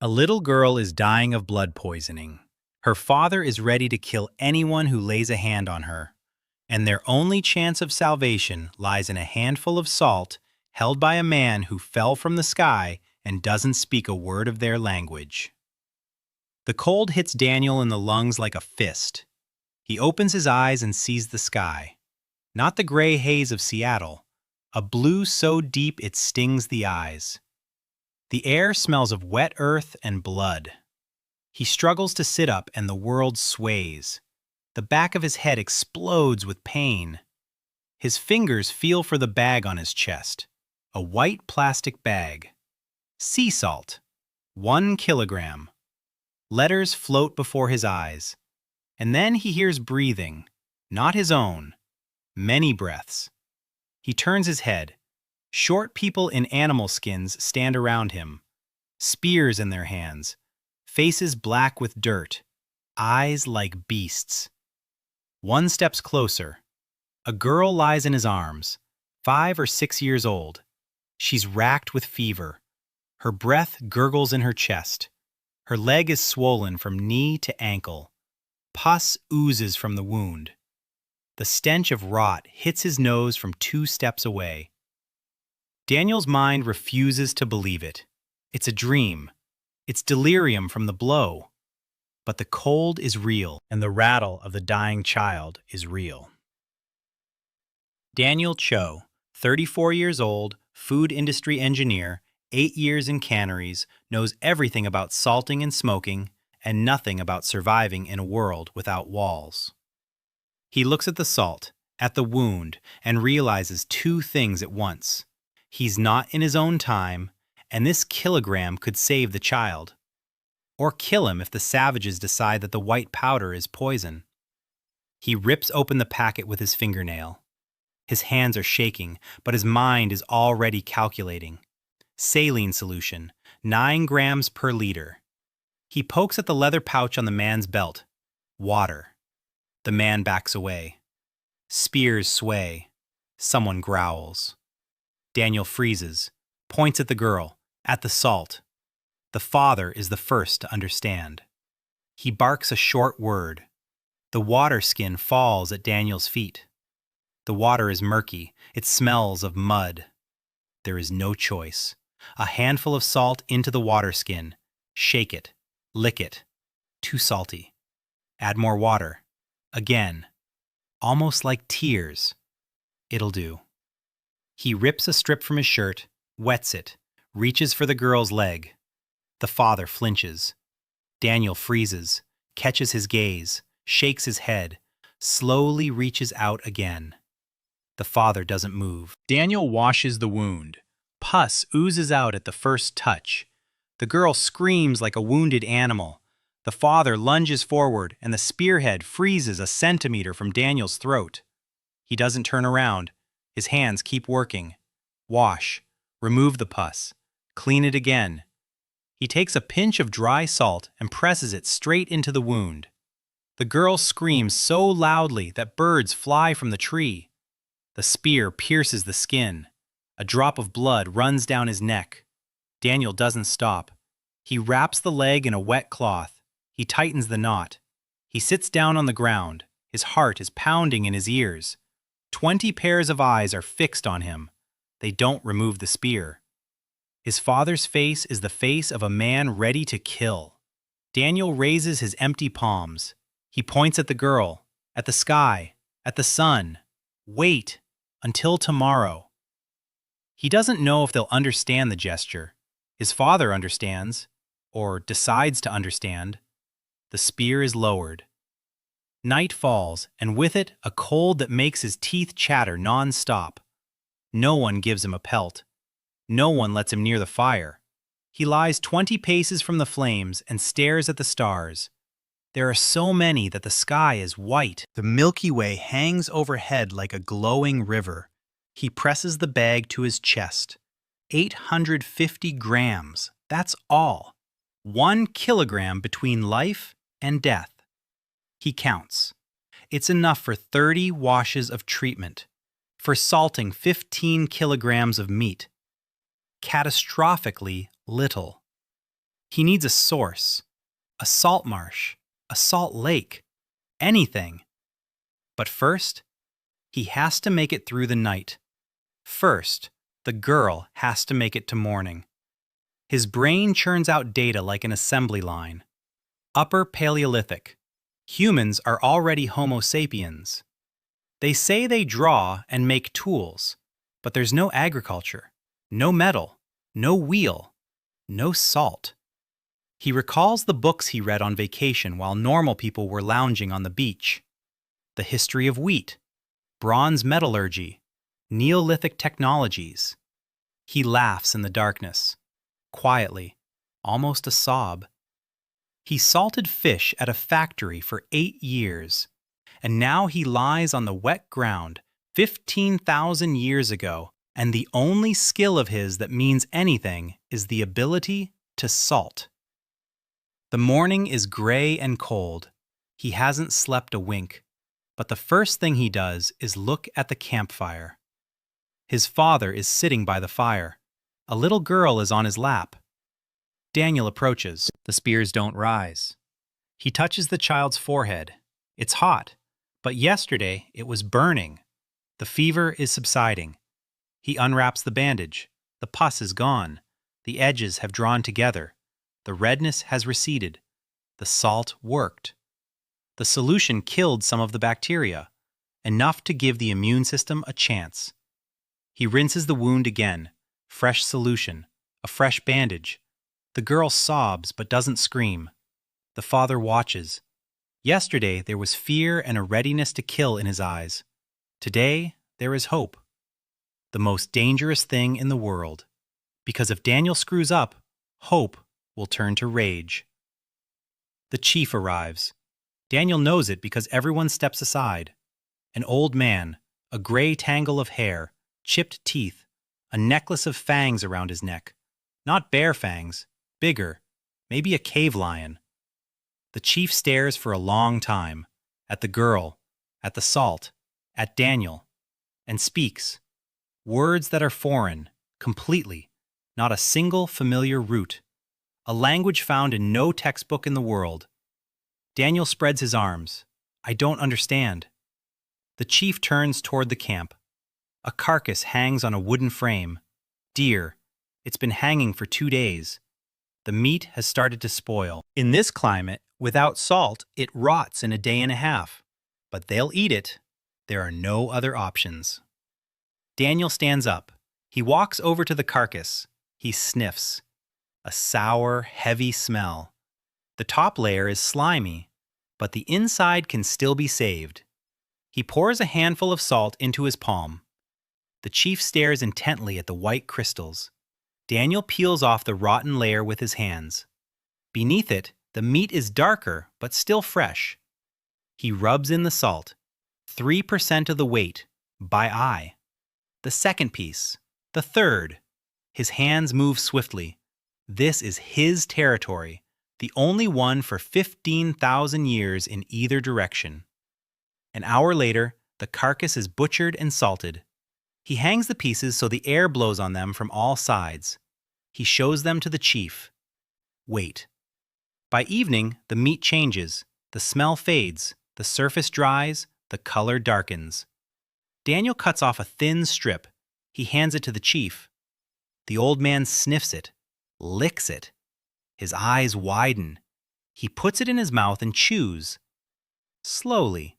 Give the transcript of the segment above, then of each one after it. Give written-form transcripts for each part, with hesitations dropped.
A little girl is dying of blood poisoning. Her father is ready to kill anyone who lays a hand on her, and their only chance of salvation lies in a handful of salt held by a man who fell from the sky and doesn't speak a word of their language. The cold hits Daniel in the lungs like a fist. He opens his eyes and sees the sky. Not the gray haze of Seattle, a blue so deep it stings the eyes. The air smells of wet earth and blood. He struggles to sit up and the world sways. The back of his head explodes with pain. His fingers feel for the bag on his chest, a white plastic bag. Sea salt, 1 kilogram. Letters float before his eyes. And then he hears breathing, not his own, many breaths. He turns his head. Short people in animal skins stand around him, spears in their hands, faces black with dirt, eyes like beasts. One steps closer. A girl lies in his arms, 5 or 6 years old. She's racked with fever. Her breath gurgles in her chest. Her leg is swollen from knee to ankle. Pus oozes from the wound. The stench of rot hits his nose from 2 steps away. Daniel's mind refuses to believe it. It's a dream. It's delirium from the blow. But the cold is real, and the rattle of the dying child is real. Daniel Cho, 34 years old, food industry engineer, 8 years in canneries, knows everything about salting and smoking, and nothing about surviving in a world without walls. He looks at the salt, at the wound, and realizes 2 things at once. He's not in his own time, and this kilogram could save the child. Or kill him if the savages decide that the white powder is poison. He rips open the packet with his fingernail. His hands are shaking, but his mind is already calculating. Saline solution, 9 grams per liter. He pokes at the leather pouch on the man's belt. Water. The man backs away. Spears sway. Someone growls. Daniel freezes, points at the girl, at the salt. The father is the first to understand. He barks a short word. The water skin falls at Daniel's feet. The water is murky. It smells of mud. There is no choice. A handful of salt into the water skin. Shake it. Lick it. Too salty. Add more water. Again. Almost like tears. It'll do. He rips a strip from his shirt, wets it, reaches for the girl's leg. The father flinches. Daniel freezes, catches his gaze, shakes his head, slowly reaches out again. The father doesn't move. Daniel washes the wound. Pus oozes out at the first touch. The girl screams like a wounded animal. The father lunges forward, and the spearhead freezes a centimeter from Daniel's throat. He doesn't turn around. His hands keep working. Wash. Remove the pus. Clean it again. He takes a pinch of dry salt and presses it straight into the wound. The girl screams so loudly that birds fly from the tree. The spear pierces the skin. A drop of blood runs down his neck. Daniel doesn't stop. He wraps the leg in a wet cloth. He tightens the knot. He sits down on the ground. His heart is pounding in his ears. 20 pairs of eyes are fixed on him. They don't remove the spear. His father's face is the face of a man ready to kill. Daniel raises his empty palms. He points at the girl, at the sky, at the sun. Wait until tomorrow. He doesn't know if they'll understand the gesture. His father understands, or decides to understand. The spear is lowered. Night falls, and with it, a cold that makes his teeth chatter non-stop. No one gives him a pelt. No one lets him near the fire. He lies 20 paces from the flames and stares at the stars. There are so many that the sky is white. The Milky Way hangs overhead like a glowing river. He presses the bag to his chest. 850 grams, that's all. 1 kilogram between life and death. He counts. It's enough for 30 washes of treatment, for salting 15 kilograms of meat. Catastrophically little. He needs a source, a salt marsh, a salt lake, anything. But first, he has to make it through the night. First, the girl has to make it to morning. His brain churns out data like an assembly line. Upper Paleolithic. Humans are already Homo sapiens. They say they draw and make tools, but there's no agriculture, no metal, no wheel, no salt. He recalls the books he read on vacation while normal people were lounging on the beach. The history of wheat, bronze metallurgy, Neolithic technologies. He laughs in the darkness, quietly, almost a sob. He salted fish at a factory for 8 years, and now he lies on the wet ground 15,000 years ago, and the only skill of his that means anything is the ability to salt. The morning is gray and cold. He hasn't slept a wink, but the first thing he does is look at the campfire. His father is sitting by the fire. A little girl is on his lap. Daniel approaches. The spears don't rise. He touches the child's forehead. It's hot, but yesterday it was burning. The fever is subsiding. He unwraps the bandage. The pus is gone. The edges have drawn together. The redness has receded. The salt worked. The solution killed some of the bacteria, enough to give the immune system a chance. He rinses the wound again. Fresh solution. A fresh bandage. The girl sobs but doesn't scream. The father watches. Yesterday there was fear and a readiness to kill in his eyes. Today there is hope. The most dangerous thing in the world. Because if Daniel screws up, hope will turn to rage. The chief arrives. Daniel knows it because everyone steps aside. An old man, a gray tangle of hair, chipped teeth, a necklace of fangs around his neck. Not bear fangs, bigger, maybe a cave lion. The chief stares for a long time, at the girl, at the salt, at Daniel, and speaks. Words that are foreign, completely, not a single familiar root. A language found in no textbook in the world. Daniel spreads his arms. I don't understand. The chief turns toward the camp. A carcass hangs on a wooden frame. Deer. It's been hanging for 2 days. The meat has started to spoil. In this climate, without salt, it rots in a day and a half. But they'll eat it. There are no other options. Daniel stands up. He walks over to the carcass. He sniffs. A sour, heavy smell. The top layer is slimy, but the inside can still be saved. He pours a handful of salt into his palm. The chief stares intently at the white crystals. Daniel peels off the rotten layer with his hands. Beneath it, the meat is darker but still fresh. He rubs in the salt. 3% of the weight, by eye. The second piece. The third. His hands move swiftly. This is his territory, the only one for 15,000 years in either direction. An hour later, the carcass is butchered and salted. He hangs the pieces so the air blows on them from all sides. He shows them to the chief. Wait. By evening, the meat changes, the smell fades, the surface dries, the color darkens. Daniel cuts off a thin strip. He hands it to the chief. The old man sniffs it, licks it. His eyes widen. He puts it in his mouth and chews. Slowly,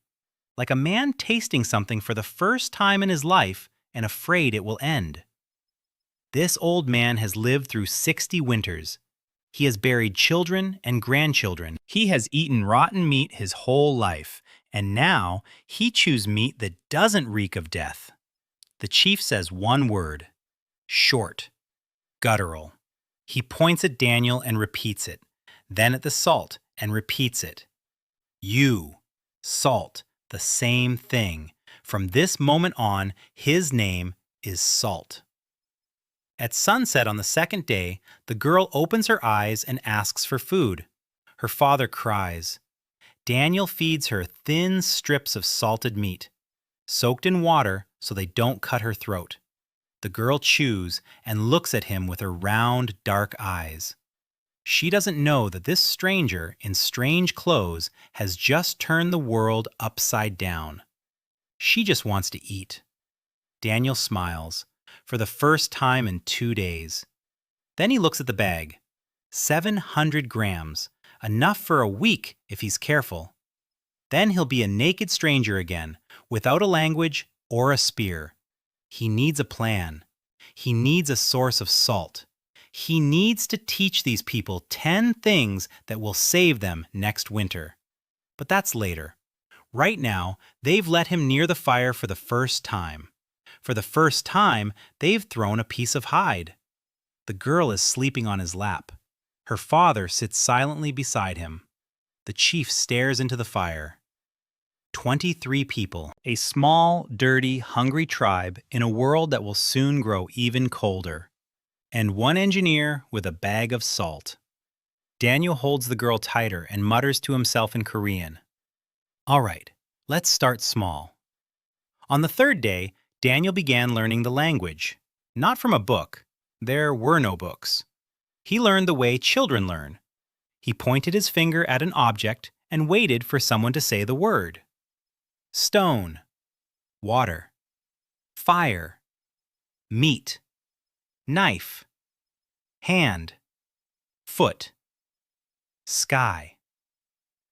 like a man tasting something for the first time in his life and afraid it will end. This old man has lived through 60 winters. He has buried children and grandchildren. He has eaten rotten meat his whole life, and now he chews meat that doesn't reek of death. The chief says one word. Short. Guttural. He points at Daniel and repeats it, then at the salt and repeats it. You, salt, the same thing. From this moment on, his name is Salt. At sunset on the second day, the girl opens her eyes and asks for food. Her father cries. Daniel feeds her thin strips of salted meat, soaked in water so they don't cut her throat. The girl chews and looks at him with her round, dark eyes. She doesn't know that this stranger in strange clothes has just turned the world upside down. She just wants to eat. Daniel smiles, for the first time in 2 days. Then he looks at the bag. 700 grams, enough for a week if he's careful. Then he'll be a naked stranger again, without a language or a spear. He needs a plan. He needs a source of salt. He needs to teach these people 10 things that will save them next winter. But that's later. Right now, they've let him near the fire for the first time. For the first time, they've thrown a piece of hide. The girl is sleeping on his lap. Her father sits silently beside him. The chief stares into the fire. 23 people, a small, dirty, hungry tribe in a world that will soon grow even colder. And one engineer with a bag of salt. Daniel holds the girl tighter and mutters to himself in Korean. All right, let's start small. On the third day, Daniel began learning the language. Not from a book. There were no books. He learned the way children learn. He pointed his finger at an object and waited for someone to say the word. Stone, water, fire, meat, knife, hand, foot, sky.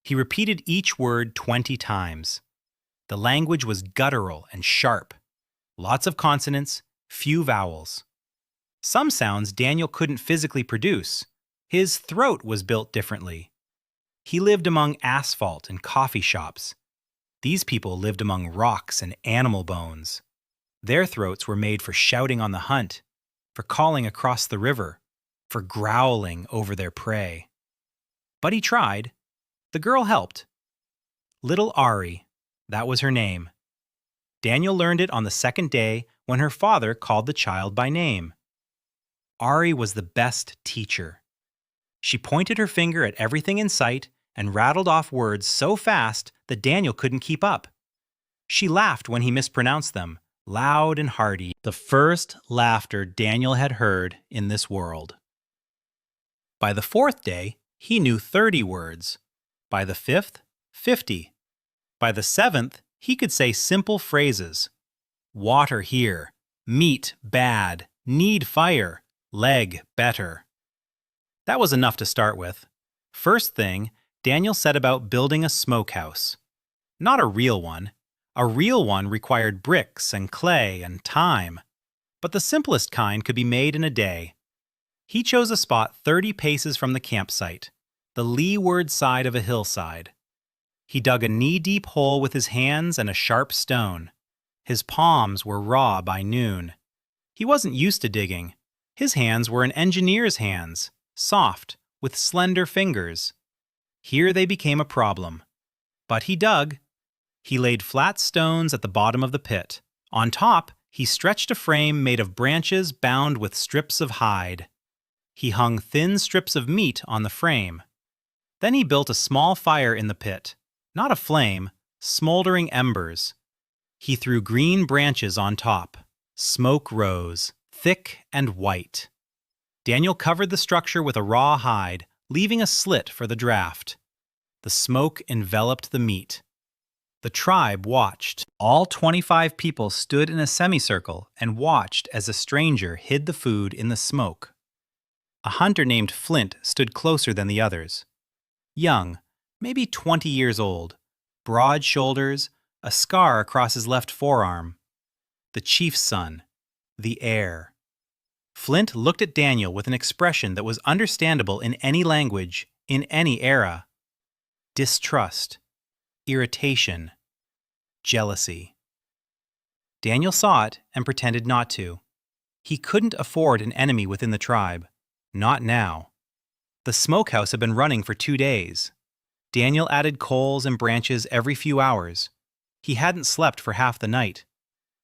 He repeated each word 20 times. The language was guttural and sharp. Lots of consonants, few vowels. Some sounds Daniel couldn't physically produce. His throat was built differently. He lived among asphalt and coffee shops. These people lived among rocks and animal bones. Their throats were made for shouting on the hunt, for calling across the river, for growling over their prey. But he tried. The girl helped. Little Ari, that was her name. Daniel learned it on the second day when her father called the child by name. Ari was the best teacher. She pointed her finger at everything in sight and rattled off words so fast that Daniel couldn't keep up. She laughed when he mispronounced them, loud and hearty, the first laughter Daniel had heard in this world. By the fourth day, he knew 30 words. By the fifth, 50. By the seventh, he could say simple phrases. Water here, meat bad, need fire, leg better. That was enough to start with. First thing, Daniel set about building a smokehouse. Not a real one. A real one required bricks and clay and time. But the simplest kind could be made in a day. He chose a spot 30 paces from the campsite, the leeward side of a hillside. He dug a knee-deep hole with his hands and a sharp stone. His palms were raw by noon. He wasn't used to digging. His hands were an engineer's hands, soft, with slender fingers. Here they became a problem. But he dug. He laid flat stones at the bottom of the pit. On top, he stretched a frame made of branches bound with strips of hide. He hung thin strips of meat on the frame. Then he built a small fire in the pit. Not a flame, smoldering embers. He threw green branches on top. Smoke rose, thick and white. Daniel covered the structure with a raw hide, leaving a slit for the draft. The smoke enveloped the meat. The tribe watched. All 25 people stood in a semicircle and watched as a stranger hid the food in the smoke. A hunter named Flint stood closer than the others. Young, maybe 20 years old, broad shoulders, a scar across his left forearm. The chief's son, the heir. Flint looked at Daniel with an expression that was understandable in any language, in any era. Distrust, irritation, jealousy. Daniel saw it and pretended not to. He couldn't afford an enemy within the tribe. Not now. The smokehouse had been running for 2 days. Daniel added coals and branches every few hours. He hadn't slept for half the night.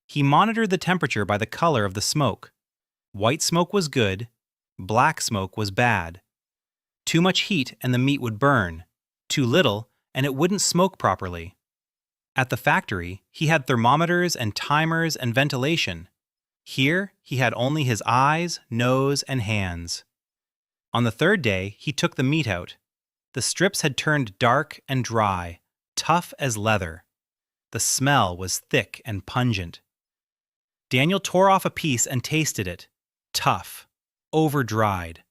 He monitored the temperature by the color of the smoke. White smoke was good, black smoke was bad. Too much heat and the meat would burn. Too little and it wouldn't smoke properly. At the factory, he had thermometers and timers and ventilation. Here, he had only his eyes, nose, and hands. On the third day, he took the meat out. The strips had turned dark and dry, tough as leather. The smell was thick and pungent. Daniel tore off a piece and tasted it. Tough, over-dried.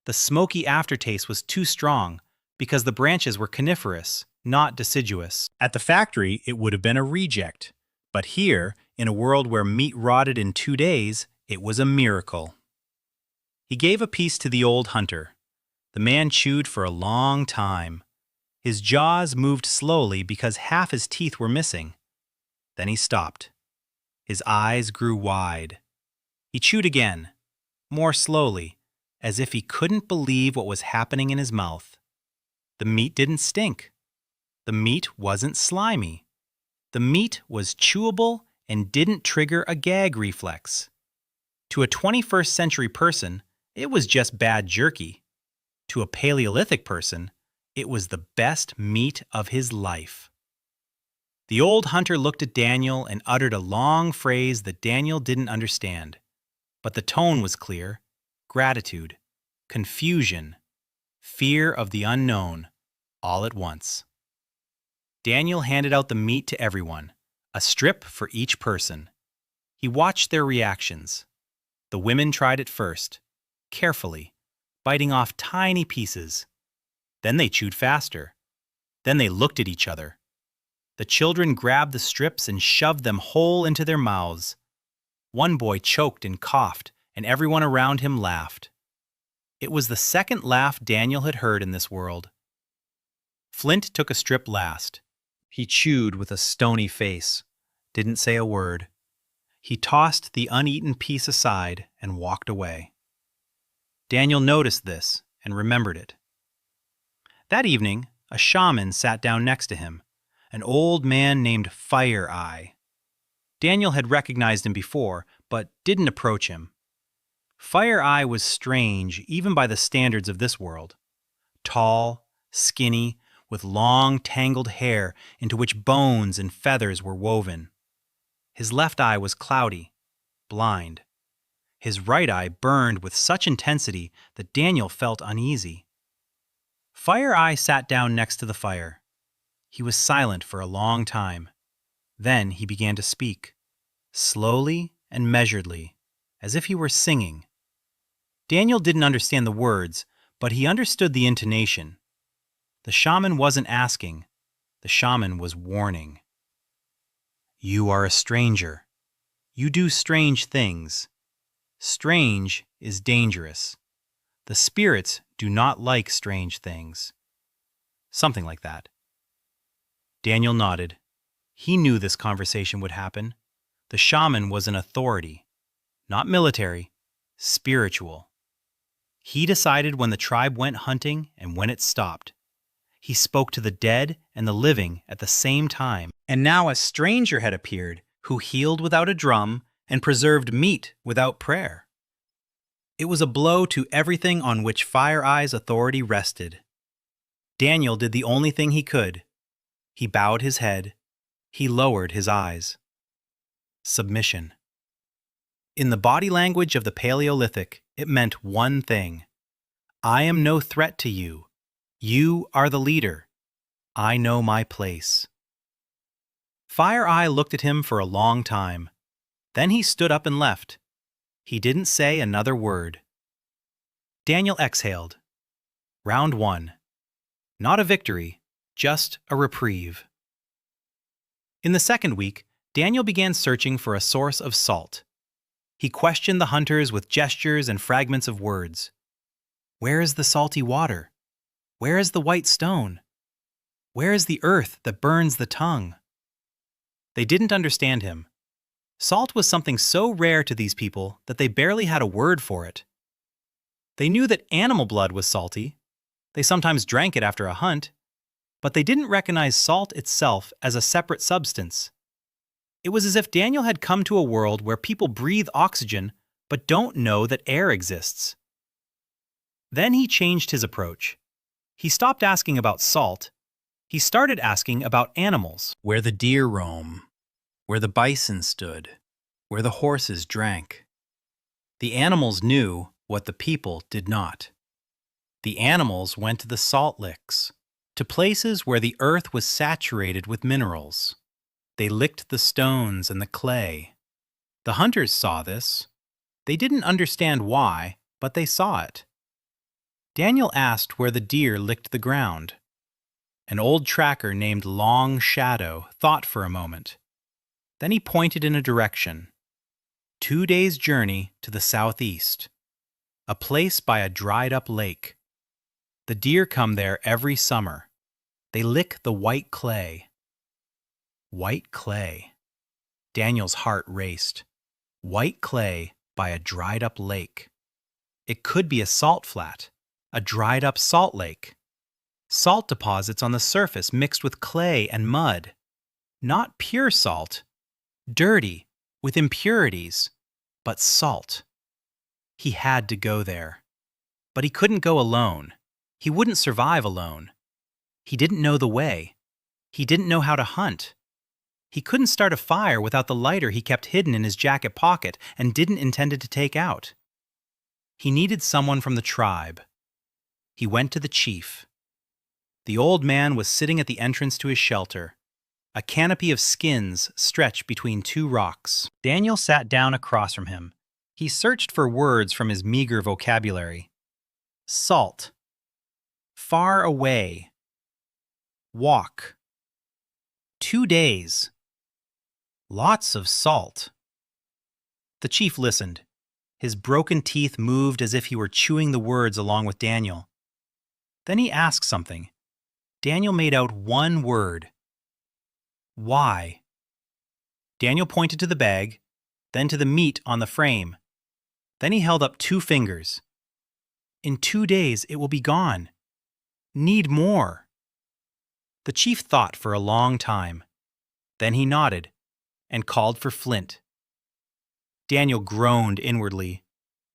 The smoky aftertaste was too strong because the branches were coniferous, not deciduous. At the factory, it would have been a reject. But here, in a world where meat rotted in 2 days, it was a miracle. He gave a piece to the old hunter. The man chewed for a long time. His jaws moved slowly because half his teeth were missing. Then he stopped. His eyes grew wide. He chewed again, more slowly, as if he couldn't believe what was happening in his mouth. The meat didn't stink. The meat wasn't slimy. The meat was chewable and didn't trigger a gag reflex. To a 21st century person, it was just bad jerky. To a Paleolithic person, it was the best meat of his life. The old hunter looked at Daniel and uttered a long phrase that Daniel didn't understand. But the tone was clear: gratitude, confusion, fear of the unknown, all at once. Daniel handed out the meat to everyone, a strip for each person. He watched their reactions. The women tried it first, carefully, biting off tiny pieces. Then they chewed faster. Then they looked at each other. The children grabbed the strips and shoved them whole into their mouths. One boy choked and coughed, and everyone around him laughed. It was the second laugh Daniel had heard in this world. Flint took a strip last. He chewed with a stony face, didn't say a word. He tossed the uneaten piece aside and walked away. Daniel noticed this and remembered it. That evening, a shaman sat down next to him, an old man named Fire Eye. Daniel had recognized him before, but didn't approach him. Fire Eye was strange even by the standards of this world. Tall, skinny, with long, tangled hair into which bones and feathers were woven. His left eye was cloudy, blind. His right eye burned with such intensity that Daniel felt uneasy. Fire Eye sat down next to the fire. He was silent for a long time. Then he began to speak, slowly and measuredly, as if he were singing. Daniel didn't understand the words, but he understood the intonation. The shaman wasn't asking. The shaman was warning. You are a stranger. You do strange things. Strange is dangerous. The spirits do not like strange things. Something like that. Daniel nodded. He knew this conversation would happen. The shaman was an authority. Not military, spiritual. He decided when the tribe went hunting and when it stopped. He spoke to the dead and the living at the same time. And now a stranger had appeared who healed without a drum and preserved meat without prayer. It was a blow to everything on which Fire Eye's authority rested. Daniel did the only thing he could. He bowed his head. He lowered his eyes. Submission. In the body language of the Paleolithic, it meant one thing. I am no threat to you. You are the leader. I know my place. Fire Eye looked at him for a long time. Then he stood up and left. He didn't say another word. Daniel exhaled. Round 1. Not a victory, just a reprieve. In the second week, Daniel began searching for a source of salt. He questioned the hunters with gestures and fragments of words. Where is the salty water? Where is the white stone? Where is the earth that burns the tongue? They didn't understand him. Salt was something so rare to these people that they barely had a word for it. They knew that animal blood was salty. They sometimes drank it after a hunt, but they didn't recognize salt itself as a separate substance. It was as if Daniel had come to a world where people breathe oxygen but don't know that air exists. Then he changed his approach. He stopped asking about salt. He started asking about animals. Where the deer roam, where the bison stood, where the horses drank. The animals knew what the people did not. The animals went to the salt licks, to places where the earth was saturated with minerals. They licked the stones and the clay. The hunters saw this. They didn't understand why, but they saw it. Daniel asked where the deer licked the ground. An old tracker named Long Shadow thought for a moment. Then he pointed in a direction. 2 days' journey to the southeast. A place by a dried-up lake. The deer come there every summer. They lick the white clay. White clay. Daniel's heart raced. White clay by a dried-up lake. It could be a salt flat, a dried-up salt lake. Salt deposits on the surface mixed with clay and mud. Not pure salt, dirty, with impurities, but salt. He had to go there. But he couldn't go alone. He wouldn't survive alone. He didn't know the way. He didn't know how to hunt. He couldn't start a fire without the lighter he kept hidden in his jacket pocket and didn't intend to take out. He needed someone from the tribe. He went to the chief. The old man was sitting at the entrance to his shelter. A canopy of skins stretched between 2 rocks. Daniel sat down across from him. He searched for words from his meager vocabulary. Salt. Far away. Walk. 2 days. Lots of salt. The chief listened. His broken teeth moved as if he were chewing the words along with Daniel. Then he asked something. Daniel made out one word. Why? Daniel pointed to the bag, then to the meat on the frame. Then he held up 2 fingers. In 2 days it will be gone. Need more. The chief thought for a long time. Then he nodded and called for flint. Daniel groaned inwardly.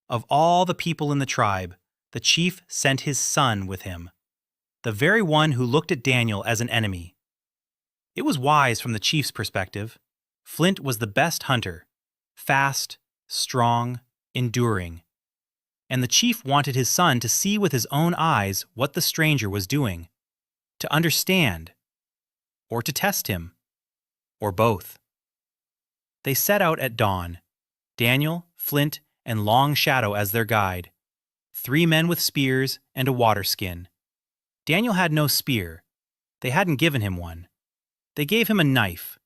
Of all the people in the tribe, the chief sent his son with him, the very one who looked at Daniel as an enemy. It was wise from the chief's perspective. Flint was the best hunter, fast, strong, enduring. And the chief wanted his son to see with his own eyes what the stranger was doing, to understand, or to test him, or both. They set out at dawn, Daniel, Flint, and Long Shadow as their guide, 3 men with spears and a water skin. Daniel had no spear. They hadn't given him one. They gave him a knife,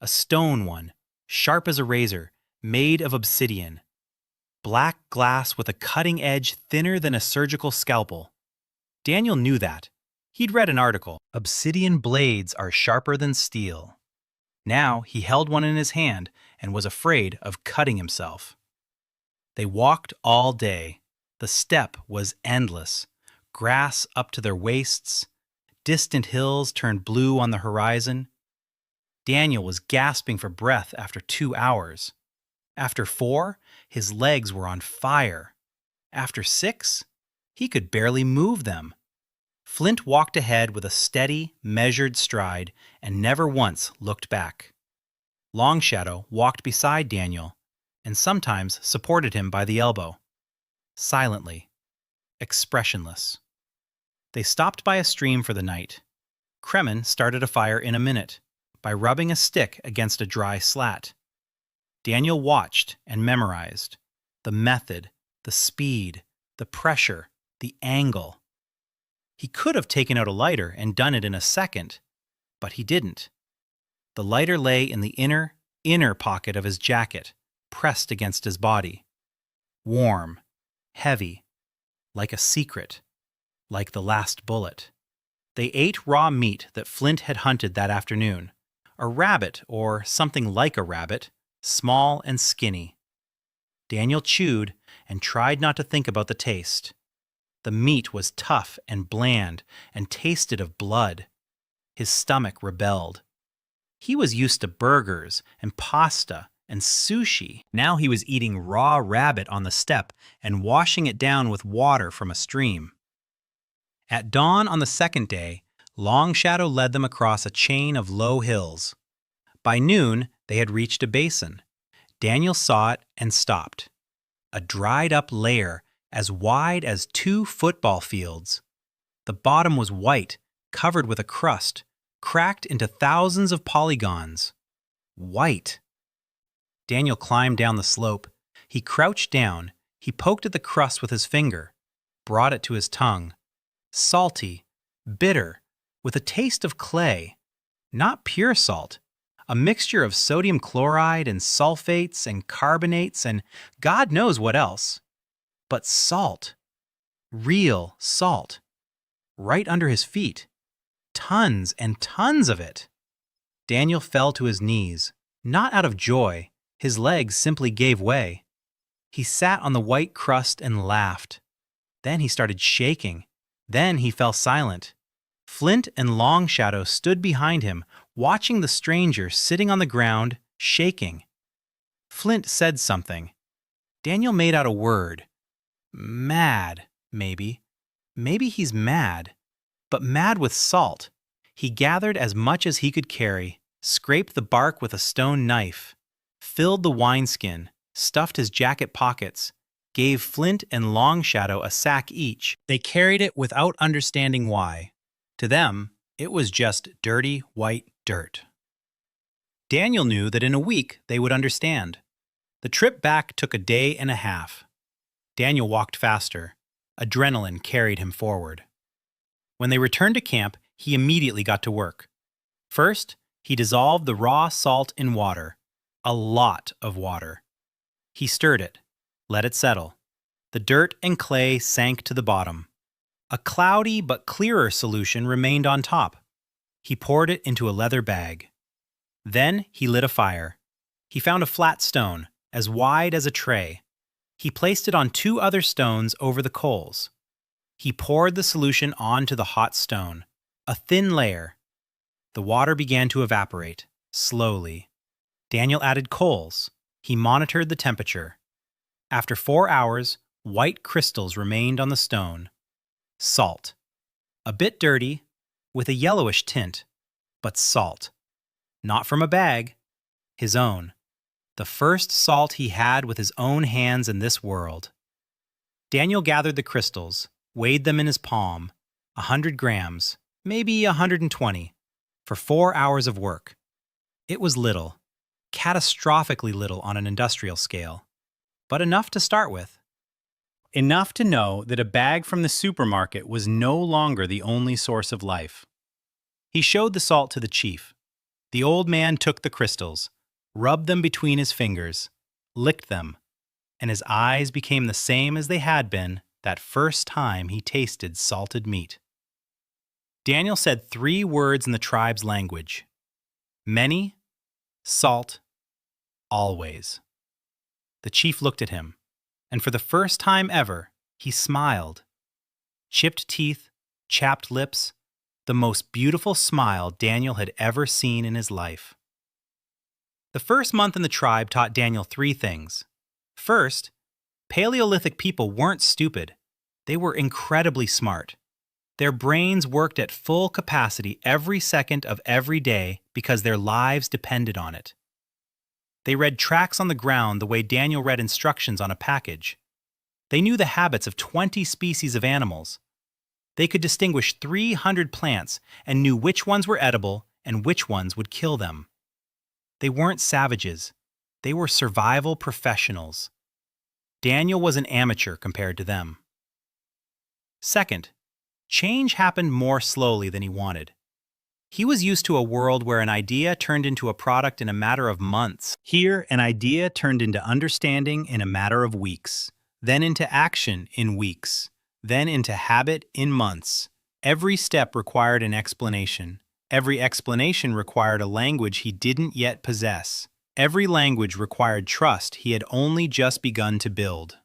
a stone one, sharp as a razor, made of obsidian. Black glass with a cutting edge thinner than a surgical scalpel. Daniel knew that. He'd read an article. Obsidian blades are sharper than steel. Now he held one in his hand and was afraid of cutting himself. They walked all day. The steppe was endless. Grass up to their waists. Distant hills turned blue on the horizon. Daniel was gasping for breath after 2 hours. After 4, his legs were on fire. After 6, he could barely move them. Flint walked ahead with a steady, measured stride and never once looked back. Long Shadow walked beside Daniel and sometimes supported him by the elbow. Silently, expressionless. They stopped by a stream for the night. Kremen started a fire in a minute by rubbing a stick against a dry slat. Daniel watched and memorized the method, the speed, the pressure, the angle. He could have taken out a lighter and done it in a second, but he didn't. The lighter lay in the inner pocket of his jacket, pressed against his body. Warm, heavy, like a secret, like the last bullet. They ate raw meat that Flint had hunted that afternoon, a rabbit or something like a rabbit, small and skinny. Daniel chewed and tried not to think about the taste. The meat was tough and bland and tasted of blood. His stomach rebelled. He was used to burgers and pasta and sushi. Now he was eating raw rabbit on the steppe and washing it down with water from a stream. At dawn on the 2nd day, Long Shadow led them across a chain of low hills. By noon, they had reached a basin. Daniel saw it and stopped. A dried-up layer as wide as 2 football fields. The bottom was white, covered with a crust, cracked into thousands of polygons. White. Daniel climbed down the slope. He crouched down. He poked at the crust with his finger, brought it to his tongue. Salty, bitter, with a taste of clay. Not pure salt. A mixture of sodium chloride and sulfates and carbonates and God knows what else. But salt. Real salt. Right under his feet. Tons and tons of it. Daniel fell to his knees, not out of joy. His legs simply gave way. He sat on the white crust and laughed. Then he started shaking. Then he fell silent. Flint and Long Shadow stood behind him, watching the stranger sitting on the ground, shaking. Flint said something. Daniel made out a word. Mad, maybe. Maybe he's mad. But mad with salt. He gathered as much as he could carry, scraped the bark with a stone knife, filled the wineskin, stuffed his jacket pockets, gave Flint and Long Shadow a sack each. They carried it without understanding why. To them, it was just dirty white dirt. Daniel knew that in a week they would understand. The trip back took a day and a half. Daniel walked faster. Adrenaline carried him forward. When they returned to camp, he immediately got to work. First, he dissolved the raw salt in water. A lot of water. He stirred it, let it settle. The dirt and clay sank to the bottom. A cloudy but clearer solution remained on top. He poured it into a leather bag. Then he lit a fire. He found a flat stone, as wide as a tray. He placed it on 2 other stones over the coals. He poured the solution onto the hot stone, a thin layer. The water began to evaporate, slowly. Daniel added coals. He monitored the temperature. After 4 hours, white crystals remained on the stone. Salt. A bit dirty, with a yellowish tint, but salt. Not from a bag, his own. The first salt he had with his own hands in this world. Daniel gathered the crystals, weighed them in his palm, 100 grams, maybe 120, for 4 hours of work. It was little, catastrophically little on an industrial scale, but enough to start with. Enough to know that a bag from the supermarket was no longer the only source of life. He showed the salt to the chief. The old man took the crystals, rubbed them between his fingers, licked them, and his eyes became the same as they had been that first time he tasted salted meat. Daniel said 3 words in the tribe's language. Many, salt, always. The chief looked at him, and for the first time ever, he smiled. Chipped teeth, chapped lips, the most beautiful smile Daniel had ever seen in his life. The first month in the tribe taught Daniel 3 things. First, Paleolithic people weren't stupid. They were incredibly smart. Their brains worked at full capacity every second of every day because their lives depended on it. They read tracks on the ground the way Daniel read instructions on a package. They knew the habits of 20 species of animals. They could distinguish 300 plants and knew which ones were edible and which ones would kill them. They weren't savages. They were survival professionals. Daniel was an amateur compared to them. Second, change happened more slowly than he wanted. He was used to a world where an idea turned into a product in a matter of months. Here, an idea turned into understanding in a matter of weeks, then into action in weeks, then into habit in months. Every step required an explanation. Every explanation required a language he didn't yet possess. Every language required trust he had only just begun to build.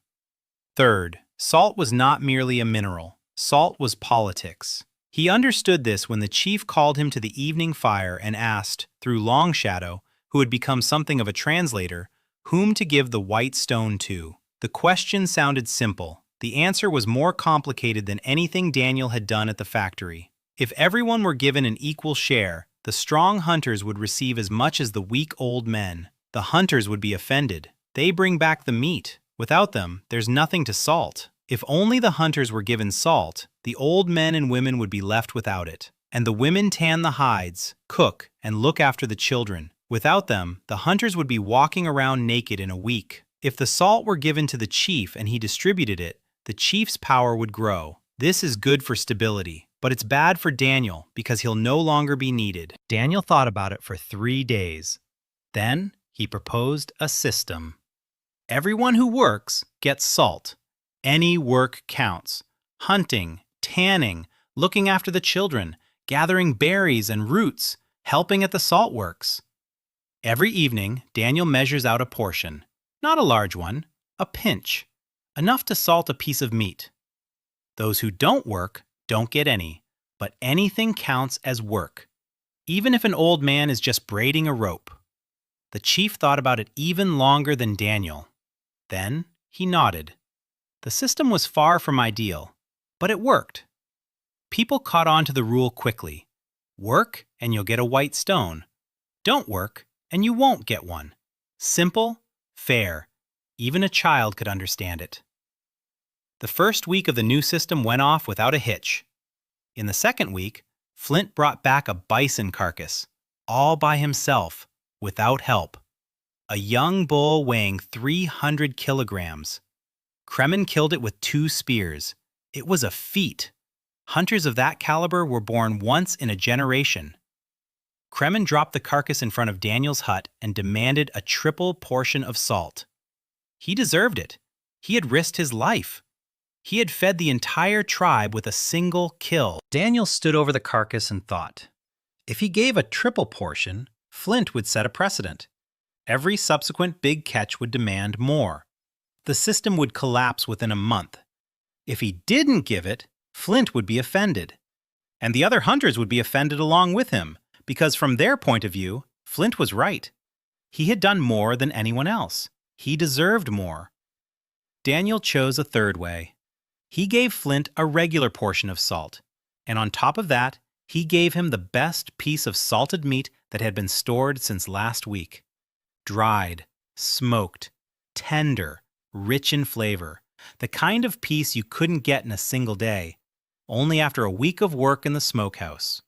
Third, salt was not merely a mineral. Salt was politics. He understood this when the chief called him to the evening fire and asked, through Long Shadow, who had become something of a translator, whom to give the white stone to. The question sounded simple. The answer was more complicated than anything Daniel had done at the factory. If everyone were given an equal share, the strong hunters would receive as much as the weak old men. The hunters would be offended. They bring back the meat. Without them, there's nothing to salt. If only the hunters were given salt, the old men and women would be left without it. And the women tan the hides, cook, and look after the children. Without them, the hunters would be walking around naked in a week. If the salt were given to the chief and he distributed it, the chief's power would grow. This is good for stability, but it's bad for Daniel because he'll no longer be needed. Daniel thought about it for 3 days. Then he proposed a system. Everyone who works gets salt. Any work counts. Hunting, tanning, looking after the children, gathering berries and roots, helping at the salt works. Every evening, Daniel measures out a portion. Not a large one, a pinch. Enough to salt a piece of meat. Those who don't work don't get any, but anything counts as work, even if an old man is just braiding a rope. The chief thought about it even longer than Daniel. Then he nodded. The system was far from ideal, but it worked. People caught on to the rule quickly. Work and you'll get a white stone. Don't work and you won't get one. Simple, fair. Even a child could understand it. The first week of the new system went off without a hitch. In the second week, Flint brought back a bison carcass, all by himself, without help. A young bull weighing 300 kilograms. Kremen killed it with 2 spears. It was a feat. Hunters of that caliber were born once in a generation. Kremen dropped the carcass in front of Daniel's hut and demanded a triple portion of salt. He deserved it. He had risked his life. He had fed the entire tribe with a single kill. Daniel stood over the carcass and thought, if he gave a triple portion, Flint would set a precedent. Every subsequent big catch would demand more. The system would collapse within a month. If he didn't give it, Flint would be offended. And the other hunters would be offended along with him, because from their point of view, Flint was right. He had done more than anyone else. He deserved more. Daniel chose a third way. He gave Flint a regular portion of salt, and on top of that, he gave him the best piece of salted meat that had been stored since last week. Dried, smoked, tender, rich in flavor, the kind of piece you couldn't get in a single day, only after a week of work in the smokehouse.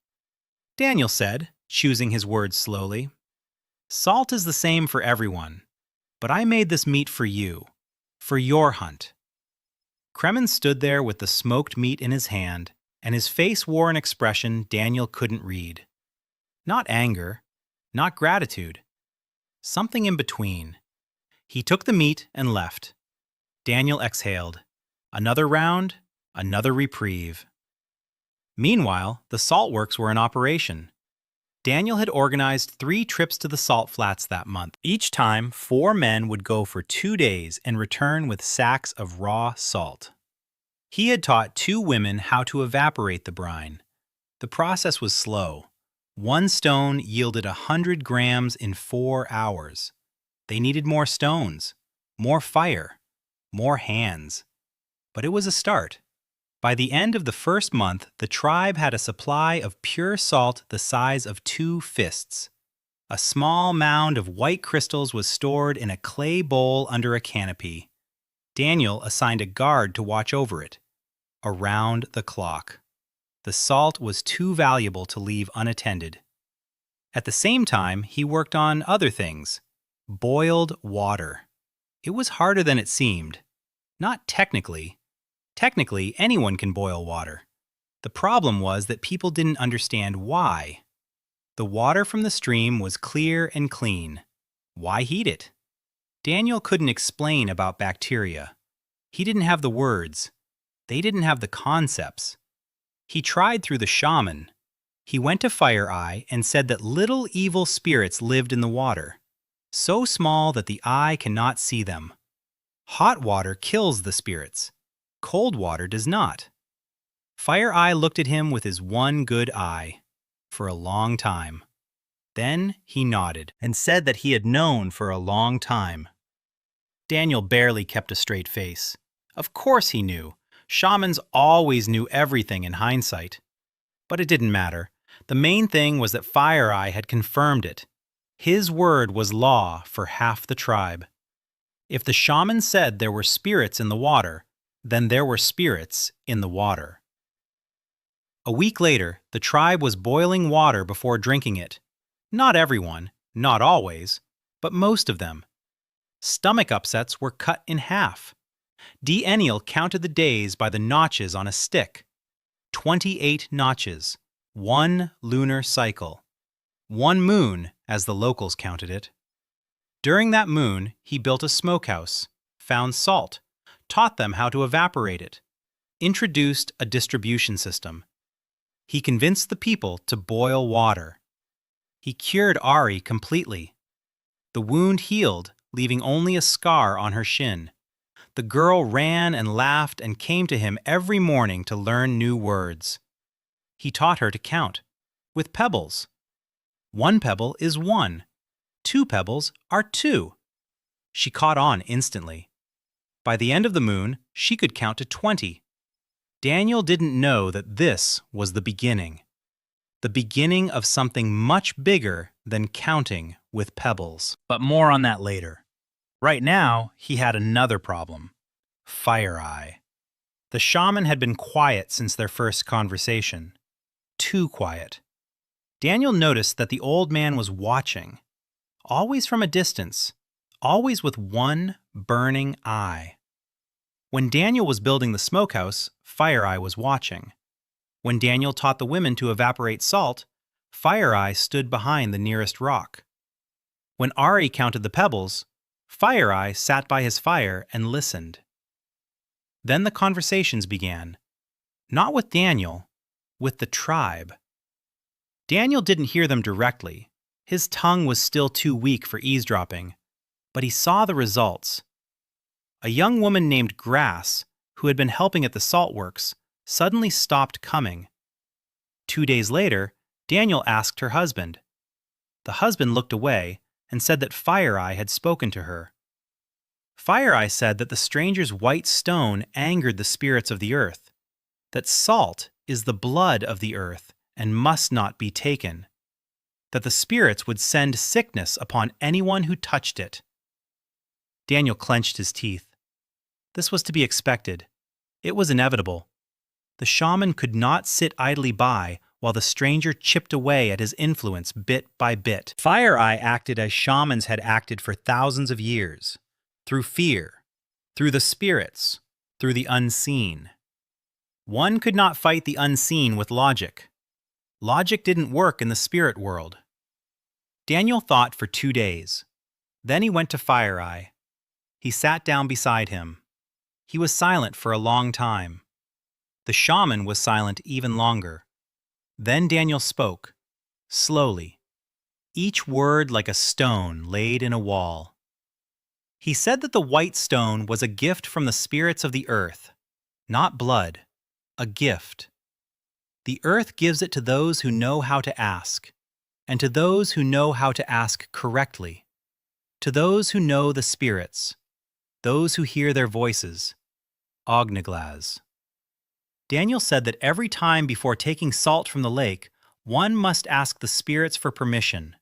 Daniel said, choosing his words slowly, "Salt is the same for everyone, but I made this meat for you, for your hunt." Kremen stood there with the smoked meat in his hand, and his face wore an expression Daniel couldn't read. Not anger, not gratitude, something in between. He took the meat and left. Daniel exhaled. Another round, another reprieve. Meanwhile, the salt works were in operation. Daniel had organized 3 trips to the salt flats that month. Each time, 4 men would go for 2 days and return with sacks of raw salt. He had taught 2 women how to evaporate the brine. The process was slow. 1 stone yielded 100 grams in 4 hours. They needed more stones, more fire, more hands. But it was a start. By the end of the first month, the tribe had a supply of pure salt the size of 2 fists. A small mound of white crystals was stored in a clay bowl under a canopy. Daniel assigned a guard to watch over it. Around the clock. The salt was too valuable to leave unattended. At the same time, he worked on other things. Boiled water. It was harder than it seemed. Not technically. Technically, anyone can boil water. The problem was that people didn't understand why. The water from the stream was clear and clean. Why heat it? Daniel couldn't explain about bacteria. He didn't have the words. They didn't have the concepts. He tried through the shaman. He went to Fire Eye and said that little evil spirits lived in the water, so small that the eye cannot see them. Hot water kills the spirits. Cold water does not. Fire Eye looked at him with his one good eye for a long time. Then he nodded and said that he had known for a long time. Daniel barely kept a straight face. Of course he knew. Shamans always knew everything in hindsight. But it didn't matter. The main thing was that Fire Eye had confirmed it. His word was law for half the tribe. If the shaman said there were spirits in the water, then there were spirits in the water. A week later, the tribe was boiling water before drinking it. Not everyone, not always, but most of them. Stomach upsets were cut in half. Daniel counted the days by the notches on a stick. 28 notches, 1 lunar cycle. 1 moon, as the locals counted it. During that moon, he built a smokehouse, found salt, taught them how to evaporate it, introduced a distribution system. He convinced the people to boil water. He cured Ari completely. The wound healed, leaving only a scar on her shin. The girl ran and laughed and came to him every morning to learn new words. He taught her to count, with pebbles. 1 pebble is 1. 2 pebbles are 2. She caught on instantly. By the end of the moon, she could count to 20. Daniel didn't know that this was the beginning of something much bigger than counting with pebbles. But more on that later. Right now, he had another problem: Fire Eye. The shaman had been quiet since their first conversation. Too quiet. Daniel noticed that the old man was watching, always from a distance, always with one burning eye. When Daniel was building the smokehouse, Fire Eye was watching. When Daniel taught the women to evaporate salt, Fire Eye stood behind the nearest rock. When Ari counted the pebbles, Fire Eye sat by his fire and listened. Then the conversations began, not with Daniel, with the tribe. Daniel didn't hear them directly. His tongue was still too weak for eavesdropping, but he saw the results. A young woman named Grass, who had been helping at the salt works, suddenly stopped coming. 2 days later, Daniel asked her husband. The husband looked away and said that Fire Eye had spoken to her. Fire Eye said that the stranger's white stone angered the spirits of the earth, that salt is the blood of the earth and must not be taken, that the spirits would send sickness upon anyone who touched it. Daniel clenched his teeth. This was to be expected. It was inevitable. The shaman could not sit idly by while the stranger chipped away at his influence bit by bit. Fire Eye acted as shamans had acted for thousands of years, through fear, through the spirits, through the unseen. One could not fight the unseen with logic. Logic didn't work in the spirit world. Daniel thought for 2 days. Then he went to Fire Eye. He sat down beside him. He was silent for a long time. The shaman was silent even longer. Then Daniel spoke, slowly, each word like a stone laid in a wall. He said that the white stone was a gift from the spirits of the earth, not blood, a gift. The earth gives it to those who know how to ask, and to those who know how to ask correctly, to those who know the spirits, those who hear their voices, awakens. Daniel said that every time before taking salt from the lake, one must ask the spirits for permission,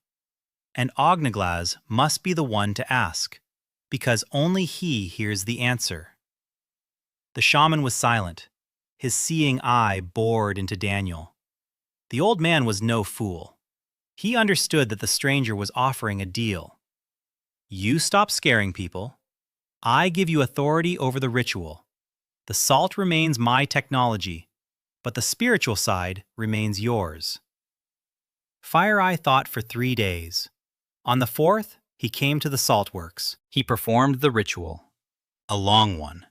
and awakens must be the one to ask, because only he hears the answer. The shaman was silent, his seeing eye bored into Daniel. The old man was no fool. He understood that the stranger was offering a deal. You stop scaring people. I give you authority over the ritual. The salt remains my technology, but the spiritual side remains yours. Fire Eye thought for 3 days. On the 4th, he came to the salt works. He performed the ritual. A long one,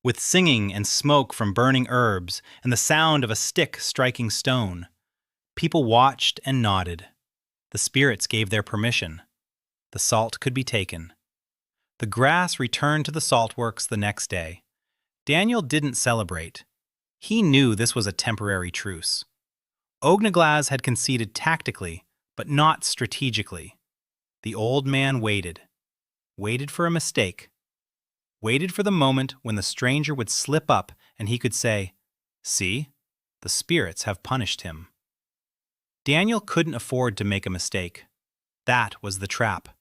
with singing and smoke from burning herbs and the sound of a stick striking stone. People watched and nodded. The spirits gave their permission. The salt could be taken. The grass returned to the salt works the next day. Daniel didn't celebrate. He knew this was a temporary truce. Awakens had conceded tactically, but not strategically. The old man waited for a mistake, waited for the moment when the stranger would slip up and he could say, "See, the spirits have punished him." Daniel couldn't afford to make a mistake. That was the trap.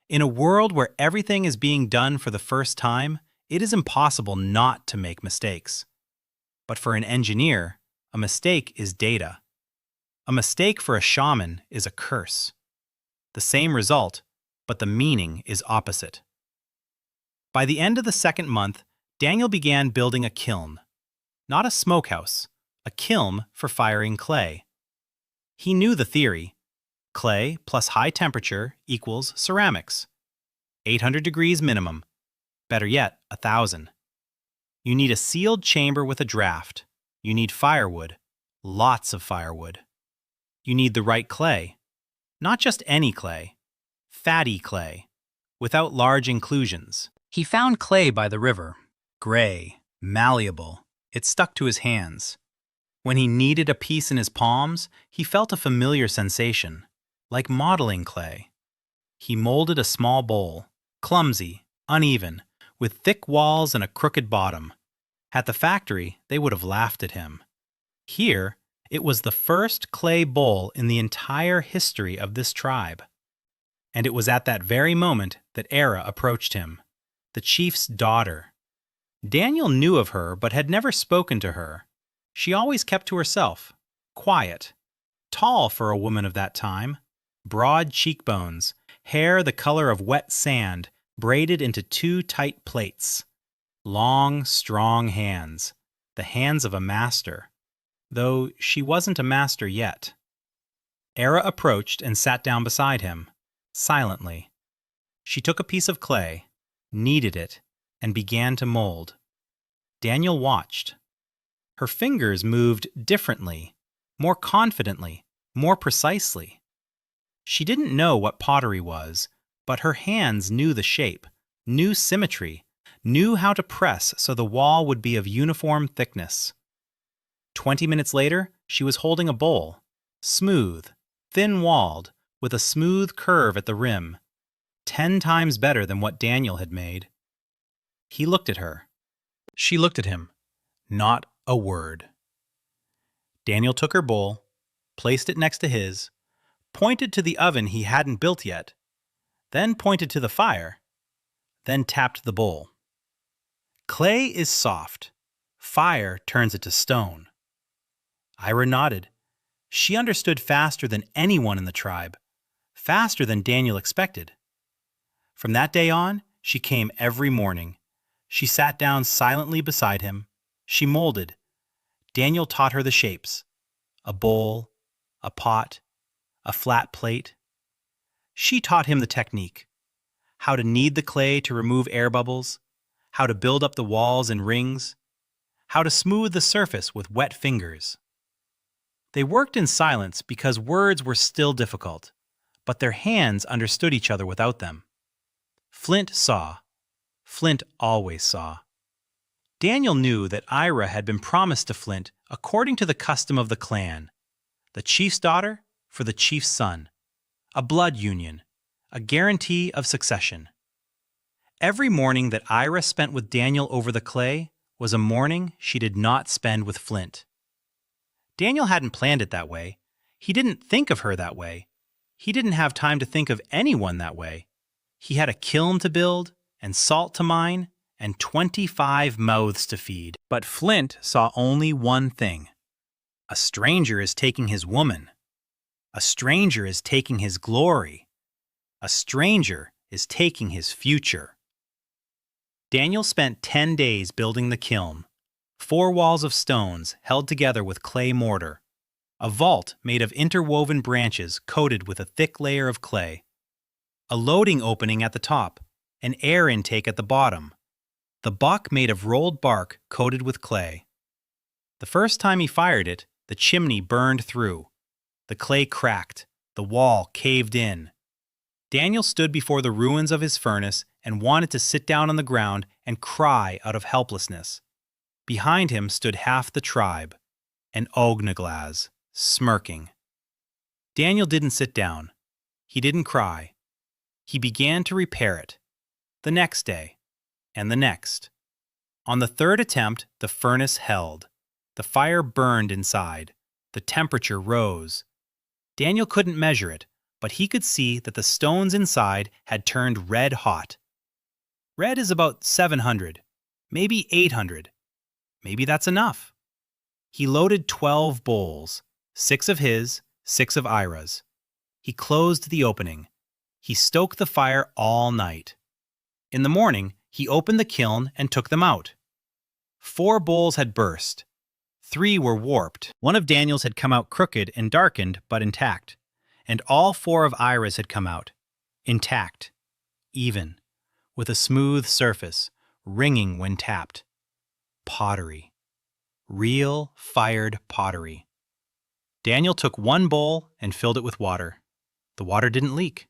In a world where everything is being done for the first time, It is impossible not to make mistakes. But for an engineer, a mistake is data. A mistake for a shaman is a curse. The same result, but the meaning is opposite. By the end of the second month, Daniel began building a kiln. Not a smokehouse, a kiln for firing clay. He knew the theory. Clay plus high temperature equals ceramics. 800 degrees minimum. Better yet, 1,000. You need a sealed chamber with a draft. You need firewood. Lots of firewood. You need the right clay. Not just any clay. Fatty clay. Without large inclusions. He found clay by the river. Gray, malleable. It stuck to his hands. When he kneaded a piece in his palms, he felt a familiar sensation, like modeling clay. He molded a small bowl, clumsy, uneven, with thick walls and a crooked bottom. At the factory, they would have laughed at him. Here, it was the first clay bowl in the entire history of this tribe. And it was at that very moment that Era approached him, the chief's daughter. Daniel knew of her but had never spoken to her. She always kept to herself, quiet, tall for a woman of that time, broad cheekbones, hair the color of wet sand, braided into 2 tight plaits. Long, strong hands, the hands of a master, though she wasn't a master yet. Era approached and sat down beside him, silently. She took a piece of clay, kneaded it, and began to mold. Daniel watched. Her fingers moved differently, more confidently, more precisely. She didn't know what pottery was, but her hands knew the shape, knew symmetry, knew how to press so the wall would be of uniform thickness. 20 minutes later, she was holding a bowl, smooth, thin-walled, with a smooth curve at the rim, 10 times better than what Daniel had made. He looked at her. She looked at him. Not a word. Daniel took her bowl, placed it next to his, pointed to the oven he hadn't built yet, then pointed to the fire, then tapped the bowl. Clay is soft. Fire turns it to stone. Ira nodded. She understood faster than anyone in the tribe, faster than Daniel expected. From that day on, she came every morning. She sat down silently beside him. She molded. Daniel taught her the shapes. A bowl, a pot, a flat plate. She taught him the technique. How to knead the clay to remove air bubbles, how to build up the walls in rings, how to smooth the surface with wet fingers. They worked in silence because words were still difficult, but their hands understood each other without them. Flint saw. Flint always saw. Daniel knew that Ira had been promised to Flint according to the custom of the clan, the chief's daughter for the chief's son, a blood union, a guarantee of succession. Every morning that Ira spent with Daniel over the clay was a morning she did not spend with Flint. Daniel hadn't planned it that way. He didn't think of her that way. He didn't have time to think of anyone that way. He had a kiln to build, and salt to mine, and 25 mouths to feed. But Flint saw only one thing. A stranger is taking his woman. A stranger is taking his glory. A stranger is taking his future. Daniel spent 10 days building the kiln, 4 walls of stones held together with clay mortar, a vault made of interwoven branches coated with a thick layer of clay, a loading opening at the top, an air intake at the bottom, the buck made of rolled bark coated with clay. The first time he fired it, the chimney burned through. The clay cracked, the wall caved in. Daniel stood before the ruins of his furnace and wanted to sit down on the ground and cry out of helplessness. Behind him stood half the tribe, and Ognaglaz, smirking. Daniel didn't sit down. He didn't cry. He began to repair it. The next day, and the next. On the 3rd attempt, the furnace held. The fire burned inside. The temperature rose. Daniel couldn't measure it, but he could see that the stones inside had turned red hot. Red is about 700. Maybe 800. Maybe that's enough. He loaded 12 bowls, 6 of his, 6 of Ira's. He closed the opening. He stoked the fire all night. In the morning, he opened the kiln and took them out. 4 bowls had burst. 3 were warped. One of Daniel's had come out crooked and darkened, but intact. And all 4 of Ira's had come out, intact, even, with a smooth surface, ringing when tapped. Pottery. Real, fired pottery. Daniel took 1 bowl and filled it with water. The water didn't leak.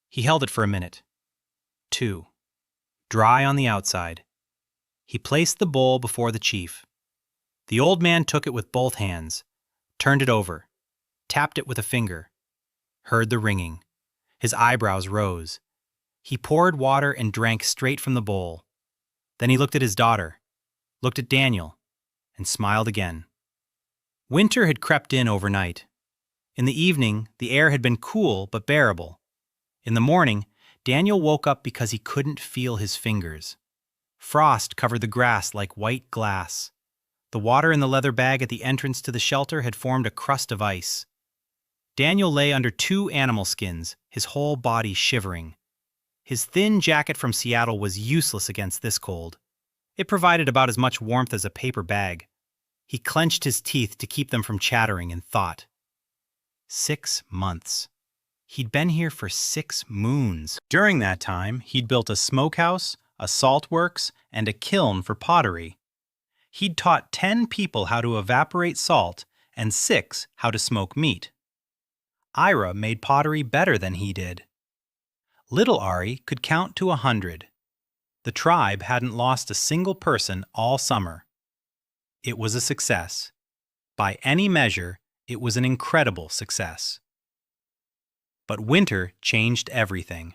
He held it for a minute. 2. Dry on the outside. He placed the bowl before the chief. The old man took it with both hands, turned it over, tapped it with a finger, heard the ringing. His eyebrows rose. He poured water and drank straight from the bowl. Then he looked at his daughter, looked at Daniel, and smiled again. Winter had crept in overnight. In the evening, the air had been cool but bearable. In the morning, Daniel woke up because he couldn't feel his fingers. Frost covered the grass like white glass. The water in the leather bag at the entrance to the shelter had formed a crust of ice. Daniel lay under 2 animal skins, his whole body shivering. His thin jacket from Seattle was useless against this cold. It provided about as much warmth as a paper bag. He clenched his teeth to keep them from chattering and thought. 6 months. He'd been here for 6 moons. During that time, he'd built a smokehouse, a salt works, and a kiln for pottery. He'd taught 10 people how to evaporate salt and 6 how to smoke meat. Ira made pottery better than he did. Little Ari could count to 100. The tribe hadn't lost a single person all summer. It was a success. By any measure, it was an incredible success. But winter changed everything.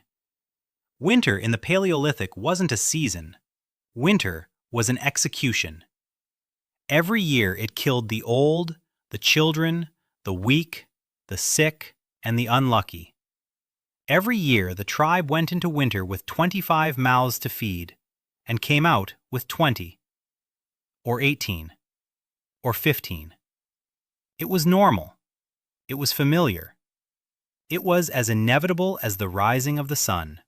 Winter in the Paleolithic wasn't a season. Winter was an execution. Every year it killed the old, the children, the weak, the sick, and the unlucky. Every year the tribe went into winter with 25 mouths to feed, and came out with 20, or 18, or 15. It was normal. It was familiar. It was as inevitable as the rising of the sun.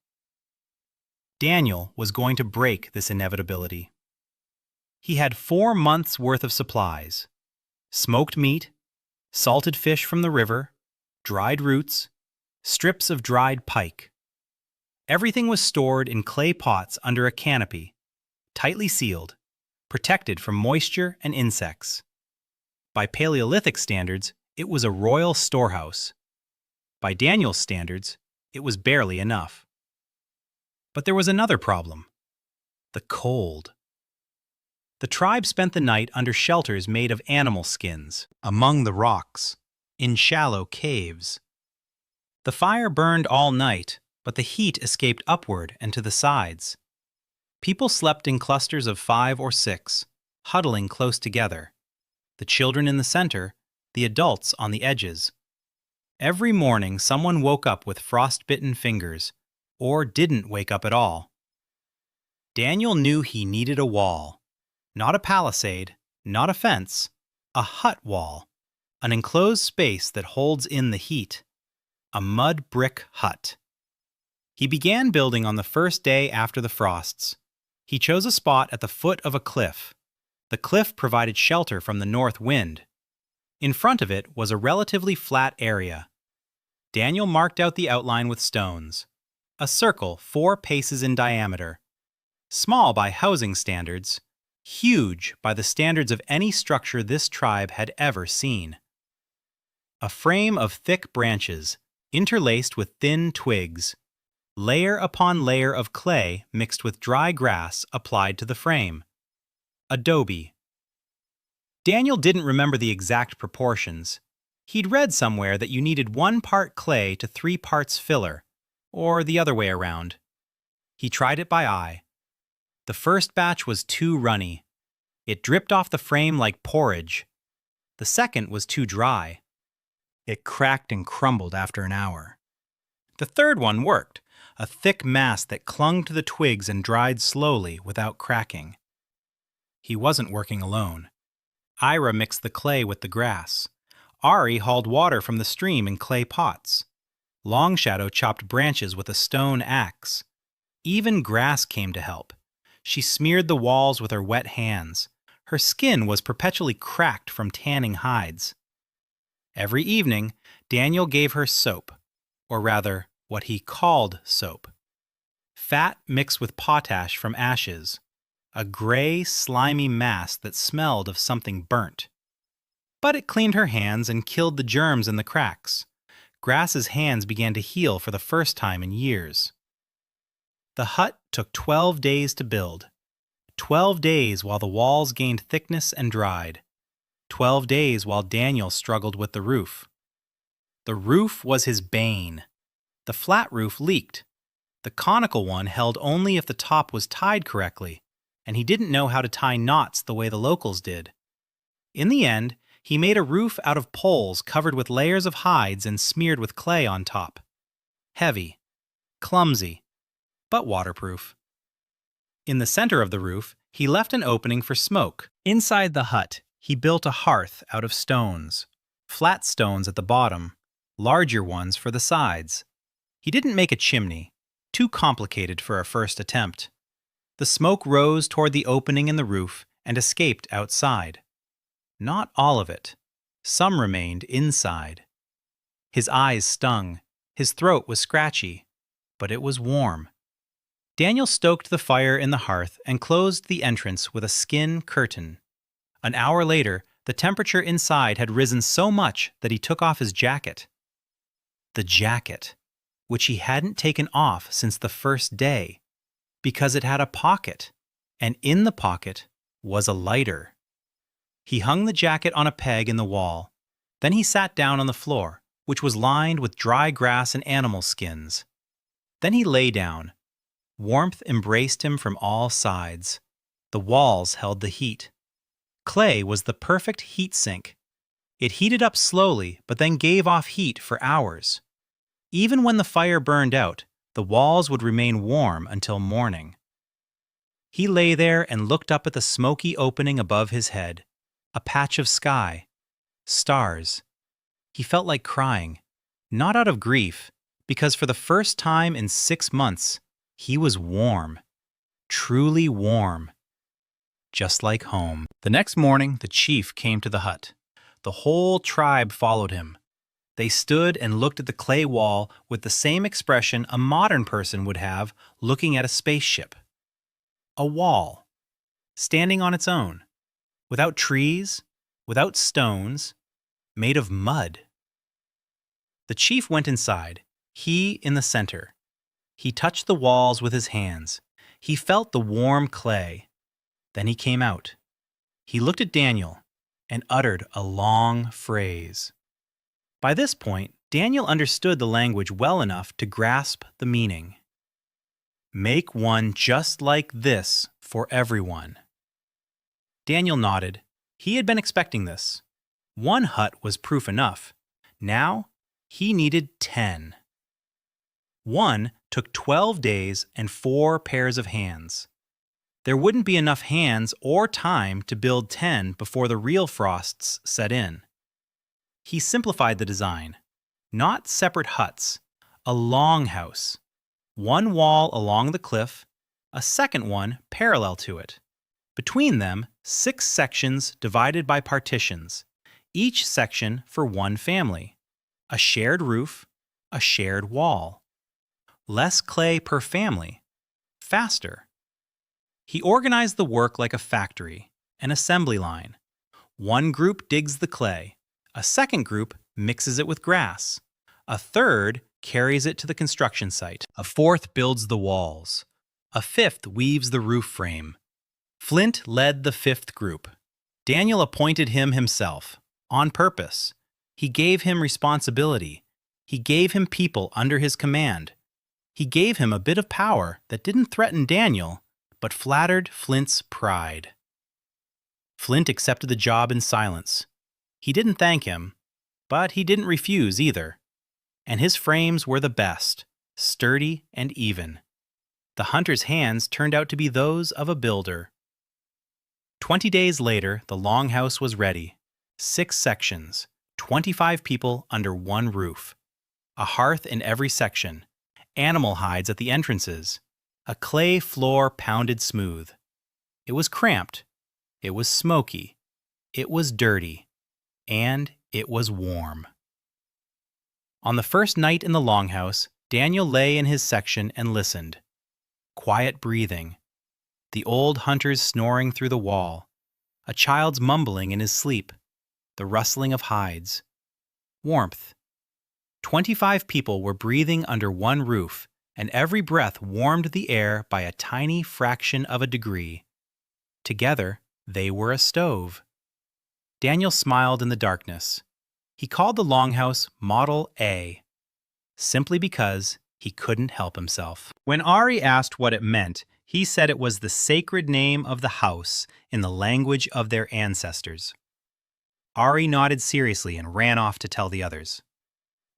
Daniel was going to break this inevitability. He had 4 months' worth of supplies: smoked meat, salted fish from the river, dried roots, strips of dried pike. Everything was stored in clay pots under a canopy, tightly sealed, protected from moisture and insects. By Paleolithic standards, it was a royal storehouse. By Daniel's standards, it was barely enough. But there was another problem: the cold. The tribe spent the night under shelters made of animal skins, among the rocks, in shallow caves. The fire burned all night, but the heat escaped upward and to the sides. People slept in clusters of 5 or 6, huddling close together. The children in the center, the adults on the edges. Every morning someone woke up with frostbitten fingers, or didn't wake up at all. Daniel knew he needed a wall. Not a palisade, not a fence, a hut wall, an enclosed space that holds in the heat. A mud brick hut. He began building on the first day after the frosts. He chose a spot at the foot of a cliff. The cliff provided shelter from the north wind. In front of it was a relatively flat area. Daniel marked out the outline with stones. A circle 4 paces in diameter. Small by housing standards, huge by the standards of any structure this tribe had ever seen. A frame of thick branches, interlaced with thin twigs, layer upon layer of clay mixed with dry grass applied to the frame. Adobe. Daniel didn't remember the exact proportions. He'd read somewhere that you needed 1 part clay to 3 parts filler, or the other way around. He tried it by eye. The first batch was too runny. It dripped off the frame like porridge. The second was too dry. It cracked and crumbled after an hour. The third one worked, a thick mass that clung to the twigs and dried slowly without cracking. He wasn't working alone. Ira mixed the clay with the grass. Ari hauled water from the stream in clay pots. Long Shadow chopped branches with a stone axe. Even Grass came to help. She smeared the walls with her wet hands. Her skin was perpetually cracked from tanning hides. Every evening, Daniel gave her soap, or rather, what he called soap. Fat mixed with potash from ashes, a gray, slimy mass that smelled of something burnt. But it cleaned her hands and killed the germs in the cracks. Grass's hands began to heal for the first time in years. The hut took 12 days to build. 12 days while the walls gained thickness and dried. 12 days while Daniel struggled with the roof. The roof was his bane. The flat roof leaked. The conical one held only if the top was tied correctly, and he didn't know how to tie knots the way the locals did. In the end, he made a roof out of poles covered with layers of hides and smeared with clay on top. Heavy, clumsy, but waterproof. In the center of the roof, he left an opening for smoke. Inside the hut, he built a hearth out of stones, flat stones at the bottom, larger ones for the sides. He didn't make a chimney, too complicated for a first attempt. The smoke rose toward the opening in the roof and escaped outside. Not all of it. Some remained inside. His eyes stung. His throat was scratchy, but it was warm. Daniel stoked the fire in the hearth and closed the entrance with a skin curtain. An hour later, the temperature inside had risen so much that he took off his jacket. The jacket, which he hadn't taken off since the first day, because it had a pocket, and in the pocket was a lighter. He hung the jacket on a peg in the wall. Then he sat down on the floor, which was lined with dry grass and animal skins. Then he lay down. Warmth embraced him from all sides. The walls held the heat. Clay was the perfect heat sink. It heated up slowly, but then gave off heat for hours. Even when the fire burned out, the walls would remain warm until morning. He lay there and looked up at the smoky opening above his head. A patch of sky. Stars. He felt like crying, not out of grief, because for the first time in 6 months, he was warm. Truly warm. Just like home. The next morning, the chief came to the hut. The whole tribe followed him. They stood and looked at the clay wall with the same expression a modern person would have looking at a spaceship. A wall, standing on its own. Without trees, without stones, made of mud. The chief went inside, he in the center. He touched the walls with his hands. He felt the warm clay. Then he came out. He looked at Daniel and uttered a long phrase. By this point, Daniel understood the language well enough to grasp the meaning. Make one just like this for everyone. Daniel nodded. He had been expecting this. 1 hut was proof enough. Now, he needed 10. 1 took 12 days and 4 pairs of hands. There wouldn't be enough hands or time to build 10 before the real frosts set in. He simplified the design. Not separate huts, a longhouse. 1 wall along the cliff, a second one parallel to it. Between them, 6 sections divided by partitions, each section for 1 family. A shared roof, a shared wall. Less clay per family. Faster. He organized the work like a factory, an assembly line. 1 group digs the clay. A second group mixes it with grass. A third carries it to the construction site. A fourth builds the walls. A fifth weaves the roof frame. Flint led the 5th group. Daniel appointed him himself, on purpose. He gave him responsibility. He gave him people under his command. He gave him a bit of power that didn't threaten Daniel, but flattered Flint's pride. Flint accepted the job in silence. He didn't thank him, but he didn't refuse either. And his frames were the best, sturdy and even. The hunter's hands turned out to be those of a builder. 20 days later, the longhouse was ready. 6 sections, 25 people under one roof. A hearth in every section, animal hides at the entrances, a clay floor pounded smooth. It was cramped, it was smoky, it was dirty, and it was warm. On the first night in the longhouse, Daniel lay in his section and listened. Quiet breathing, the old hunters snoring through the wall, a child's mumbling in his sleep, the rustling of hides. Warmth. 25 people were breathing under one roof, and every breath warmed the air by a tiny fraction of a degree. Together, they were a stove. Daniel smiled in the darkness. He called the longhouse Model A, simply because he couldn't help himself. When Ari asked what it meant, he said it was the sacred name of the house in the language of their ancestors. Ari nodded seriously and ran off to tell the others.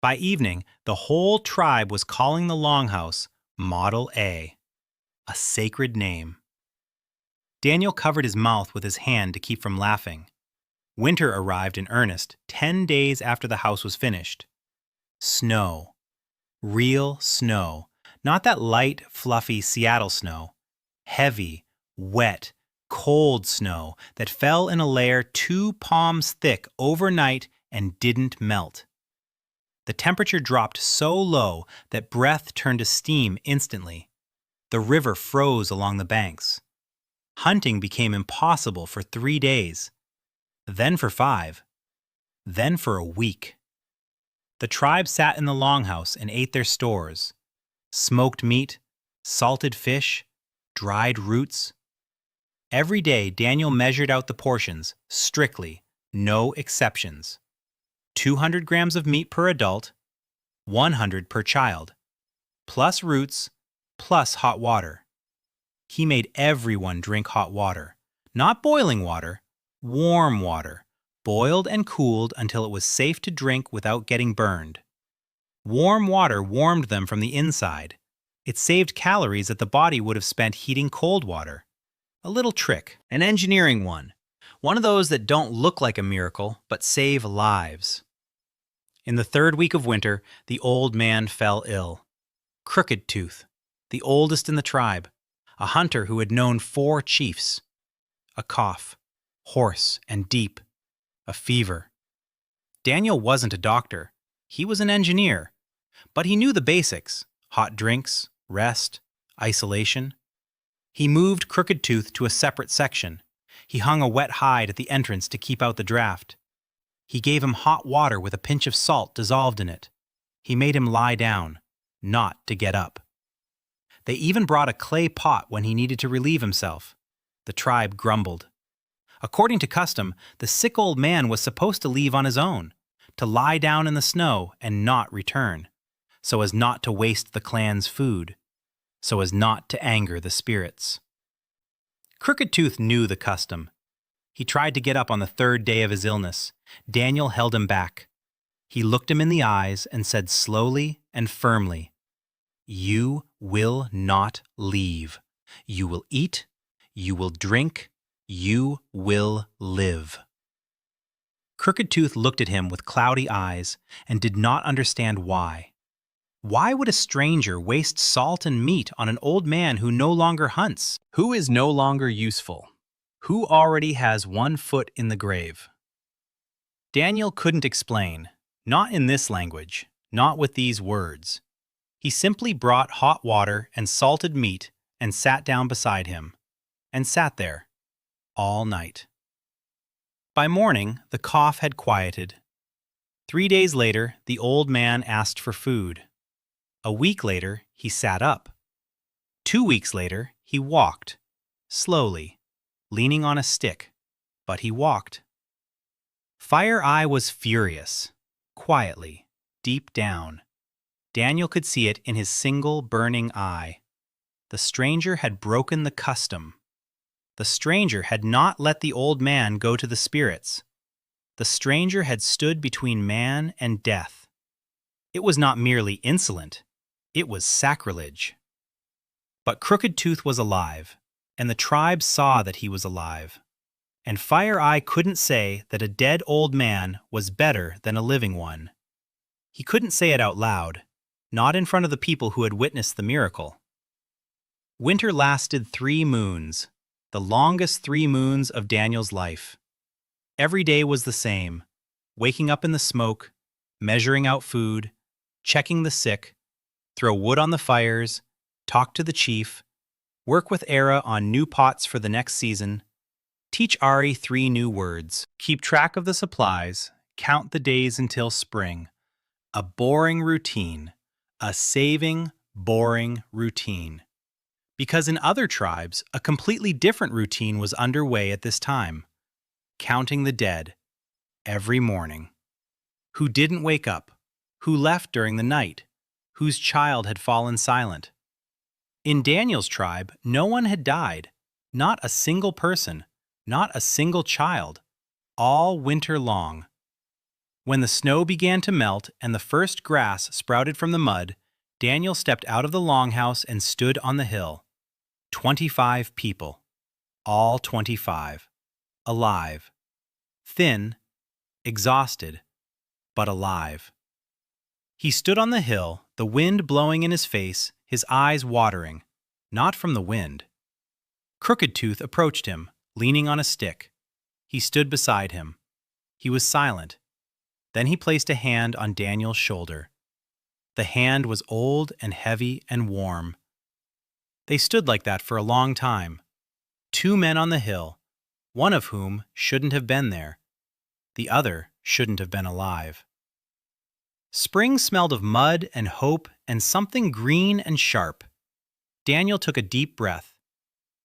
By evening, the whole tribe was calling the longhouse Model A, a sacred name. Daniel covered his mouth with his hand to keep from laughing. Winter arrived in earnest 10 days after the house was finished. Snow. Real snow. Not that light, fluffy Seattle snow. Heavy, wet, cold snow that fell in a layer 2 palms thick overnight and didn't melt. The temperature dropped so low that breath turned to steam instantly. The river froze along the banks. Hunting became impossible for 3 days. Then for 5. Then for a week. The tribe sat in the longhouse and ate their stores. Smoked meat, salted fish, dried roots. Every day Daniel measured out the portions, strictly, no exceptions. 200 grams of meat per adult, 100 per child, plus roots, plus hot water. He made everyone drink hot water, not boiling water, warm water, boiled and cooled until it was safe to drink without getting burned. Warm water warmed them from the inside. It saved calories that the body would have spent heating cold water. A little trick, an engineering one of those that don't look like a miracle but save lives. In the 3rd week of winter, the old man fell ill. Crooked Tooth, the oldest in the tribe, a hunter who had known 4 chiefs. A cough, hoarse and deep, a fever. Daniel wasn't a doctor. He was an engineer. But he knew the basics: hot drinks, rest, isolation. He moved Crooked Tooth to a separate section. He hung a wet hide at the entrance to keep out the draft. He gave him hot water with a pinch of salt dissolved in it. He made him lie down, not to get up. They even brought a clay pot when he needed to relieve himself. The tribe grumbled. According to custom, the sick old man was supposed to leave on his own, to lie down in the snow and not return, so as not to waste the clan's food, so as not to anger the spirits. Crooked Tooth knew the custom. He tried to get up on the 3rd day of his illness. Daniel held him back. He looked him in the eyes and said slowly and firmly, "You will not leave. You will eat. You will drink. You will live." Crooked Tooth looked at him with cloudy eyes and did not understand why. Why would a stranger waste salt and meat on an old man who no longer hunts? Who is no longer useful? Who already has 1 foot in the grave? Daniel couldn't explain, not in this language, not with these words. He simply brought hot water and salted meat and sat down beside him, and sat there, all night. By morning, the cough had quieted. 3 days later, the old man asked for food. A week later, he sat up. 2 weeks later, he walked, slowly, leaning on a stick, but he walked. Fire Eye was furious, quietly, deep down. Daniel could see it in his single burning eye. The stranger had broken the custom. The stranger had not let the old man go to the spirits. The stranger had stood between man and death. It was not merely insolent, it was sacrilege. But Crooked Tooth was alive, and the tribe saw that he was alive. and Fire Eye couldn't say that a dead old man was better than a living one. He couldn't say it out loud, not in front of the people who had witnessed the miracle. Winter lasted 3 moons, the longest 3 moons of Daniel's life. Every day was the same, waking up in the smoke, measuring out food, checking the sick, throw wood on the fires, talk to the chief, work with Era on new pots for the next season, teach Ari 3 new words, keep track of the supplies, count the days until spring. A boring routine, a saving, boring routine. Because in other tribes, a completely different routine was underway at this time. Counting the dead, every morning. Who didn't wake up, who left during the night, whose child had fallen silent. In Daniel's tribe, no one had died, not a single person, not a single child, all winter long. When the snow began to melt and the first grass sprouted from the mud, Daniel stepped out of the longhouse and stood on the hill. 25 people, all 25, alive, thin, exhausted, but alive. He stood on the hill, the wind blowing in his face, his eyes watering, not from the wind. Crooked Tooth approached him, leaning on a stick. He stood beside him. He was silent. Then he placed a hand on Daniel's shoulder. The hand was old and heavy and warm. They stood like that for a long time. 2 men on the hill, one of whom shouldn't have been there. The other shouldn't have been alive. Spring smelled of mud and hope and something green and sharp. Daniel took a deep breath.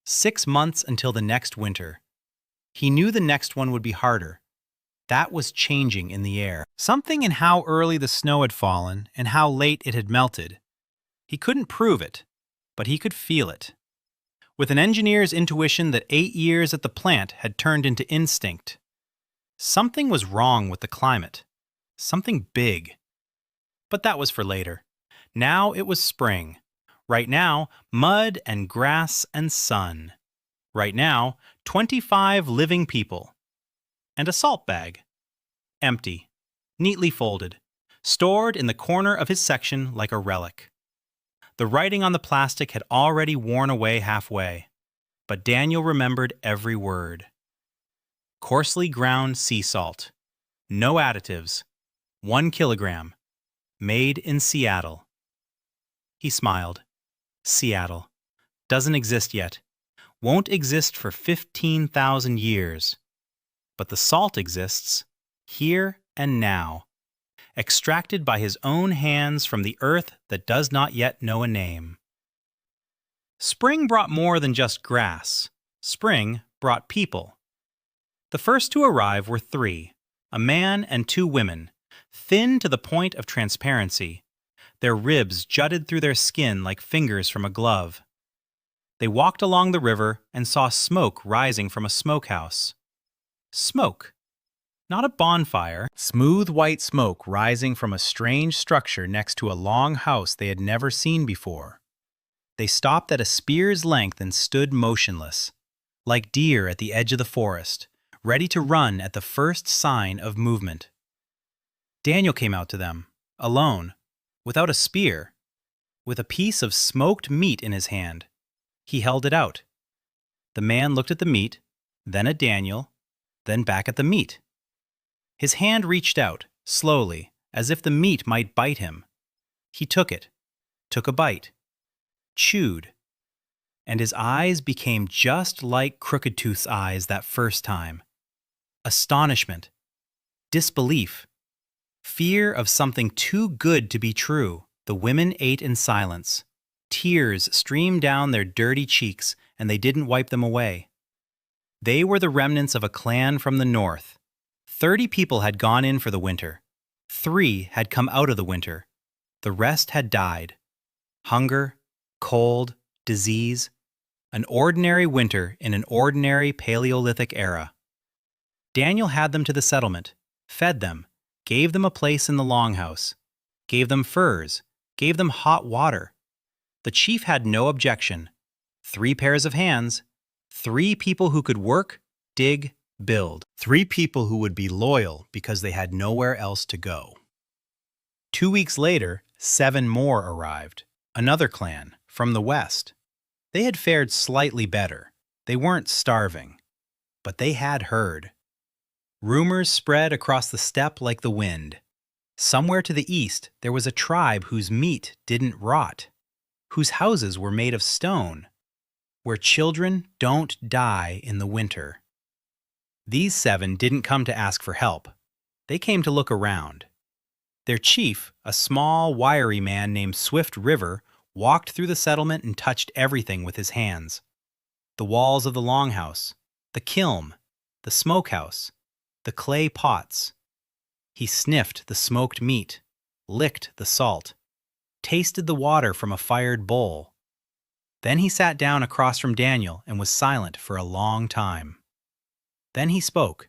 6 months until the next winter. He knew the next one would be harder. That was changing in the air. Something in how early the snow had fallen and how late it had melted. He couldn't prove it, but he could feel it. With an engineer's intuition that 8 years at the plant had turned into instinct. Something was wrong with the climate. Something big. But that was for later. Now it was spring. Right now, mud and grass and sun. Right now, 25 living people. And a salt bag. Empty. Neatly folded. Stored in the corner of his section like a relic. The writing on the plastic had already worn away halfway. But Daniel remembered every word. Coarsely ground sea salt. No additives. 1 kilogram. Made in Seattle. He smiled. Seattle. Doesn't exist yet. Won't exist for 15,000 years. But the salt exists, here and now, extracted by his own hands from the earth that does not yet know a name. Spring brought more than just grass. Spring brought people. The first to arrive were 3, a man and 2 women, thin to the point of transparency. Their ribs jutted through their skin like fingers from a glove. They walked along the river and saw smoke rising from a smokehouse. Smoke. Not a bonfire. Smooth white smoke rising from a strange structure next to a long house they had never seen before. They stopped at a spear's length and stood motionless, like deer at the edge of the forest, ready to run at the first sign of movement. Daniel came out to them, alone, without a spear, with a piece of smoked meat in his hand. He held it out. The man looked at the meat, then at Daniel, then back at the meat. His hand reached out, slowly, as if the meat might bite him. He took it, took a bite, chewed, and his eyes became just like Crooked Tooth's eyes that first time. Astonishment, disbelief, fear of something too good to be true. The women ate in silence. Tears streamed down their dirty cheeks, and they didn't wipe them away. They were the remnants of a clan from the north. 30 people had gone in for the winter. 3 had come out of the winter. The rest had died. Hunger, cold, disease. An ordinary winter in an ordinary Paleolithic era. Daniel had them to the settlement, fed them, gave them a place in the longhouse, gave them furs, gave them hot water. The chief had no objection. 3 pairs of hands, 3 people who could work, dig, build. 3 people who would be loyal because they had nowhere else to go. 2 weeks later, 7 more arrived. Another clan, from the west. They had fared slightly better. They weren't starving. But they had heard. Rumors spread across the steppe like the wind. Somewhere to the east, there was a tribe whose meat didn't rot, whose houses were made of stone, where children don't die in the winter. These 7 didn't come to ask for help. They came to look around. Their chief, a small, wiry man named Swift River, walked through the settlement and touched everything with his hands. The walls of the longhouse, the kiln, the smokehouse, the clay pots. He sniffed the smoked meat, licked the salt, tasted the water from a fired bowl. Then he sat down across from Daniel and was silent for a long time. Then he spoke.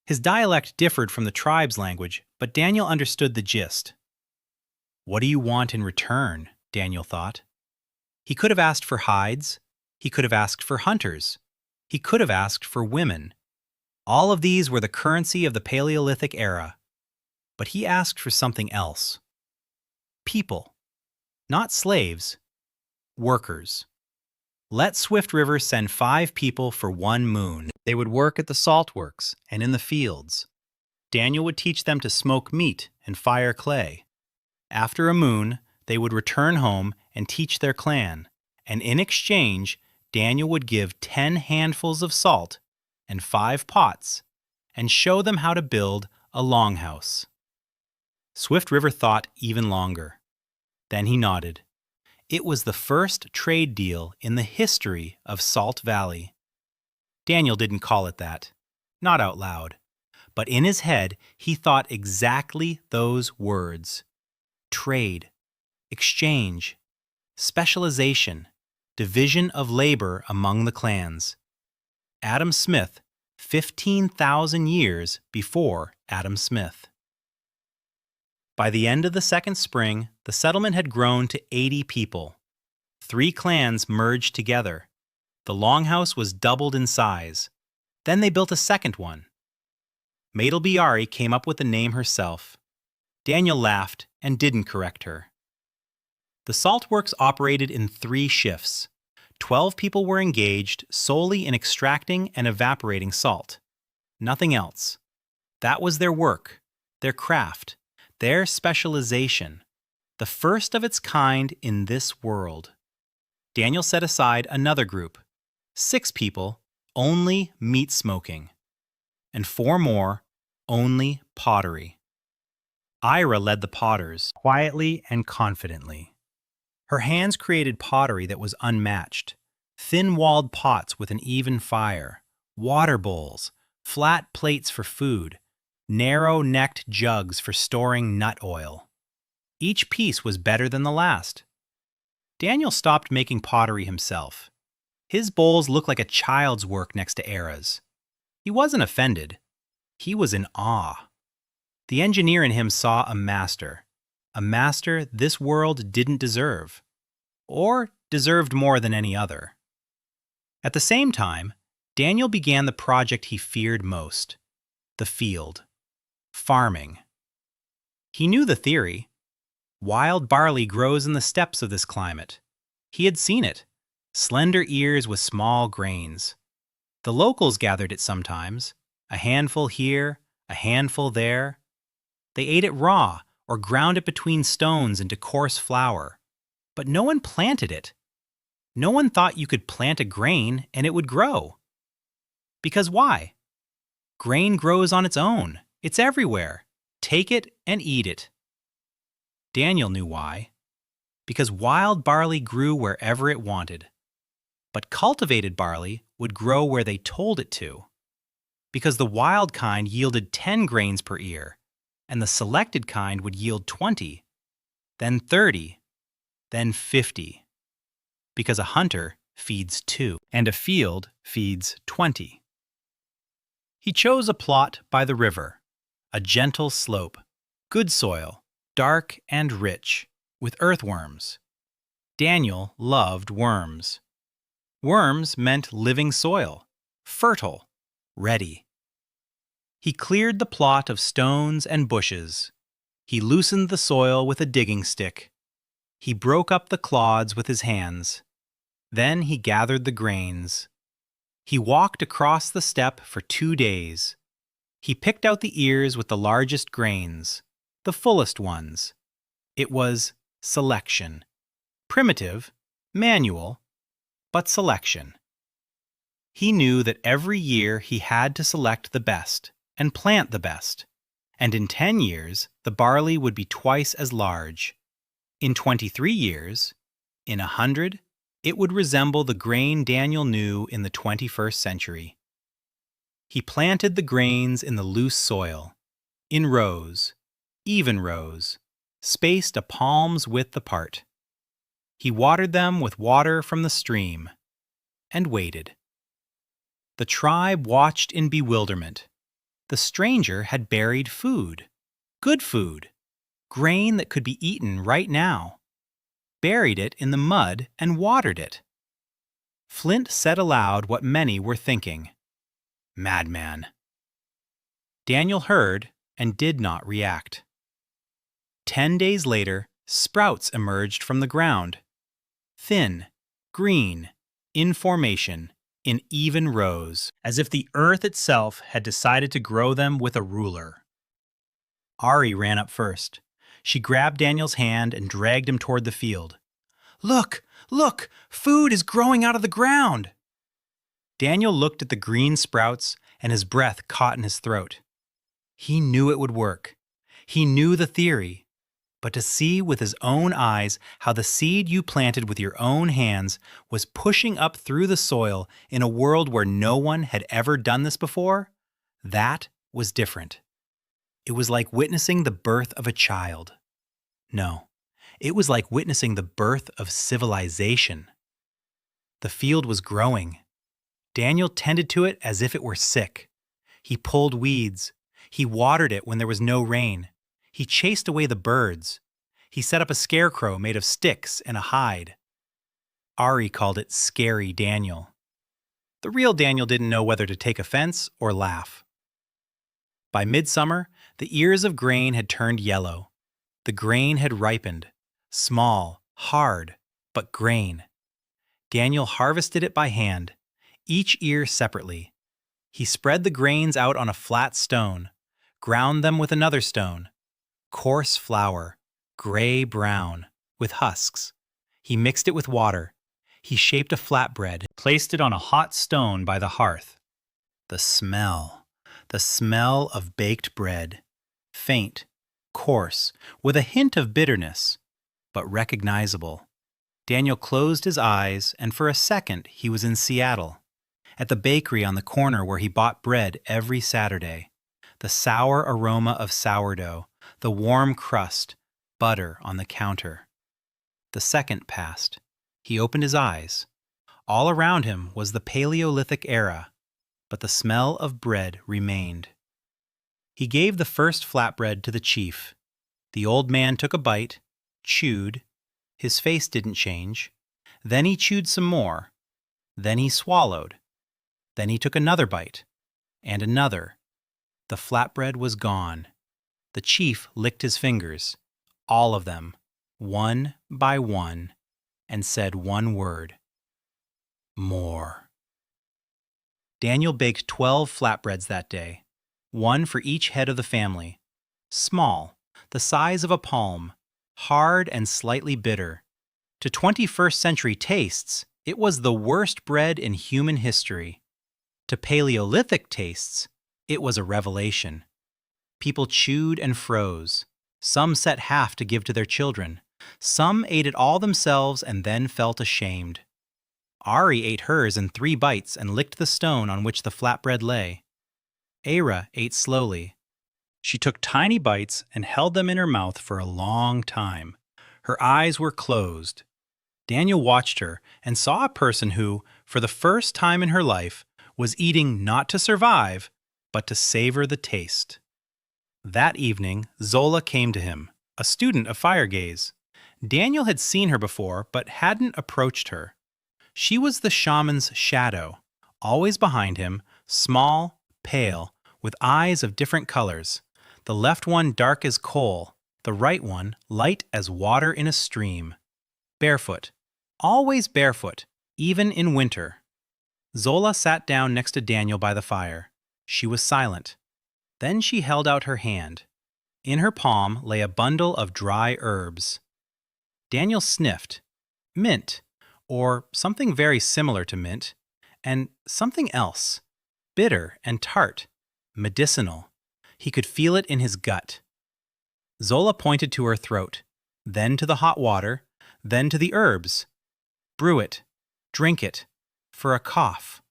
His dialect differed from the tribe's language, but Daniel understood the gist. What do you want in return? Daniel thought. He could have asked for hides. He could have asked for hunters. He could have asked for women. All of these were the currency of the Paleolithic era. But he asked for something else. People. Not slaves. Workers. Let Swift River send 5 people for 1 moon. They would work at the salt works and in the fields. Daniel would teach them to smoke meat and fire clay. After a moon, they would return home and teach their clan, and in exchange, Daniel would give 10 handfuls of salt and 5 pots and show them how to build a longhouse. Swift River thought even longer. Then he nodded. It was the first trade deal in the history of Salt Valley. Daniel didn't call it that, not out loud, but in his head he thought exactly those words. Trade, exchange, specialization, division of labor among the clans. Adam Smith, 15,000 years before Adam Smith. By the end of the second spring, the settlement had grown to 80 people. 3 clans merged together. The longhouse was doubled in size. Then they built a second one. Maetelbiari came up with the name herself. Daniel laughed and didn't correct her. The salt works operated in 3 shifts. 12 people were engaged solely in extracting and evaporating salt. Nothing else. That was their work, their craft, their specialization, the first of its kind in this world. Daniel set aside another group, 6 people, only meat smoking, and 4 more, only pottery. Ira led the potters, quietly and confidently. Her hands created pottery that was unmatched, thin-walled pots with an even fire, water bowls, flat plates for food, narrow-necked jugs for storing nut oil. Each piece was better than the last. Daniel stopped making pottery himself. His bowls looked like a child's work next to Era's. He wasn't offended. He was in awe. The engineer in him saw a master this world didn't deserve, or deserved more than any other. At the same time, Daniel began the project he feared most, the field, farming. He knew the theory. Wild barley grows in the steppes of this climate. He had seen it, slender ears with small grains. The locals gathered it sometimes, a handful here, a handful there. They ate it raw or ground it between stones into coarse flour. But no one planted it. No one thought you could plant a grain and it would grow. Because why? Grain grows on its own. It's everywhere. Take it and eat it. Daniel knew why. Because wild barley grew wherever it wanted. But cultivated barley would grow where they told it to. Because the wild kind yielded 10 grains per ear, and the selected kind would yield 20, then 30, then 50. Because a hunter feeds 2, and a field feeds 20. He chose a plot by the river, a gentle slope, good soil, dark and rich, with earthworms. Daniel loved worms. Worms meant living soil, fertile, ready. He cleared the plot of stones and bushes. He loosened the soil with a digging stick. He broke up the clods with his hands. Then he gathered the grains. He walked across the steppe for 2 days. He picked out the ears with the largest grains, the fullest ones. It was selection. Primitive, manual, but selection. He knew that every year he had to select the best and plant the best, and in 10 years the barley would be twice as large. In 23 years, in 100, it would resemble the grain Daniel knew in the 21st century. He planted the grains in the loose soil, in rows, even rows, spaced a palm's width apart. He watered them with water from the stream, and waited. The tribe watched in bewilderment. The stranger had buried food, good food, grain that could be eaten right now, buried it in the mud and watered it. Flint said aloud what many were thinking. Madman. Daniel heard and did not react. 10 days later, sprouts emerged from the ground. Thin, green, in formation, in even rows, as if the earth itself had decided to grow them with a ruler. Ari ran up first. She grabbed Daniel's hand and dragged him toward the field. Look! Look! Food is growing out of the ground! Daniel looked at the green sprouts and his breath caught in his throat. He knew it would work. He knew the theory. But to see with his own eyes how the seed you planted with your own hands was pushing up through the soil in a world where no one had ever done this before, that was different. It was like witnessing the birth of a child. No, it was like witnessing the birth of civilization. The field was growing. Daniel tended to it as if it were sick. He pulled weeds. He watered it when there was no rain. He chased away the birds. He set up a scarecrow made of sticks and a hide. Ari called it Scary Daniel. The real Daniel didn't know whether to take offense or laugh. By midsummer, the ears of grain had turned yellow. The grain had ripened. Small, hard, but grain. Daniel harvested it by hand, each ear separately. He spread the grains out on a flat stone, ground them with another stone. Coarse flour, gray-brown, with husks. He mixed it with water. He shaped a flatbread, placed it on a hot stone by the hearth. The smell of baked bread. Faint, coarse, with a hint of bitterness, but recognizable. Daniel closed his eyes, and for a second he was in Seattle, at the bakery on the corner where he bought bread every Saturday. The sour aroma of sourdough, the warm crust, butter on the counter. The second passed. He opened his eyes. All around him was the Paleolithic era, but the smell of bread remained. He gave the first flatbread to the chief. The old man took a bite, chewed. His face didn't change. Then he chewed some more. Then he swallowed. Then he took another bite, and another. The flatbread was gone. The chief licked his fingers, all of them, one by one, and said one word. More. Daniel baked 12 flatbreads that day, one for each head of the family. Small, the size of a palm, hard and slightly bitter. To 21st century tastes, it was the worst bread in human history. To Paleolithic tastes, it was a revelation. People chewed and froze. Some set half to give to their children. Some ate it all themselves and then felt ashamed. Ari ate hers in 3 bites and licked the stone on which the flatbread lay. Era ate slowly. She took tiny bites and held them in her mouth for a long time. Her eyes were closed. Daniel watched her and saw a person who, for the first time in her life, was eating not to survive, but to savor the taste. That evening, Zola came to him, a student of fire gaze. Daniel had seen her before, but hadn't approached her. She was the shaman's shadow, always behind him, small, pale, with eyes of different colors. The left one dark as coal, the right one light as water in a stream. Barefoot. Always barefoot, even in winter. Zola sat down next to Daniel by the fire. She was silent. Then she held out her hand. In her palm lay a bundle of dry herbs. Daniel sniffed. Mint, or something very similar to mint, and something else. Bitter and tart. Medicinal. He could feel it in his gut. Zola pointed to her throat, then to the hot water, then to the herbs. Brew it. Drink it. For a cough.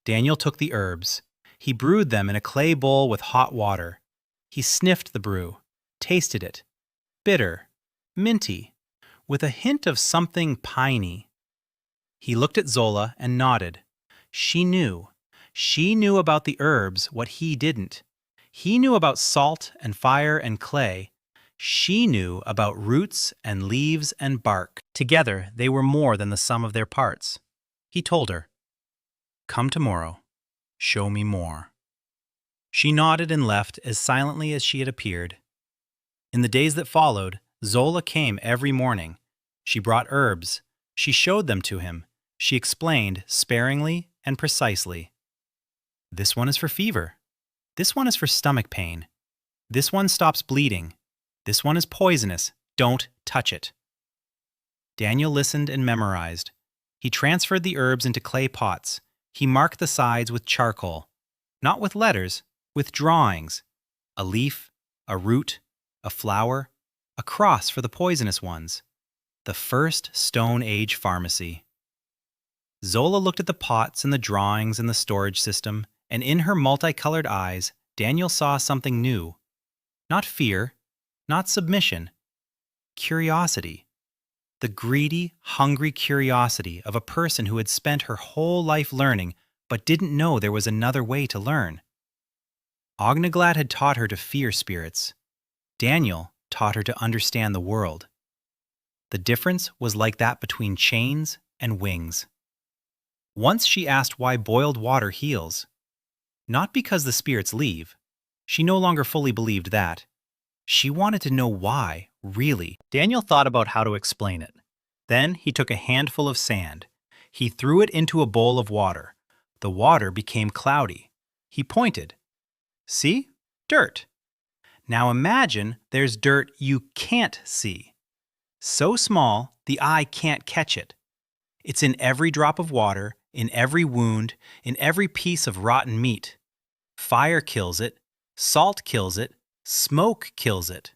Daniel took the herbs. He brewed them in a clay bowl with hot water. He sniffed the brew, tasted it. Bitter, minty, with a hint of something piney. He looked at Zola and nodded. She knew. She knew about the herbs what he didn't. He knew about salt and fire and clay. She knew about roots and leaves and bark. Together, they were more than the sum of their parts. He told her, "Come tomorrow. Show me more." She nodded and left as silently as she had appeared. In the days that followed, Zola came every morning. She brought herbs. She showed them to him. She explained sparingly and precisely. This one is for fever. This one is for stomach pain. This one stops bleeding. This one is poisonous. Don't touch it. Daniel listened and memorized. He transferred the herbs into clay pots. He marked the sides with charcoal. Not with letters, with drawings. A leaf, a root, a flower, a cross for the poisonous ones. The first Stone Age pharmacy. Zola looked at the pots and the drawings and the storage system, and in her multicolored eyes, Daniel saw something new. Not fear, not submission. Curiosity. The greedy, hungry curiosity of a person who had spent her whole life learning but didn't know there was another way to learn. Ogneglad had taught her to fear spirits. Daniel taught her to understand the world. The difference was like that between chains and wings. Once she asked why boiled water heals. Not because the spirits leave. She no longer fully believed that. She wanted to know why, really. Daniel thought about how to explain it. Then he took a handful of sand. He threw it into a bowl of water. The water became cloudy. He pointed. See? Dirt. Now imagine there's dirt you can't see. So small, the eye can't catch it. It's in every drop of water, in every wound, in every piece of rotten meat. Fire kills it. Salt kills it. Smoke kills it.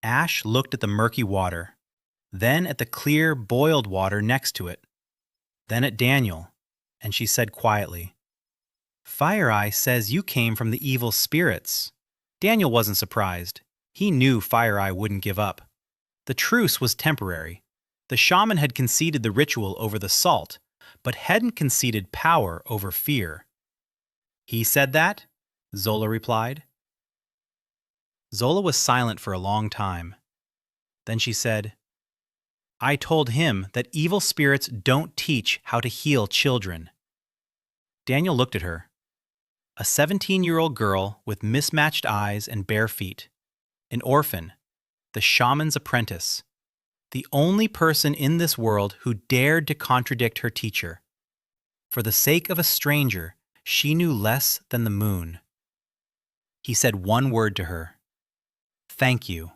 Ash looked at the murky water, then at the clear, boiled water next to it, then at Daniel, and she said quietly, "Fire Eye says you came from the evil spirits." Daniel wasn't surprised. He knew Fire Eye wouldn't give up. The truce was temporary. The shaman had conceded the ritual over the salt, but hadn't conceded power over fear. "He said that?" Zola replied. Zola was silent for a long time. Then she said, "I told him that evil spirits don't teach how to heal children." Daniel looked at her. A 17-year-old girl with mismatched eyes and bare feet. An orphan. The shaman's apprentice. The only person in this world who dared to contradict her teacher. For the sake of a stranger, she knew less than the moon. He said one word to her. "Thank you."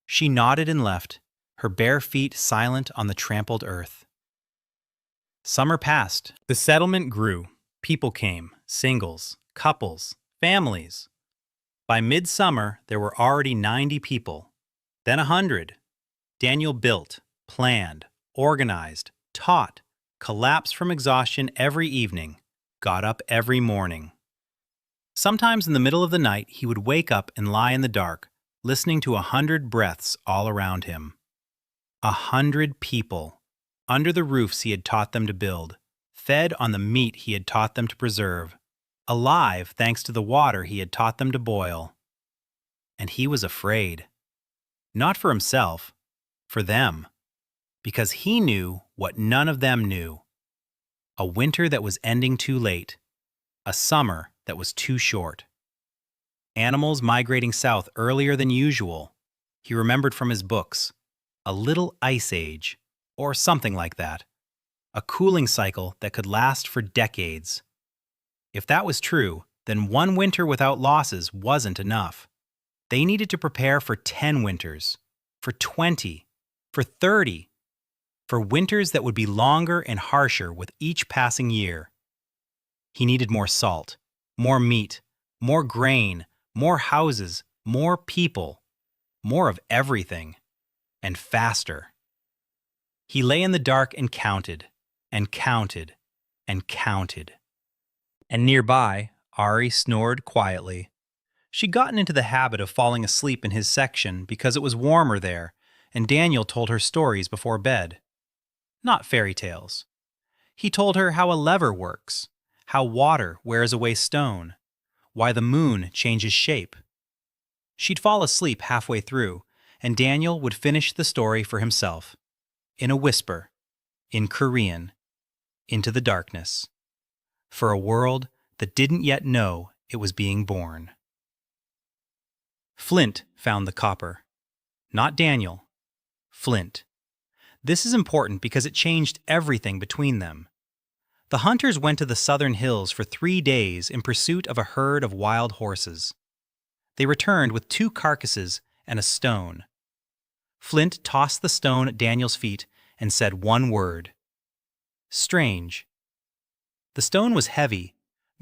She nodded and left, her bare feet silent on the trampled earth. Summer passed. The settlement grew. People came, singles, couples, families. By midsummer, there were already 90 people, then 100. Daniel built, planned, organized, taught, collapsed from exhaustion every evening, got up every morning. Sometimes in the middle of the night, he would wake up and lie in the dark, listening to 100 breaths all around him. 100 people, under the roofs he had taught them to build, fed on the meat he had taught them to preserve, alive thanks to the water he had taught them to boil. And he was afraid. Not for himself, for them, because he knew what none of them knew. A winter that was ending too late. A summer that was too short. Animals migrating south earlier than usual. He remembered from his books. A little ice age, or something like that. A cooling cycle that could last for decades. If that was true, then one winter without losses wasn't enough. They needed to prepare for 10 winters, for 20, for 30, for winters that would be longer and harsher with each passing year. He needed more salt, more meat, more grain, more houses, more people, more of everything, and faster. He lay in the dark and counted, and counted, and counted. And nearby, Ari snored quietly. She'd gotten into the habit of falling asleep in his section because it was warmer there, and Daniel told her stories before bed. Not fairy tales. He told her how a lever works, how water wears away stone, why the moon changes shape. She'd fall asleep halfway through, and Daniel would finish the story for himself, in a whisper, in Korean, into the darkness, for a world that didn't yet know it was being born. Flint found the copper. Not Daniel. Flint. This is important because it changed everything between them. The hunters went to the southern hills for 3 days in pursuit of a herd of wild horses. They returned with 2 carcasses and a stone. Flint tossed the stone at Daniel's feet and said one word. Strange. The stone was heavy,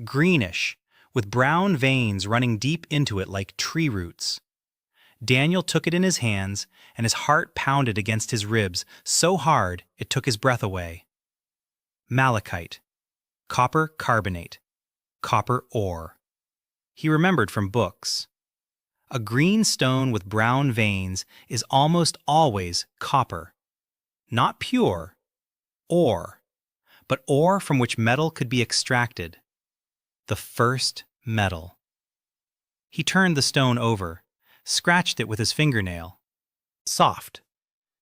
greenish, with brown veins running deep into it like tree roots. Daniel took it in his hands, and his heart pounded against his ribs so hard it took his breath away. Malachite, copper carbonate, copper ore. He remembered from books. A green stone with brown veins is almost always copper. Not pure, ore, but ore from which metal could be extracted. The first metal. He turned the stone over, scratched it with his fingernail. Soft.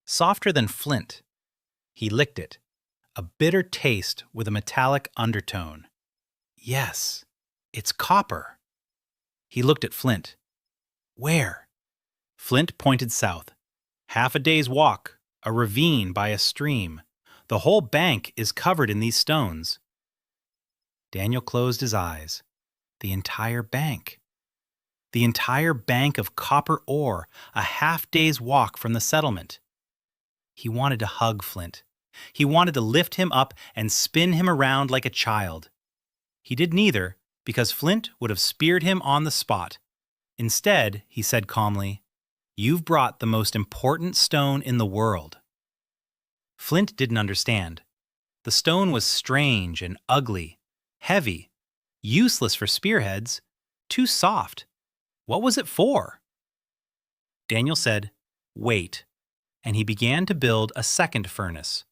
Softer than flint. He licked it. A bitter taste with a metallic undertone. Yes, it's copper. He looked at Flint. Where? Flint pointed south. Half a day's walk, a ravine by a stream. The whole bank is covered in these stones. Daniel closed his eyes. The entire bank. The entire bank of copper ore, a half-day's walk from the settlement. He wanted to hug Flint. He wanted to lift him up and spin him around like a child. He did neither, because Flint would have speared him on the spot. Instead, he said calmly, "You've brought the most important stone in the world." Flint didn't understand. The stone was strange and ugly, heavy, useless for spearheads, too soft. What was it for? Daniel said, "Wait," and he began to build a second furnace.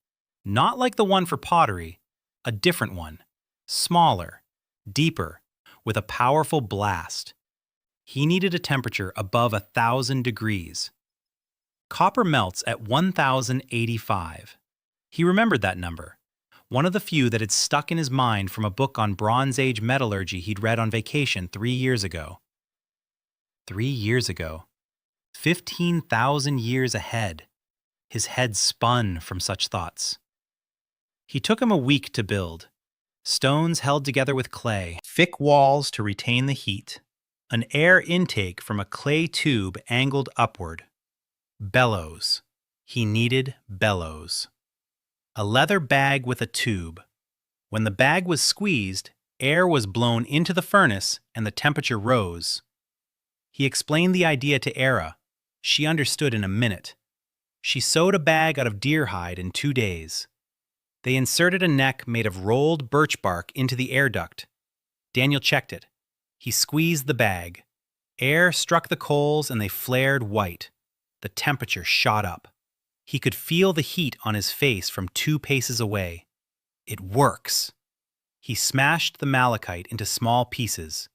Not like the one for pottery, a different one, smaller, deeper, with a powerful blast. He needed a temperature above 1,000 degrees. Copper melts at 1,085. He remembered that number, one of the few that had stuck in his mind from a book on Bronze Age metallurgy he'd read on vacation 3 years ago. 3 years ago. 15,000 years ahead. His head spun from such thoughts. He took him a week to build. Stones held together with clay, thick walls to retain the heat, an air intake from a clay tube angled upward. Bellows. He needed bellows. A leather bag with a tube. When the bag was squeezed, air was blown into the furnace and the temperature rose. He explained the idea to Era. She understood in a minute. She sewed a bag out of deer hide in 2 days. They inserted a neck made of rolled birch bark into the air duct. Daniel checked it. He squeezed the bag. Air struck the coals and they flared white. The temperature shot up. He could feel the heat on his face from 2 paces away. It works. He smashed the malachite into small pieces,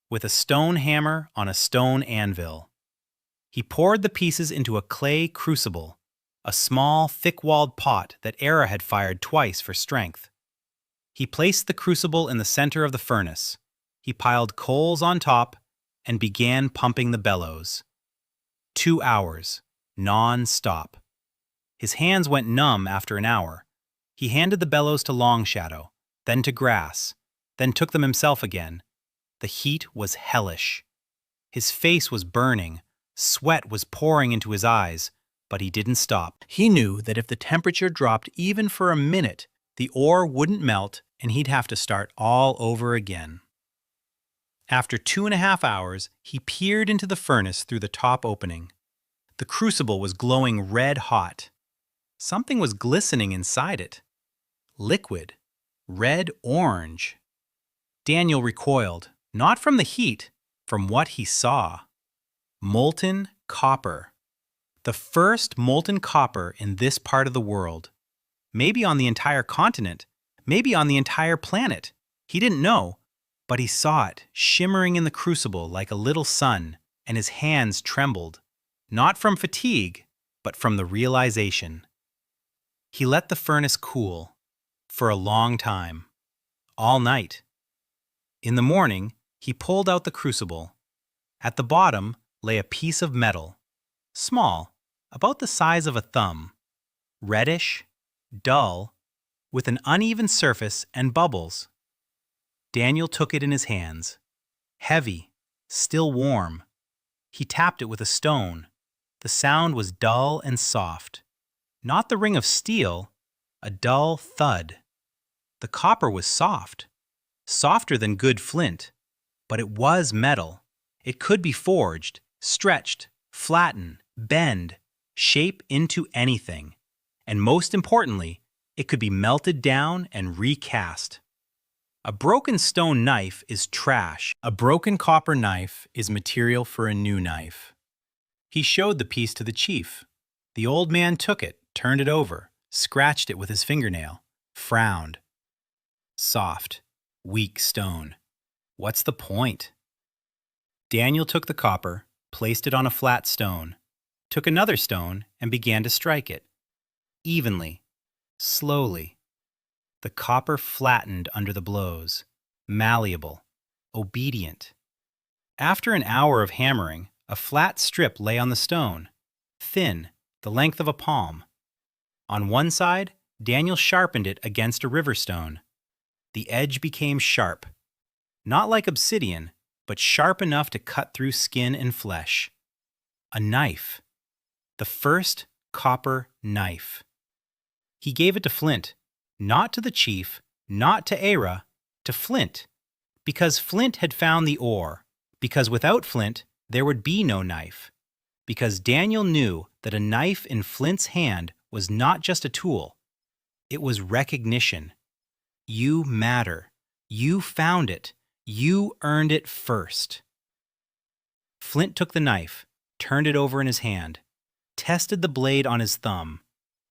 with a stone hammer on a stone anvil. He poured the pieces into a clay crucible, a small, thick-walled pot that Era had fired twice for strength. He placed the crucible in the center of the furnace. He piled coals on top and began pumping the bellows. 2 hours, non-stop. His hands went numb after an hour. He handed the bellows to Long Shadow, then to Grass, then took them himself again. The heat was hellish. His face was burning, sweat was pouring into his eyes, but he didn't stop. He knew that if the temperature dropped even for a minute, the ore wouldn't melt and he'd have to start all over again. After 2.5 hours, he peered into the furnace through the top opening. The crucible was glowing red hot. Something was glistening inside it. Liquid. Red-orange. Daniel recoiled, not from the heat, from what he saw. Molten copper. The first molten copper in this part of the world. Maybe on the entire continent. Maybe on the entire planet. He didn't know, but he saw it shimmering in the crucible like a little sun, and his hands trembled, not from fatigue, but from the realization. He let the furnace cool, for a long time, all night. In the morning, he pulled out the crucible. At the bottom lay a piece of metal, small, about the size of a thumb, reddish, dull, with an uneven surface and bubbles. Daniel took it in his hands. Heavy, still warm. He tapped it with a stone. The sound was dull and soft. Not the ring of steel, a dull thud. The copper was soft, softer than good flint, but it was metal. It could be forged, stretched, flattened, bend, shape into anything. And most importantly, it could be melted down and recast. A broken stone knife is trash. A broken copper knife is material for a new knife. He showed the piece to the chief. The old man took it, turned it over, scratched it with his fingernail, frowned. Soft, weak stone. What's the point? Daniel took the copper, placed it on a flat stone, took another stone, and began to strike it. Evenly, slowly. The copper flattened under the blows, malleable, obedient. After an hour of hammering, a flat strip lay on the stone, thin, the length of a palm. On one side, Daniel sharpened it against a river stone. The edge became sharp, not like obsidian, but sharp enough to cut through skin and flesh. A knife. The first copper knife. He gave it to Flint, not to the chief, not to Era, to Flint, because Flint had found the ore, because without Flint, there would be no knife, because Daniel knew that a knife in Flint's hand was not just a tool, it was recognition. You matter. You found it. You earned it first. Flint took the knife, turned it over in his hand, tested the blade on his thumb.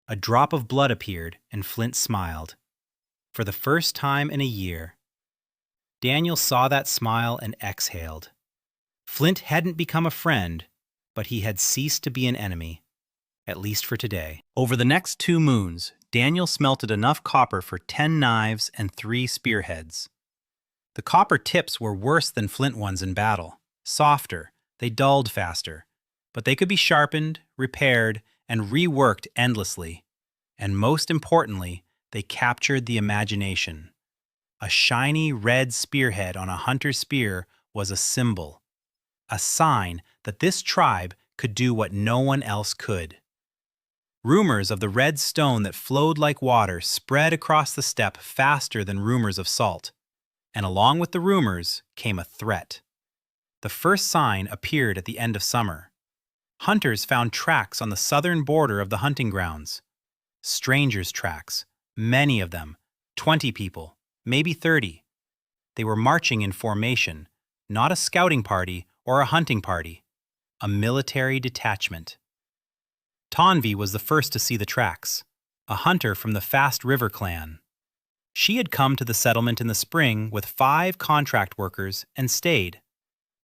A drop of blood appeared, and Flint smiled. For the first time in a year. Daniel saw that smile and exhaled. Flint hadn't become a friend, but he had ceased to be an enemy, at least for today. Over the next 2 moons, Daniel smelted enough copper for 10 knives and 3 spearheads. The copper tips were worse than flint ones in battle. Softer, they dulled faster, but they could be sharpened, repaired, and reworked endlessly. And most importantly, they captured the imagination. A shiny red spearhead on a hunter's spear was a symbol, a sign that this tribe could do what no one else could. Rumors of the red stone that flowed like water spread across the steppe faster than rumors of salt. And along with the rumors came a threat. The first sign appeared at the end of summer. Hunters found tracks on the southern border of the hunting grounds. Strangers' tracks, many of them, 20 people, maybe 30. They were marching in formation, not a scouting party or a hunting party, a military detachment. Tanvi was the first to see the tracks, a hunter from the Fast River clan. She had come to the settlement in the spring with 5 contract workers and stayed,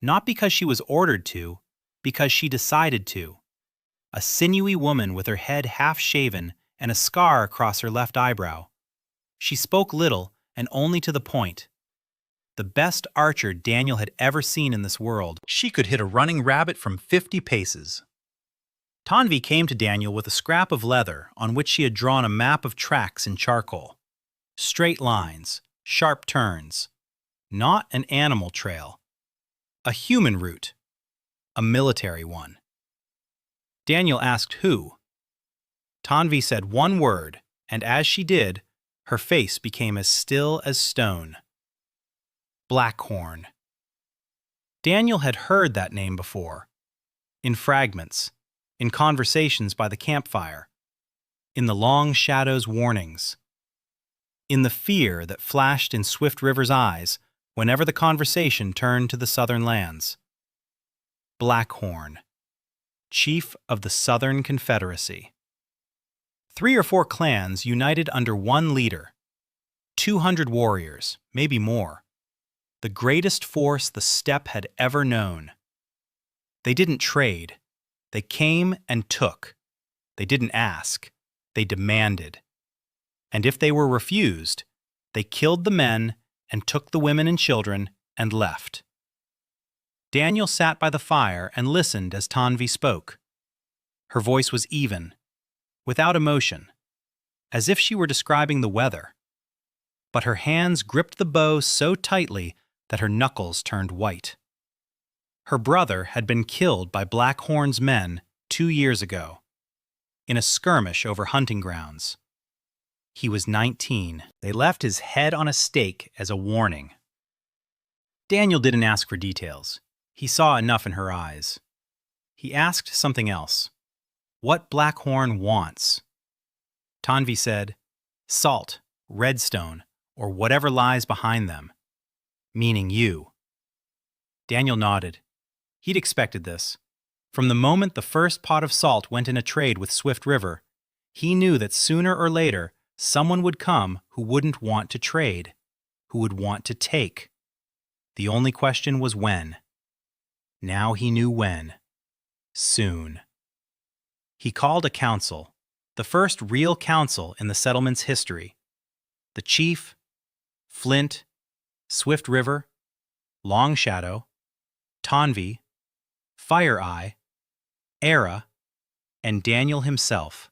not because she was ordered to, because she decided to. A sinewy woman with her head half-shaven and a scar across her left eyebrow. She spoke little and only to the point. the best archer Daniel had ever seen in this world. She could hit a running rabbit from 50 paces. Tanvi came to Daniel with a scrap of leather on which she had drawn a map of tracks in charcoal. Straight lines, sharp turns. Not an animal trail. A human route. A military one. Daniel asked who. Tanvi said one word, and as she did, her face became as still as stone. Blackhorn. Daniel had heard that name before. In fragments. In conversations by the campfire. In the long shadows' warnings. In the fear that flashed in Swift River's eyes whenever the conversation turned to the southern lands. Blackhorn. Chief of the Southern Confederacy. 3 or 4 clans united under one leader. 200 warriors, maybe more. The greatest force the steppe had ever known. They didn't trade. They came and took. They didn't ask. They demanded. And if they were refused, they killed the men and took the women and children and left. Daniel sat by the fire and listened as Tanvi spoke. Her voice was even, without emotion, as if she were describing the weather. But her hands gripped the bow so tightly that her knuckles turned white. Her brother had been killed by Blackhorn's men 2 years ago, in a skirmish over hunting grounds. He was 19. They left his head on a stake as a warning. Daniel didn't ask for details. He saw enough in her eyes. He asked something else. What Blackhorn wants. Tanvi said, salt, redstone, or whatever lies behind them. Meaning you. Daniel nodded. He'd expected this. From the moment the first pot of salt went in a trade with Swift River, he knew that sooner or later someone would come who wouldn't want to trade, who would want to take. The only question was when. Now he knew when. Soon. He called a council, the first real council in the settlement's history. The chief, Flint, Swift River, Long Shadow, Tanvi, Fire Eye, Era, and Daniel himself.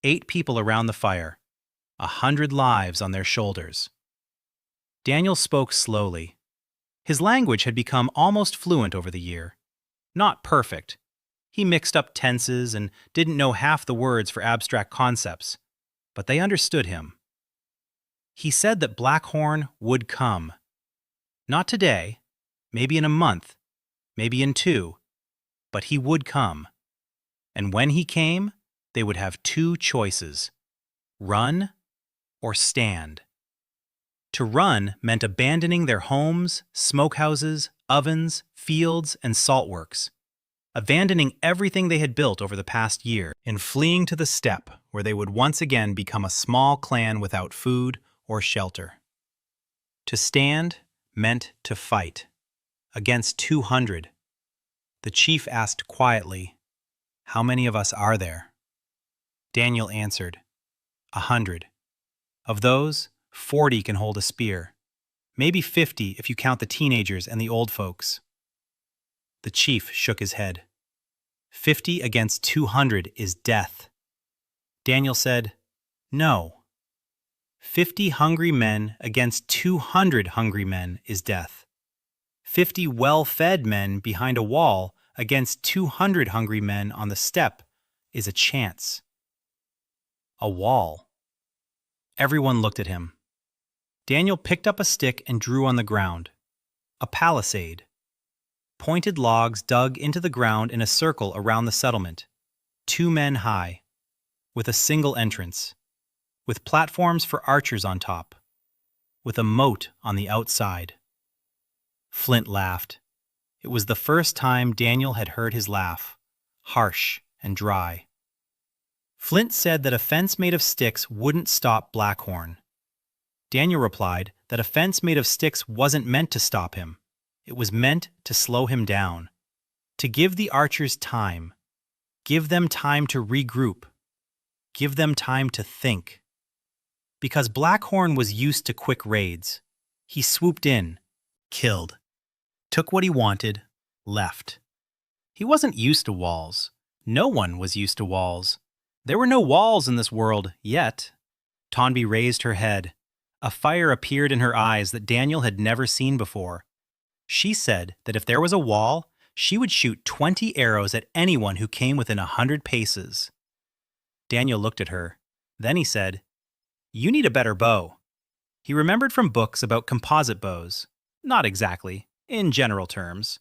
8 people around the fire, 100 lives on their shoulders. Daniel spoke slowly. His language had become almost fluent over the year. Not perfect. He mixed up tenses and didn't know half the words for abstract concepts, but they understood him. He said that Blackhorn would come. Not today, maybe in a month, maybe in 2, but he would come. And when he came, they would have 2 choices: run or stand. To run meant abandoning their homes, smokehouses, ovens, fields, and saltworks, abandoning everything they had built over the past year and fleeing to the steppe where they would once again become a small clan without food or shelter. To stand meant to fight, against 200. The chief asked quietly, "How many of us are there?" Daniel answered, 100. Of those, 40 can hold a spear. Maybe 50 if you count the teenagers and the old folks. The chief shook his head. 50 against 200 is death. Daniel said, "No. 50 hungry men against 200 hungry men is death. 50 well-fed men behind a wall against 200 hungry men on the steppe is a chance." A wall. Everyone looked at him. Daniel picked up a stick and drew on the ground. A palisade. Pointed logs dug into the ground in a circle around the settlement, 2 men high, with a single entrance, with platforms for archers on top, with a moat on the outside. Flint laughed. It was the first time Daniel had heard his laugh, harsh and dry. Flint said that a fence made of sticks wouldn't stop Blackhorn. Daniel replied that a fence made of sticks wasn't meant to stop him. It was meant to slow him down, to give the archers time, give them time to regroup, give them time to think. Because Blackhorn was used to quick raids, He swooped in, killed, took what he wanted, left. He wasn't used to walls. No one was used to walls. There were no walls in this world yet. Tonvi raised her head. A fire appeared in her eyes that Daniel had never seen before. She said that if there was a wall, she would shoot 20 arrows at anyone who came within 100 paces. Daniel looked at her. Then he said, "You need a better bow." He remembered from books about composite bows. Not exactly, in general terms.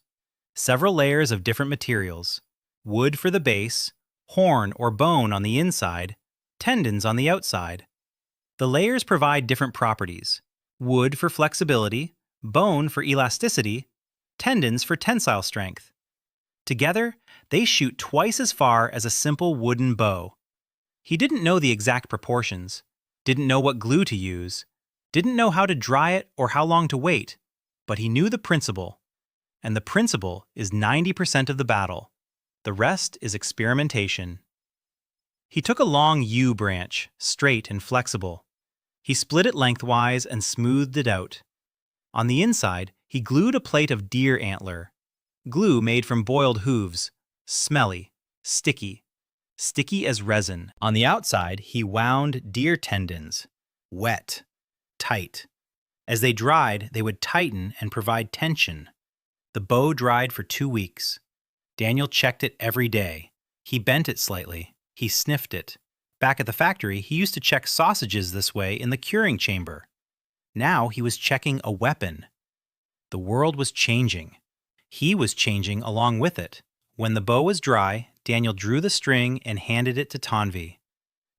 Several layers of different materials. Wood for the base, horn or bone on the inside, tendons on the outside. The layers provide different properties. Wood for flexibility, bone for elasticity, tendons for tensile strength. Together, they shoot twice as far as a simple wooden bow. He didn't know the exact proportions, didn't know what glue to use, didn't know how to dry it or how long to wait, but he knew the principle. And the principle is 90% of the battle. The rest is experimentation. He took a long yew branch, straight and flexible. He split it lengthwise and smoothed it out. On the inside, he glued a plate of deer antler. Glue made from boiled hooves, smelly, sticky as resin. On the outside, he wound deer tendons, wet, tight. As they dried, they would tighten and provide tension. The bow dried for 2 weeks. Daniel checked it every day. He bent it slightly. He sniffed it. Back at the factory, he used to check sausages this way in the curing chamber. Now he was checking a weapon. The world was changing. He was changing along with it. When the bow was dry, Daniel drew the string and handed it to Tonvi.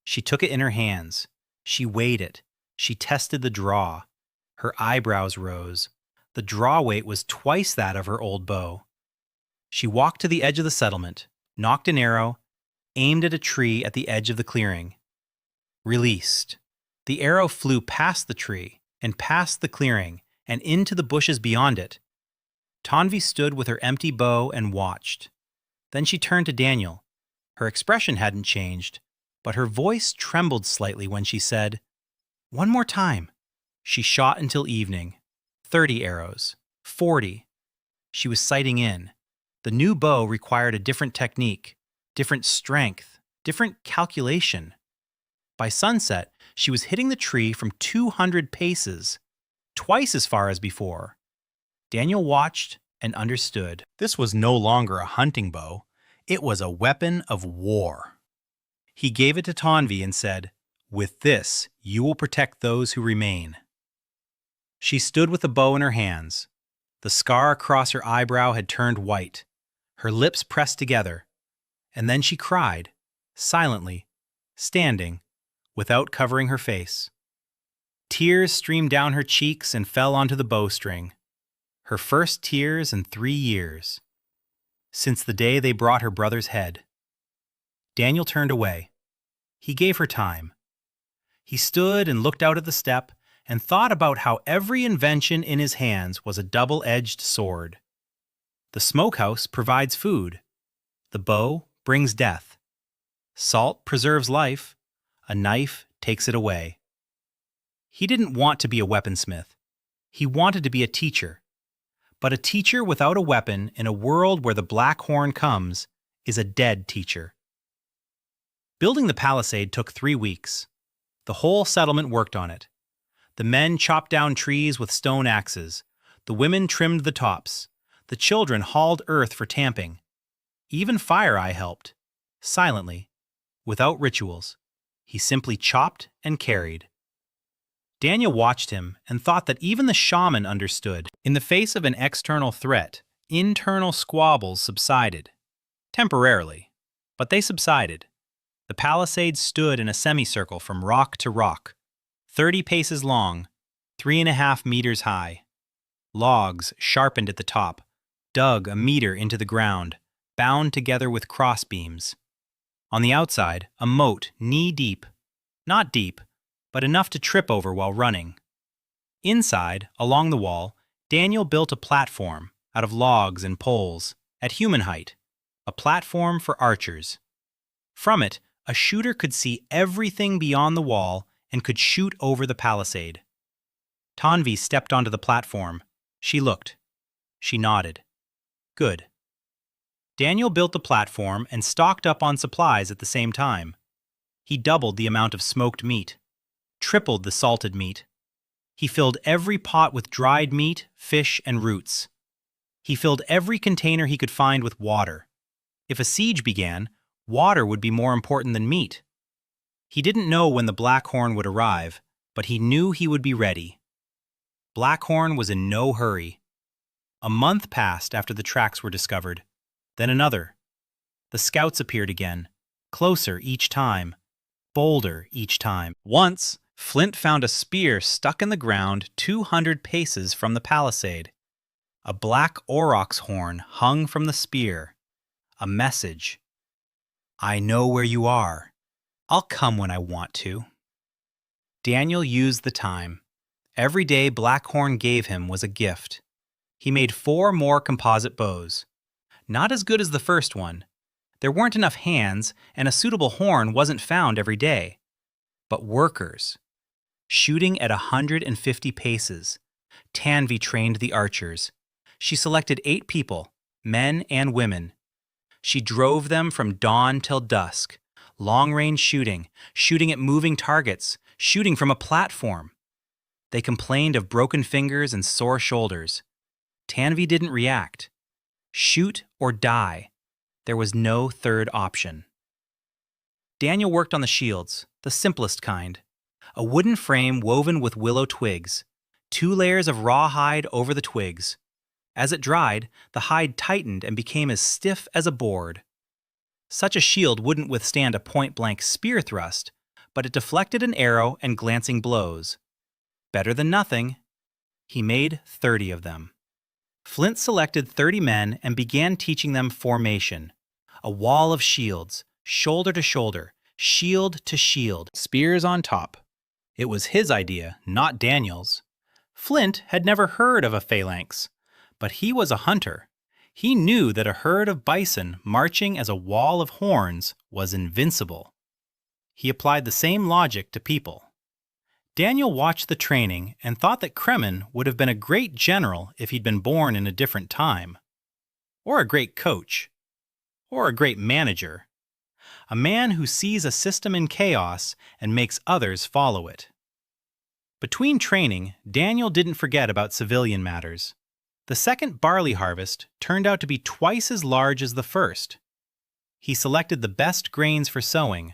She took it in her hands. She weighed it. She tested the draw. Her eyebrows rose. The draw weight was twice that of her old bow. She walked to the edge of the settlement, nocked an arrow, aimed at a tree at the edge of the clearing. Released. The arrow flew past the tree and past the clearing and into the bushes beyond it. Tonvi stood with her empty bow and watched. Then she turned to Daniel. Her expression hadn't changed, but her voice trembled slightly when she said, "One more time." She shot until evening. 30 arrows. 40. She was sighting in. The new bow required a different technique, different strength, different calculation. By sunset, she was hitting the tree from 200 paces, twice as far as before. Daniel watched and understood. This was no longer a hunting bow. It was a weapon of war. He gave it to Tonvi and said, "With this, you will protect those who remain." She stood with the bow in her hands. The scar across her eyebrow had turned white. Her lips pressed together. And then she cried, silently, standing, without covering her face. Tears streamed down her cheeks and fell onto the bowstring. Her first tears in 3 years. Since the day they brought her brother's head. Daniel turned away. He gave her time. He stood and looked out at the steppe and thought about how every invention in his hands was a double-edged sword. The smokehouse provides food. The bow brings death. Salt preserves life. A knife takes it away. He didn't want to be a weaponsmith. He wanted to be a teacher. But a teacher without a weapon in a world where the black horn comes is a dead teacher. Building the palisade took 3 weeks. The whole settlement worked on it. The men chopped down trees with stone axes. The women trimmed the tops. The children hauled earth for tamping. Even Fire Eye helped, silently, without rituals. He simply chopped and carried. Daniel watched him and thought that even the shaman understood. In the face of an external threat, internal squabbles subsided. Temporarily, but they subsided. The palisade stood in a semicircle from rock to rock, 30 paces long, 3.5 meters high. Logs sharpened at the top, dug a meter into the ground, bound together with crossbeams. On the outside, a moat knee-deep. Not deep, but enough to trip over while running. Inside, along the wall, Daniel built a platform out of logs and poles, at human height, a platform for archers. From it, a shooter could see everything beyond the wall and could shoot over the palisade. Tanvi stepped onto the platform. She looked. She nodded. Good. Daniel built the platform and stocked up on supplies at the same time. He doubled the amount of smoked meat, tripled the salted meat. He filled every pot with dried meat, fish, and roots. He filled every container he could find with water. If a siege began, water would be more important than meat. He didn't know when the Blackhorn would arrive, but he knew he would be ready. Blackhorn was in no hurry. A month passed after the tracks were discovered, then another. The scouts appeared again, closer each time, bolder each time. Once, Flint found a spear stuck in the ground 200 paces from the palisade. A black aurochs horn hung from the spear. A message. I know where you are. I'll come when I want to. Daniel used the time. Every day Blackhorn gave him was a gift. He made 4 more composite bows. Not as good as the first one. There weren't enough hands, and a suitable horn wasn't found every day. But workers. Shooting at 150 paces. Tanvi trained the archers. She selected 8 people, men and women. She drove them from dawn till dusk, long-range shooting, shooting at moving targets, shooting from a platform. They complained of broken fingers and sore shoulders. Tanvi didn't react. Shoot or die. There was no third option. Daniel worked on the shields, the simplest kind. A wooden frame woven with willow twigs, 2 layers of rawhide over the twigs. As it dried, the hide tightened and became as stiff as a board. Such a shield wouldn't withstand a point-blank spear thrust, but it deflected an arrow and glancing blows. Better than nothing. He made 30 of them. Flint selected 30 men and began teaching them formation. A wall of shields, shoulder to shoulder, shield to shield, spears on top. It was his idea, not Daniel's. Flint had never heard of a phalanx, but he was a hunter. He knew that a herd of bison marching as a wall of horns was invincible. He applied the same logic to people. Daniel watched the training and thought that Kremen would have been a great general if he'd been born in a different time. Or a great coach. Or a great manager. A man who sees a system in chaos and makes others follow it. Between training, Daniel didn't forget about civilian matters. The second barley harvest turned out to be twice as large as the first. He selected the best grains for sowing.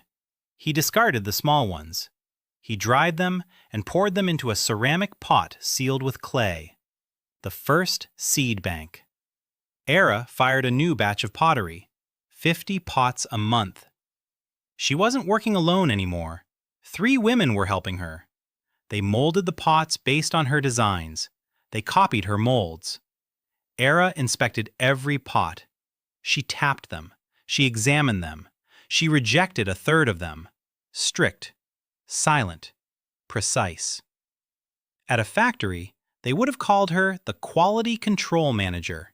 He discarded the small ones. He dried them and poured them into a ceramic pot sealed with clay. The first seed bank. Era fired a new batch of pottery, 50 pots a month. She wasn't working alone anymore. 3 women were helping her. They molded the pots based on her designs. They copied her molds. Era inspected every pot. She tapped them. She examined them. She rejected a third of them. Strict. Silent, precise. At a factory, they would have called her the quality control manager.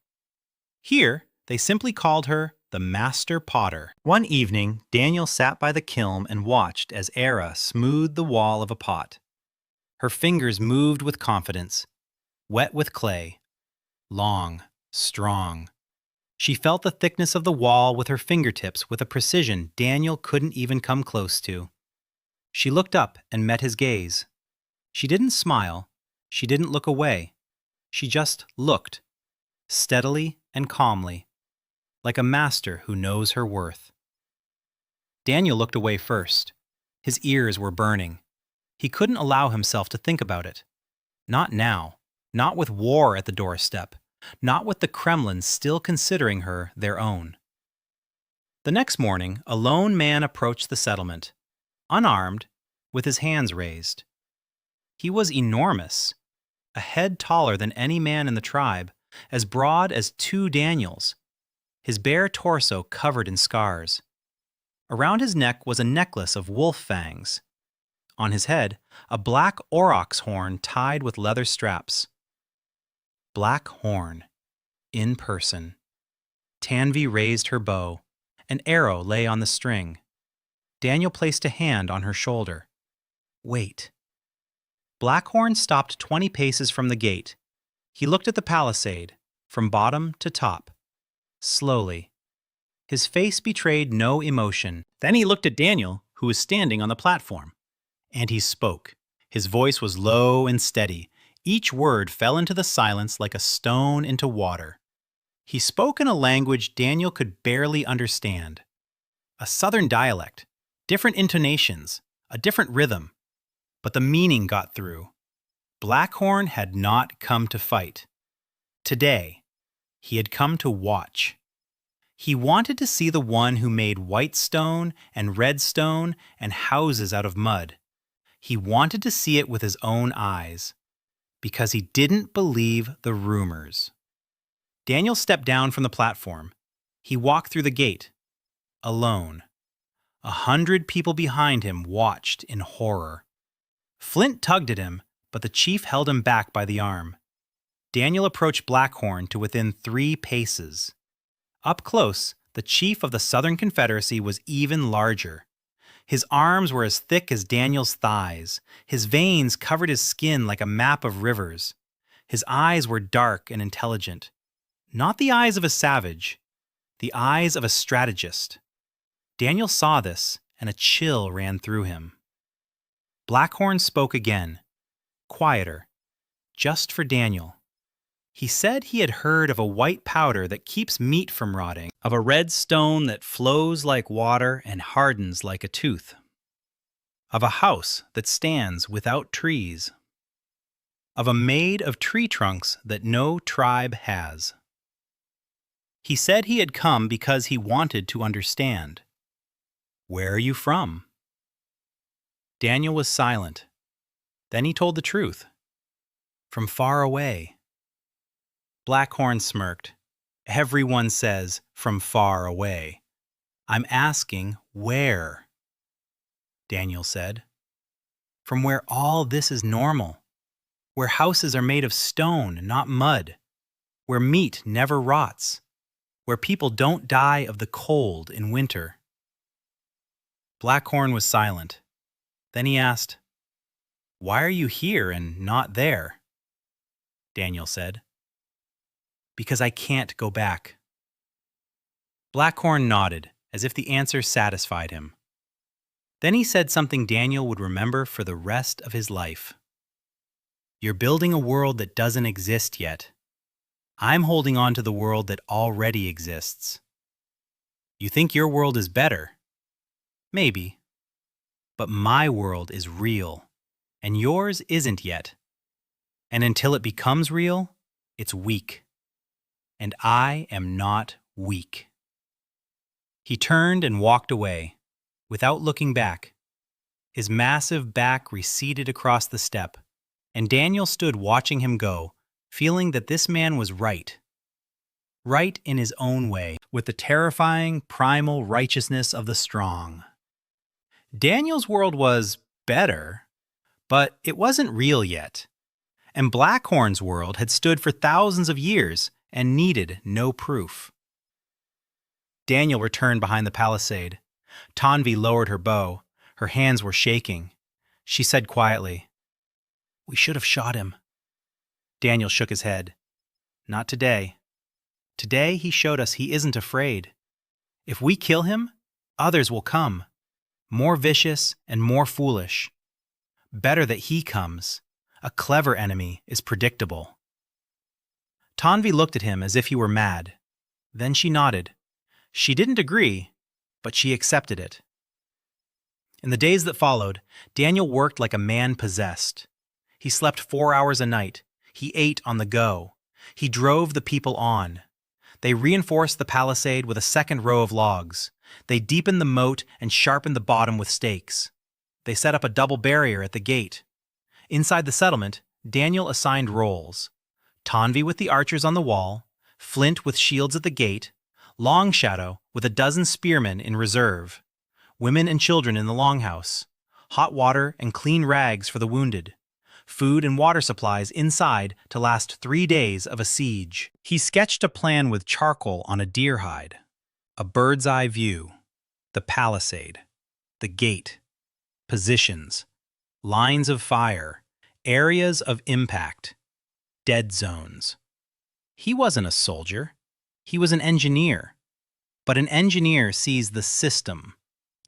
Here, they simply called her the master potter. One evening, Daniel sat by the kiln and watched as Era smoothed the wall of a pot. Her fingers moved with confidence, wet with clay, long, strong. She felt the thickness of the wall with her fingertips with a precision Daniel couldn't even come close to. She looked up and met his gaze. She didn't smile. She didn't look away. She just looked, steadily and calmly, like a master who knows her worth. Daniel looked away first. His ears were burning. He couldn't allow himself to think about it. Not now. Not with war at the doorstep. Not with the Kremlin still considering her their own. The next morning, a lone man approached the settlement. Unarmed, with his hands raised. He was enormous, a head taller than any man in the tribe, as broad as 2 Daniels, his bare torso covered in scars. Around his neck was a necklace of wolf fangs. On his head, a black aurochs horn tied with leather straps. Black horn, in person. Tanvi raised her bow. An arrow lay on the string. Daniel placed a hand on her shoulder. Wait. Blackhorn stopped 20 paces from the gate. He looked at the palisade, from bottom to top, slowly. His face betrayed no emotion. Then he looked at Daniel, who was standing on the platform. And he spoke. His voice was low and steady. Each word fell into the silence like a stone into water. He spoke in a language Daniel could barely understand. A southern dialect, different intonations, a different rhythm. But the meaning got through. Blackhorn had not come to fight. Today, he had come to watch. He wanted to see the one who made white stone and red stone and houses out of mud. He wanted to see it with his own eyes, because he didn't believe the rumors. Daniel stepped down from the platform. He walked through the gate, alone. 100 people behind him watched in horror. Flint tugged at him, but the chief held him back by the arm. Daniel approached Blackhorn to within 3 paces. Up close, the chief of the Southern Confederacy was even larger. His arms were as thick as Daniel's thighs. His veins covered his skin like a map of rivers. His eyes were dark and intelligent. Not the eyes of a savage, the eyes of a strategist. Daniel saw this, and a chill ran through him. Blackhorn spoke again, quieter, just for Daniel. He said he had heard of a white powder that keeps meat from rotting, of a red stone that flows like water and hardens like a tooth, of a house that stands without trees, of a maid of tree trunks that no tribe has. He said he had come because he wanted to understand. Where are you from? Daniel was silent. Then he told the truth. From far away. Blackhorn smirked. Everyone says, from far away. I'm asking, where? Daniel said. From where all this is normal. Where houses are made of stone, not mud. Where meat never rots. Where people don't die of the cold in winter. Blackhorn was silent. Then he asked, why are you here and not there? Daniel said. Because I can't go back. Blackhorn nodded, as if the answer satisfied him. Then he said something Daniel would remember for the rest of his life. You're building a world that doesn't exist yet. I'm holding on to the world that already exists. You think your world is better? Maybe. But my world is real, and yours isn't yet. And until it becomes real, it's weak. And I am not weak. He turned and walked away, without looking back. His massive back receded across the step, and Daniel stood watching him go, feeling that this man was right. Right in his own way, with the terrifying, primal righteousness of the strong. Daniel's world was better, but it wasn't real yet. And Blackhorn's world had stood for thousands of years and needed no proof. Daniel returned behind the palisade. Tanvi lowered her bow. Her hands were shaking. She said quietly, "We should have shot him." Daniel shook his head. "Not today. Today he showed us he isn't afraid. If we kill him, others will come, more vicious and more foolish. Better that he comes. A clever enemy is predictable." Tanvi looked at him as if he were mad. Then she nodded. She didn't agree, but she accepted it. In the days that followed, Daniel worked like a man possessed. He slept 4 hours a night. He ate on the go. He drove the people on. They reinforced the palisade with a second row of logs. They deepened the moat and sharpened the bottom with stakes. They set up a double barrier at the gate. Inside the settlement, Daniel assigned roles. Tanvi with the archers on the wall, Flint with shields at the gate, Long Shadow with a dozen spearmen in reserve, women and children in the longhouse, hot water and clean rags for the wounded, food and water supplies inside to last 3 days of a siege. He sketched a plan with charcoal on a deer hide, a bird's eye view, the palisade, the gate, positions, lines of fire, Areas of impact. Dead zones. He wasn't a soldier. He was an engineer. But an engineer sees the system,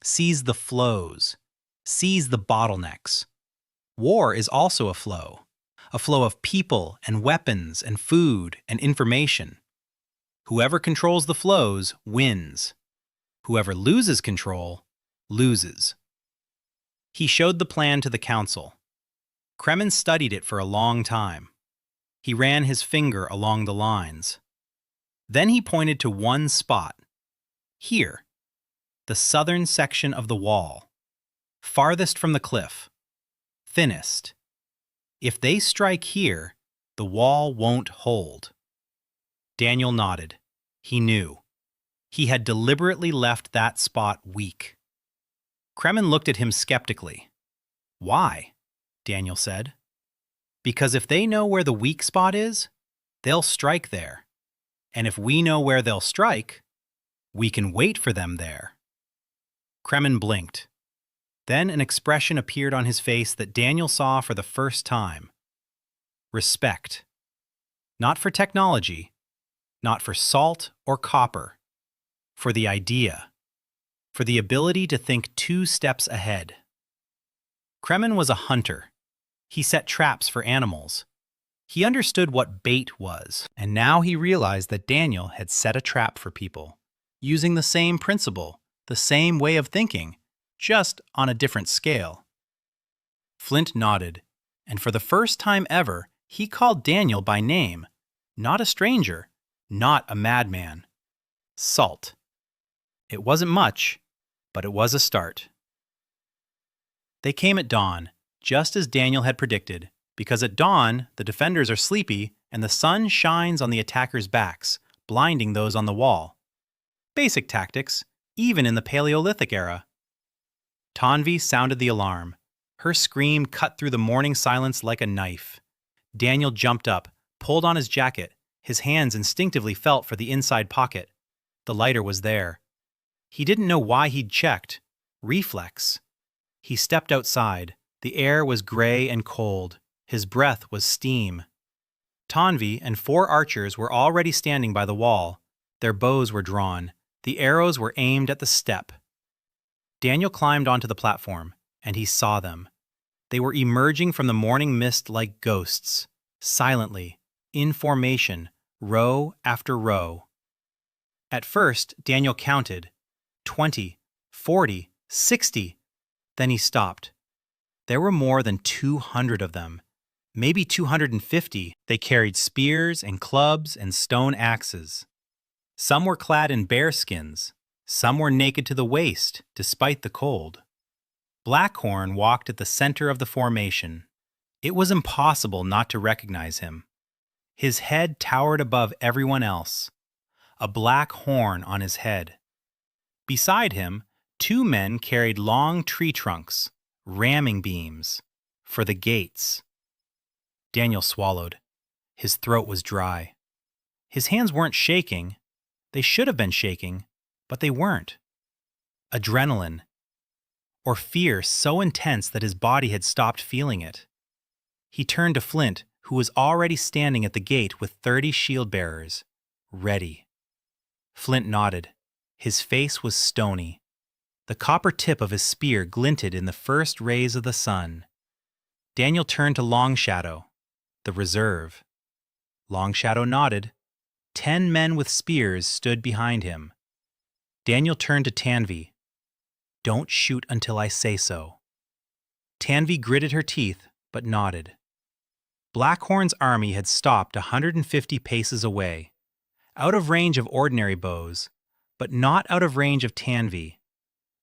sees the flows, sees the bottlenecks. War is also a flow of people and weapons and food and information. Whoever controls the flows wins. Whoever loses control loses. He showed the plan to the council. Kremen studied it for a long time. He ran his finger along the lines. Then he pointed to one spot. Here, the southern section of the wall, farthest from the cliff, thinnest. If they strike here, the wall won't hold. Daniel nodded. He knew. He had deliberately left that spot weak. Kremen looked at him skeptically. Why? Daniel said. Because if they know where the weak spot is, they'll strike there. And if we know where they'll strike, we can wait for them there. Kremen blinked. Then an expression appeared on his face that Daniel saw for the first time. Respect. Not for technology, not for salt or copper, for the idea, for the ability to think 2 steps ahead. Kremen was a hunter. He set traps for animals. He understood what bait was, and now he realized that Daniel had set a trap for people, using the same principle, the same way of thinking, just on a different scale. Flint nodded, and for the first time ever, he called Daniel by name, not a stranger, not a madman. Salt. It wasn't much, but it was a start. They came at dawn, just as Daniel had predicted, because at dawn, the defenders are sleepy and the sun shines on the attackers' backs, blinding those on the wall. Basic tactics, even in the Paleolithic era. Tanvi sounded the alarm. Her scream cut through the morning silence like a knife. Daniel jumped up, pulled on his jacket. His hands instinctively felt for the inside pocket. The lighter was there. He didn't know why he'd checked. Reflex. He stepped outside. The air was gray and cold. His breath was steam. Tanvi and 4 archers were already standing by the wall. Their bows were drawn. The arrows were aimed at the step. Daniel climbed onto the platform, and he saw them. They were emerging from the morning mist like ghosts, silently, in formation, row after row. At first, Daniel counted 20, 40, 60. Then he stopped. There were more than 200 of them, maybe 250. They carried spears and clubs and stone axes. Some were clad in bear skins. Some were naked to the waist, despite the cold. Blackhorn walked at the center of the formation. It was impossible not to recognize him. His head towered above everyone else, a black horn on his head. Beside him, 2 men carried long tree trunks, ramming beams, for the gates. Daniel swallowed. His throat was dry. His hands weren't shaking. They should have been shaking, but they weren't. Adrenaline, or fear so intense that his body had stopped feeling it. He turned to Flint, who was already standing at the gate with 30 shield bearers, ready. Flint nodded. His face was stony. The copper tip of his spear glinted in the first rays of the sun. Daniel turned to Long Shadow, the reserve. Long Shadow nodded. 10 men with spears stood behind him. Daniel turned to Tanvi. Don't shoot until I say so. Tanvi gritted her teeth, but nodded. Blackhorn's army had stopped 150 paces away, out of range of ordinary bows, but not out of range of Tanvi.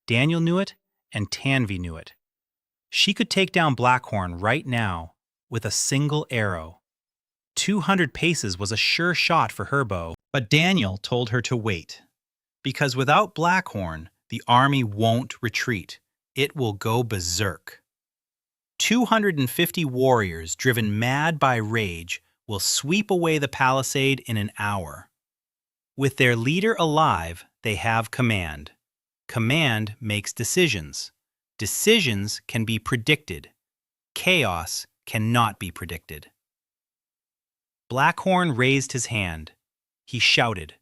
Daniel knew it, and Tanvi knew it. She could take down Blackhorn right now with a single arrow. 200 paces was a sure shot for her bow, but Daniel told her to wait. Because without Blackhorn, the army won't retreat. It will go berserk. 250 warriors driven mad by rage will sweep away the palisade in an hour. With their leader alive, they have command. Command makes decisions. Decisions can be predicted. Chaos cannot be predicted. Blackhorn raised his hand. He shouted.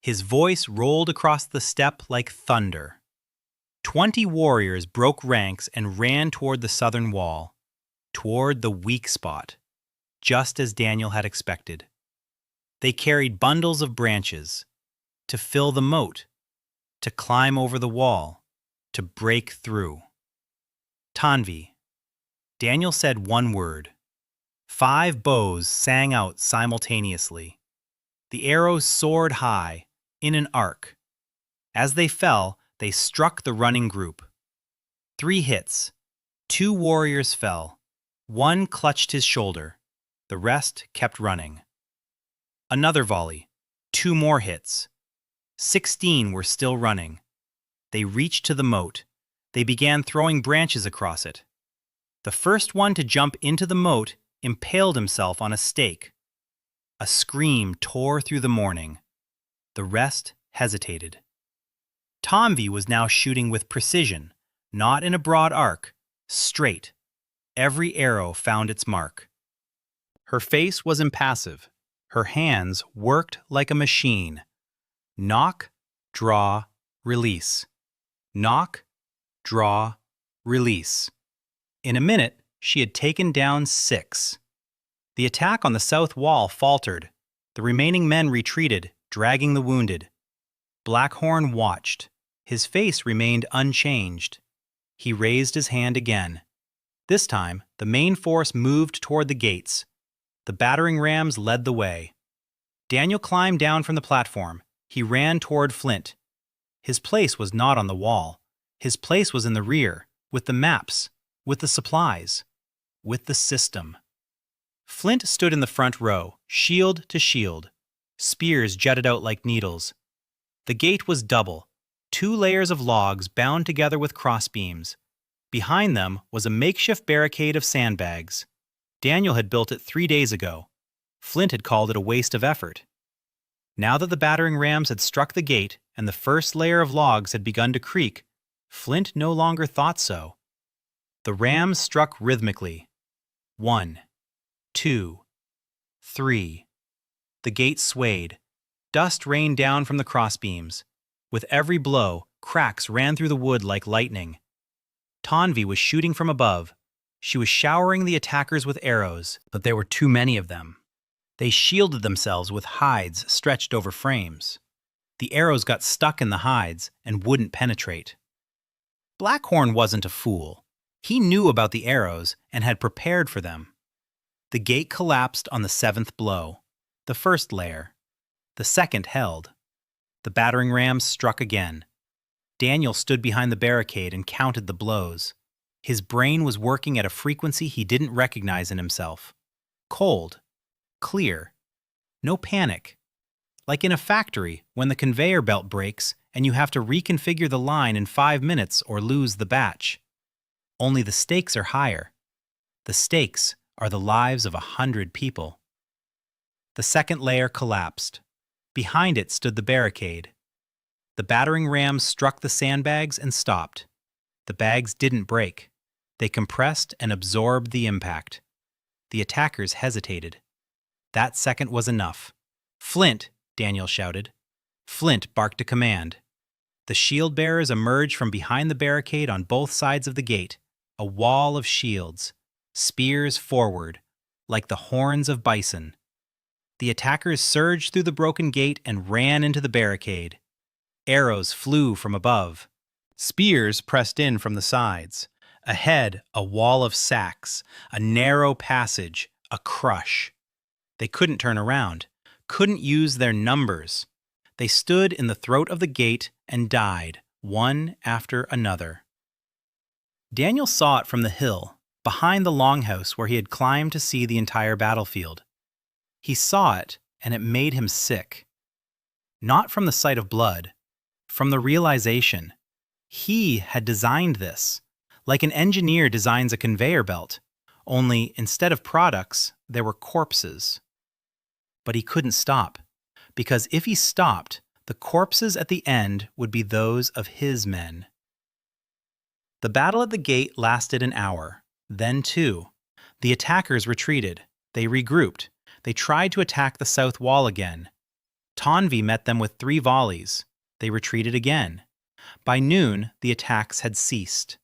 His voice rolled across the steppe like thunder. 20 warriors broke ranks and ran toward the southern wall, toward the weak spot, just as Daniel had expected. They carried bundles of branches to fill the moat, to climb over the wall, to break through. Tanvi. Daniel said one word. 5 bows sang out simultaneously. The arrows soared high, in an arc. As they fell, they struck the running group. 3 hits. 2 warriors fell. 1 clutched his shoulder. The rest kept running. Another volley. 2 more hits. 16 were still running. They reached to the moat. They began throwing branches across it. The first one to jump into the moat impaled himself on a stake. A scream tore through the morning. The rest hesitated. Tanvi was now shooting with precision, not in a broad arc, straight. Every arrow found its mark. Her face was impassive. Her hands worked like a machine. Knock, draw, release. Knock, draw, release. In a minute, she had taken down 6. The attack on the south wall faltered. The remaining men retreated, dragging the wounded. Blackhorn watched. His face remained unchanged. He raised his hand again. This time, the main force moved toward the gates. The battering rams led the way. Daniel climbed down from the platform. He ran toward Flint. His place was not on the wall. His place was in the rear, with the maps, with the supplies, with the system. Flint stood in the front row, shield to shield. Spears jutted out like needles. The gate was double, 2 layers of logs bound together with crossbeams. Behind them was a makeshift barricade of sandbags. Daniel had built it 3 days ago. Flint had called it a waste of effort. Now that the battering rams had struck the gate and the first layer of logs had begun to creak, Flint no longer thought so. The rams struck rhythmically. 1, 2, 3. The gate swayed. Dust rained down from the crossbeams. With every blow, cracks ran through the wood like lightning. Tanvi was shooting from above. She was showering the attackers with arrows, but there were too many of them. They shielded themselves with hides stretched over frames. The arrows got stuck in the hides and wouldn't penetrate. Blackhorn wasn't a fool. He knew about the arrows and had prepared for them. The gate collapsed on the 7th blow. The first layer. The second held. The battering rams struck again. Daniel stood behind the barricade and counted the blows. His brain was working at a frequency he didn't recognize in himself. Cold. Clear. No panic. Like in a factory when the conveyor belt breaks and you have to reconfigure the line in 5 minutes or lose the batch. Only the stakes are higher. The stakes are the lives of 100 people. The second layer collapsed. Behind it stood the barricade. The battering rams struck the sandbags and stopped. The bags didn't break. They compressed and absorbed the impact. The attackers hesitated. That second was enough. "Flint!" Daniel shouted. Flint barked a command. The shield bearers emerged from behind the barricade on both sides of the gate, a wall of shields, spears forward, like the horns of bison. The attackers surged through the broken gate and ran into the barricade. Arrows flew from above. Spears pressed in from the sides. Ahead, a wall of sacks, a narrow passage, a crush. They couldn't turn around, couldn't use their numbers. They stood in the throat of the gate and died, one after another. Daniel saw it from the hill, behind the longhouse where he had climbed to see the entire battlefield. He saw it, and it made him sick. Not from the sight of blood, from the realization. He had designed this, like an engineer designs a conveyor belt, only instead of products, there were corpses. But he couldn't stop, because if he stopped, the corpses at the end would be those of his men. The battle at the gate lasted an hour, then 2. The attackers retreated. They regrouped. They tried to attack the south wall again. Tonvi met them with 3 volleys. They retreated again. By noon, the attacks had ceased.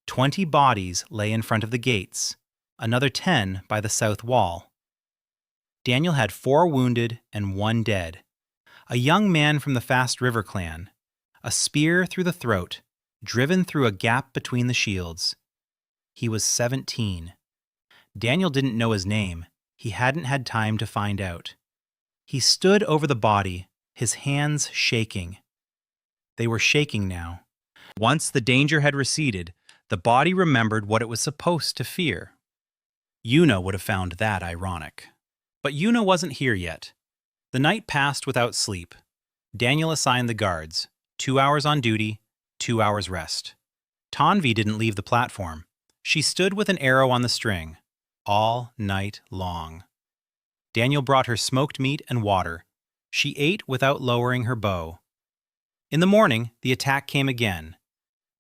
20 bodies lay in front of the gates, another 10 by the south wall. Daniel had 4 wounded and 1 dead. A young man from the Fast River clan, a spear through the throat, driven through a gap between the shields. He was 17. Daniel didn't know his name. He hadn't had time to find out. He stood over the body, his hands shaking. They were shaking now. Once the danger had receded, the body remembered what it was supposed to fear. Yuna would have found that ironic. But Yuna wasn't here yet. The night passed without sleep. Daniel assigned the guards, 2 hours on duty, 2 hours rest. Tonvi didn't leave the platform. She stood with an arrow on the string, all night long. Daniel brought her smoked meat and water. She ate without lowering her bow. In the morning, the attack came again,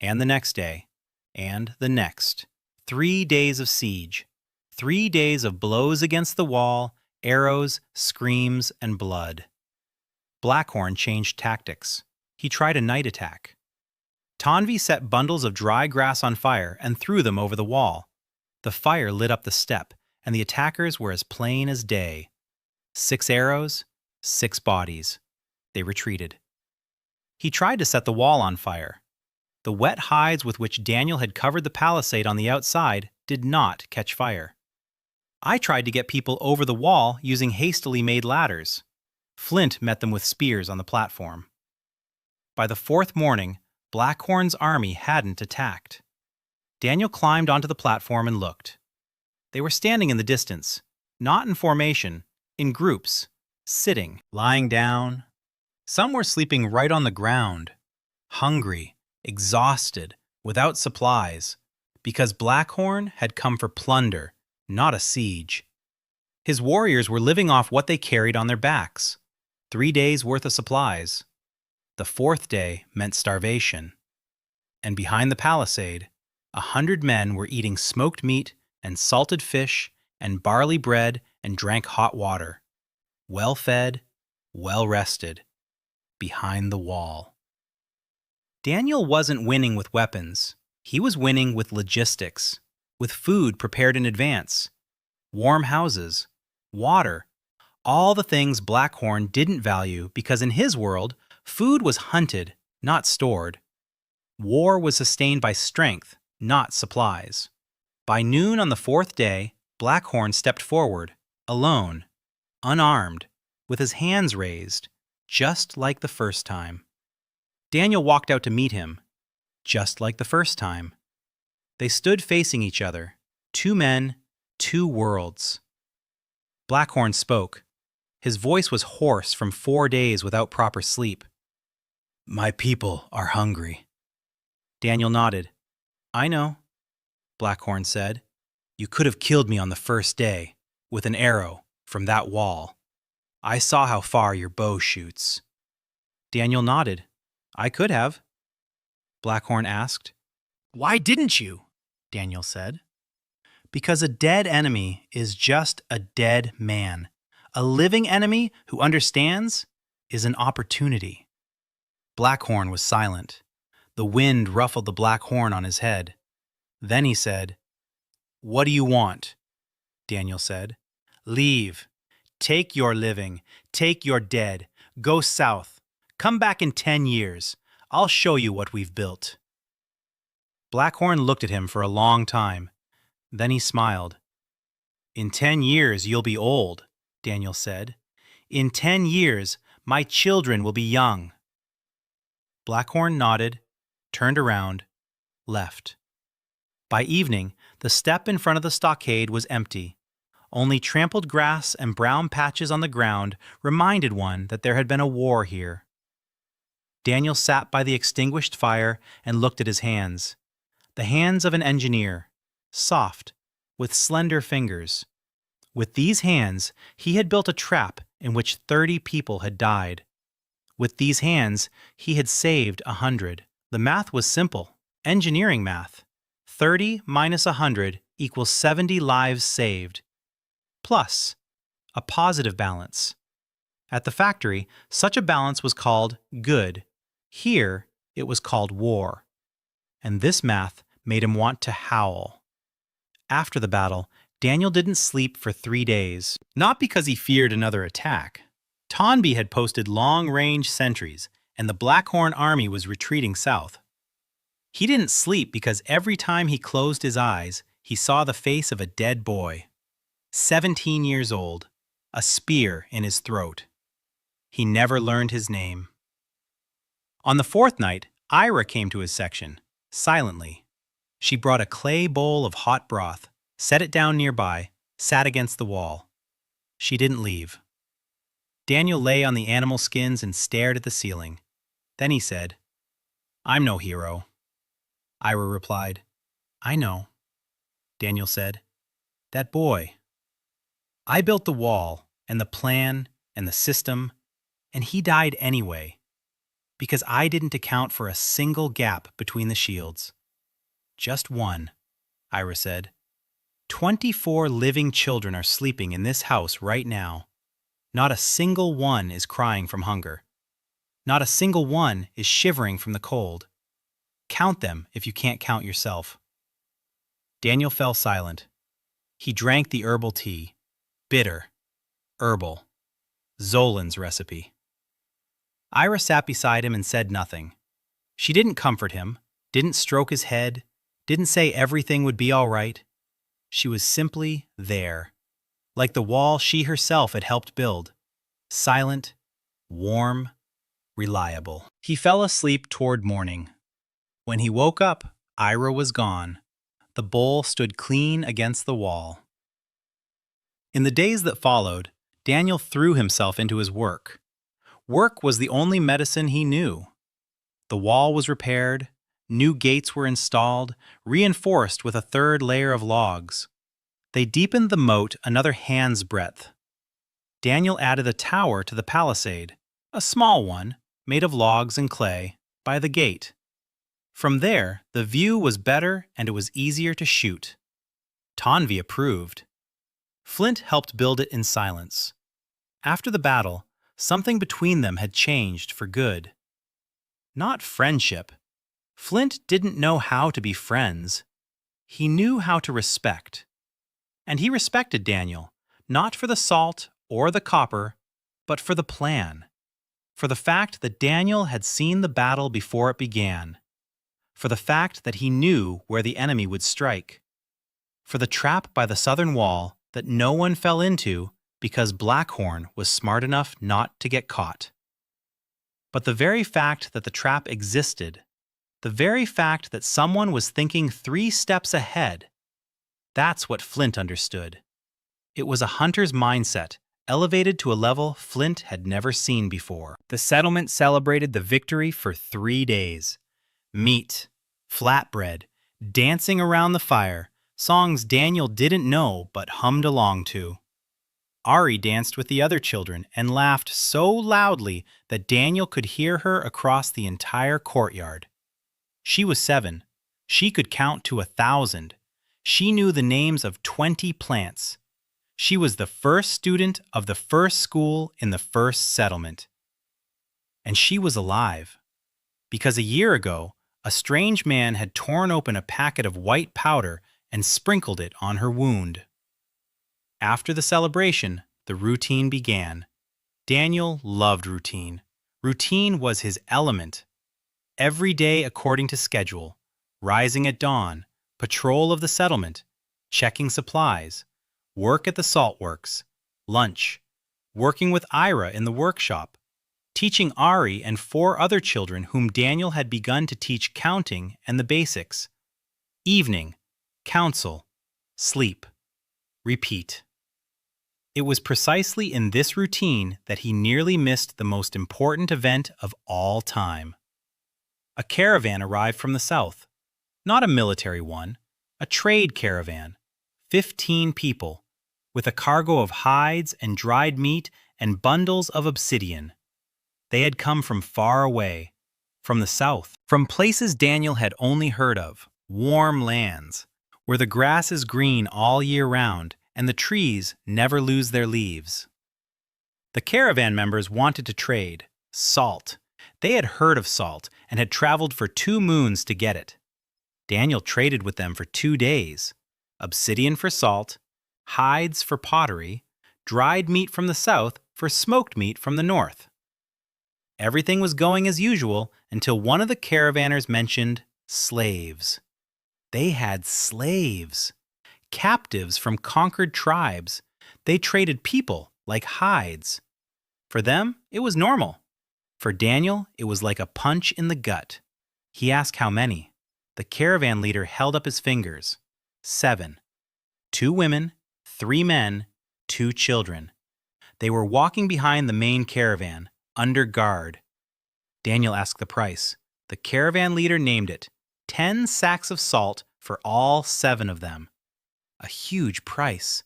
and the next day, and the next. 3 days of siege. 3 days of blows against the wall, arrows, screams, and blood. Blackhorn changed tactics. He tried a night attack. Tonvi set bundles of dry grass on fire and threw them over the wall. The fire lit up the step, and the attackers were as plain as day. 6 arrows, 6 bodies. They retreated. He tried to set the wall on fire. The wet hides with which Daniel had covered the palisade on the outside did not catch fire. I tried to get people over the wall using hastily made ladders. Flint met them with spears on the platform. By the 4th morning, Blackhorn's army hadn't attacked. Daniel climbed onto the platform and looked. They were standing in the distance, not in formation, in groups, sitting, lying down. Some were sleeping right on the ground, hungry, exhausted, without supplies, because Blackhorn had come for plunder, not a siege. His warriors were living off what they carried on their backs, 3 days' worth of supplies. The 4th day meant starvation. And behind the palisade, 100 men were eating smoked meat and salted fish and barley bread and drank hot water. Well fed, well rested, behind the wall. Daniel wasn't winning with weapons. He was winning with logistics, with food prepared in advance, warm houses, water, all the things Blackhorn didn't value because in his world, food was hunted, not stored. War was sustained by strength, not supplies. By noon on the 4th day, Blackhorn stepped forward, alone, unarmed, with his hands raised, just like the first time. Daniel walked out to meet him, just like the first time. They stood facing each other, 2 men, 2 worlds. Blackhorn spoke. His voice was hoarse from 4 days without proper sleep. "My people are hungry." Daniel nodded. "I know," Blackhorn said. "You could have killed me on the first day, with an arrow, from that wall. I saw how far your bow shoots." Daniel nodded. "I could have." Blackhorn asked. "Why didn't you?" Daniel said. "Because a dead enemy is just a dead man. A living enemy who understands is an opportunity." Blackhorn was silent. The wind ruffled the black horn on his head. Then he said, "What do you want?" Daniel said. "Leave. Take your living. Take your dead. Go south. Come back in 10 years. I'll show you what we've built." Blackhorn looked at him for a long time. Then he smiled. "In 10 years you'll be old," Daniel said. "In 10 years my children will be young." Blackhorn nodded, turned around, left. By evening, the steppe in front of the stockade was empty. Only trampled grass and brown patches on the ground reminded one that there had been a war here. Daniel sat by the extinguished fire and looked at his hands. The hands of an engineer, soft, with slender fingers. With these hands, he had built a trap in which 30 people had died. With these hands, he had saved 100. The math was simple, engineering math. 30 minus 100 equals 70 lives saved, plus a positive balance. At the factory, such a balance was called good. Here, it was called war. And this math made him want to howl. After the battle, Daniel didn't sleep for 3 days, not because he feared another attack. Tonby had posted long-range sentries, and the Blackhorn army was retreating south. He didn't sleep because every time he closed his eyes, he saw the face of a dead boy. 17 years old, a spear in his throat. He never learned his name. On the 4th night, Ira came to his section, silently. She brought a clay bowl of hot broth, set it down nearby, sat against the wall. She didn't leave. Daniel lay on the animal skins and stared at the ceiling. Then he said, "I'm no hero." Ira replied, "I know." Daniel said, "That boy. I built the wall and the plan and the system, and he died anyway, because I didn't account for a single gap between the shields." "Just one," Ira said. 24 living children are sleeping in this house right now. Not a single one is crying from hunger. Not a single one is shivering from the cold. Count them if you can't count yourself." Daniel fell silent. He drank the herbal tea. Bitter. Herbal. Zolan's recipe. Ira sat beside him and said nothing. She didn't comfort him, didn't stroke his head, didn't say everything would be all right. She was simply there, like the wall she herself had helped build. Silent, warm, reliable. He fell asleep toward morning. When he woke up, Ira was gone. The bowl stood clean against the wall. In the days that followed, Daniel threw himself into his work. Work was the only medicine he knew. The wall was repaired, new gates were installed, reinforced with a 3rd layer of logs. They deepened the moat another hand's breadth. Daniel added a tower to the palisade, a small one, made of logs and clay, by the gate. From there, the view was better and it was easier to shoot. Tonvi approved. Flint helped build it in silence. After the battle, something between them had changed for good. Not friendship. Flint didn't know how to be friends. He knew how to respect. And he respected Daniel, not for the salt or the copper, but for the plan. For the fact that Daniel had seen the battle before it began. For the fact that he knew where the enemy would strike. For the trap by the southern wall that no one fell into because Blackhorn was smart enough not to get caught. But the very fact that the trap existed, the very fact that someone was thinking 3 steps ahead, that's what Flint understood. It was a hunter's mindset, elevated to a level Flint had never seen before. The settlement celebrated the victory for 3 days. Meat, flatbread, dancing around the fire, songs Daniel didn't know but hummed along to. Ari danced with the other children and laughed so loudly that Daniel could hear her across the entire courtyard. She was 7. She could count to 1,000. She knew the names of 20 plants. She was the first student of the first school in the first settlement. And she was alive. Because a year ago, a strange man had torn open a packet of white powder and sprinkled it on her wound. After the celebration, the routine began. Daniel loved routine. Routine was his element. Every day according to schedule, rising at dawn, patrol of the settlement, checking supplies, work at the salt works, lunch, working with Ira in the workshop, teaching Ari and 4 other children whom Daniel had begun to teach counting and the basics. Evening, counsel, sleep, repeat. It was precisely in this routine that he nearly missed the most important event of all time. A caravan arrived from the south. Not a military one, a trade caravan. 15 people, with a cargo of hides and dried meat and bundles of obsidian. They had come from far away, from the south, from places Daniel had only heard of. warm lands, where the grass is green all year round and the trees never lose their leaves. The caravan members wanted to trade salt. They had heard of salt and had traveled for 2 moons to get it. Daniel traded with them for 2 days. Obsidian for salt, hides for pottery, dried meat from the south for smoked meat from the north. Everything was going as usual until one of the caravanners mentioned slaves. They had slaves, captives from conquered tribes. They traded people like hides. For them, it was normal. For Daniel, it was like a punch in the gut. He asked how many. The caravan leader held up his fingers. 7. 2 women, 3 men, 2 children. They were walking behind the main caravan, under guard. Daniel asked the price. The caravan leader named it 10 sacks of salt for all 7 of them. A huge price.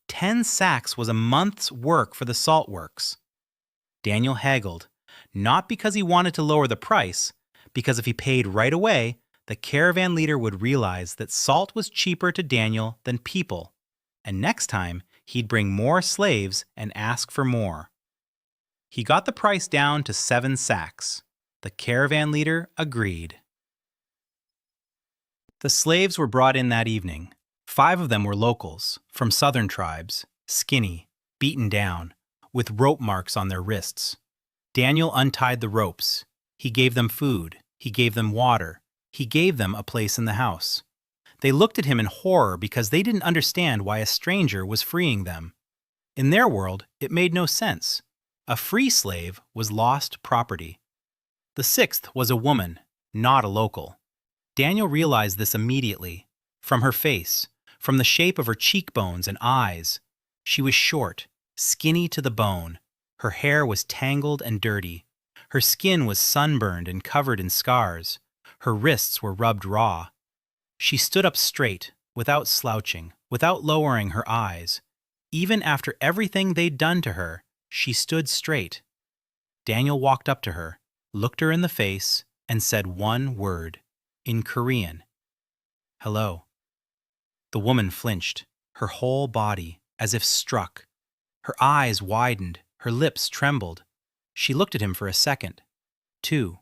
10 sacks was a month's work for the salt works. Daniel haggled, not because he wanted to lower the price, because if he paid right away, the caravan leader would realize that salt was cheaper to Daniel than people, and next time he'd bring more slaves and ask for more. He got the price down to 7 sacks. The caravan leader agreed. The slaves were brought in that evening. 5 of them were locals, from southern tribes, skinny, beaten down, with rope marks on their wrists. Daniel untied the ropes. He gave them food. He gave them water. He gave them a place in the house. They looked at him in horror because they didn't understand why a stranger was freeing them. In their world, it made no sense. A free slave was lost property. The 6th was a woman, not a local. Daniel realized this immediately. From her face, from the shape of her cheekbones and eyes. She was short, skinny to the bone. Her hair was tangled and dirty. Her skin was sunburned and covered in scars. Her wrists were rubbed raw. She stood up straight, without slouching, without lowering her eyes. Even after everything they'd done to her, she stood straight. Daniel walked up to her, looked her in the face, and said one word, in Korean. "Hello." The woman flinched, her whole body, as if struck. Her eyes widened, her lips trembled. She looked at him for a second, 2,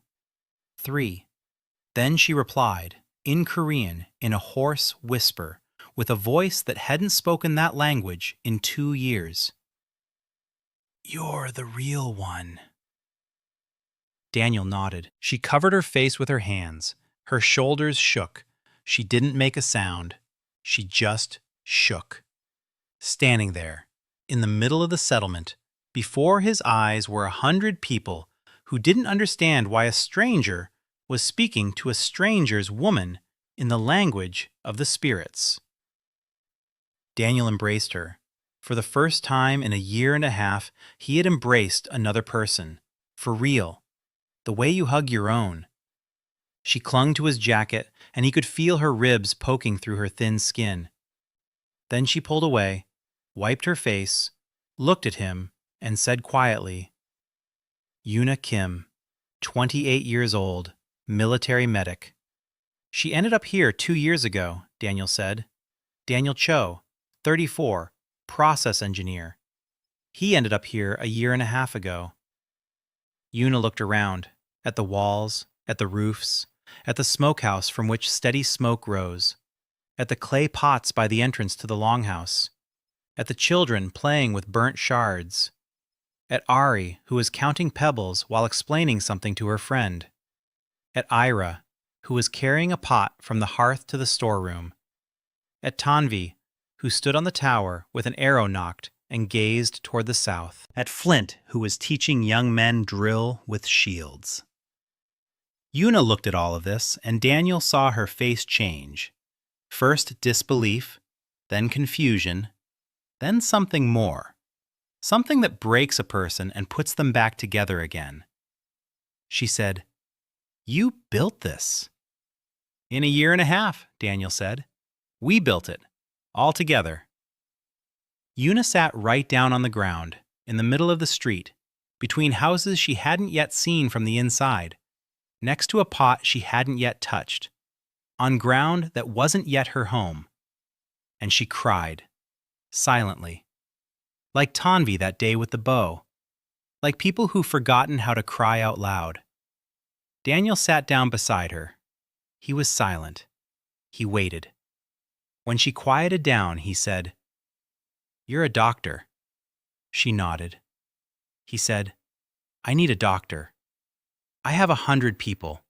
3. Then she replied, in Korean, in a hoarse whisper, with a voice that hadn't spoken that language in 2 years. "You're the real one." Daniel nodded. She covered her face with her hands. Her shoulders shook. She didn't make a sound. She just shook. Standing there, in the middle of the settlement, before his eyes were 100 people who didn't understand why a stranger was speaking to a stranger's woman in the language of the spirits. Daniel embraced her. For the first time in a year and a half, he had embraced another person. For real. The way you hug your own. She clung to his jacket, and he could feel her ribs poking through her thin skin. Then she pulled away, wiped her face, looked at him, and said quietly, "Yoona Kim, 28 years old, military medic." "She ended up here 2 years ago," Daniel said. "Daniel Cho, 34, process engineer. He ended up here a year and a half ago." Yoona looked around, at the walls, at the roofs, at the smokehouse from which steady smoke rose, at the clay pots by the entrance to the longhouse, at the children playing with burnt shards, at Ari, who was counting pebbles while explaining something to her friend, at Ira, who was carrying a pot from the hearth to the storeroom, at Tanvi, who stood on the tower with an arrow nocked and gazed toward the south, at Flint, who was teaching young men drill with shields. Yoona looked at all of this, and Daniel saw her face change. First disbelief, then confusion, then something more. Something that breaks a person and puts them back together again. She said, "You built this." "In a year and a half," Daniel said. "We built it, all together." Yoona sat right down on the ground, in the middle of the street, between houses she hadn't yet seen from the inside, next to a pot she hadn't yet touched. on ground that wasn't yet her home. And she cried, silently, like Tanvi that day with the bow, like people who've forgotten how to cry out loud. Daniel sat down beside her. He was silent. He waited. When she quieted down, he said, "You're a doctor." She nodded. He said, "I need a doctor. I have 100 people.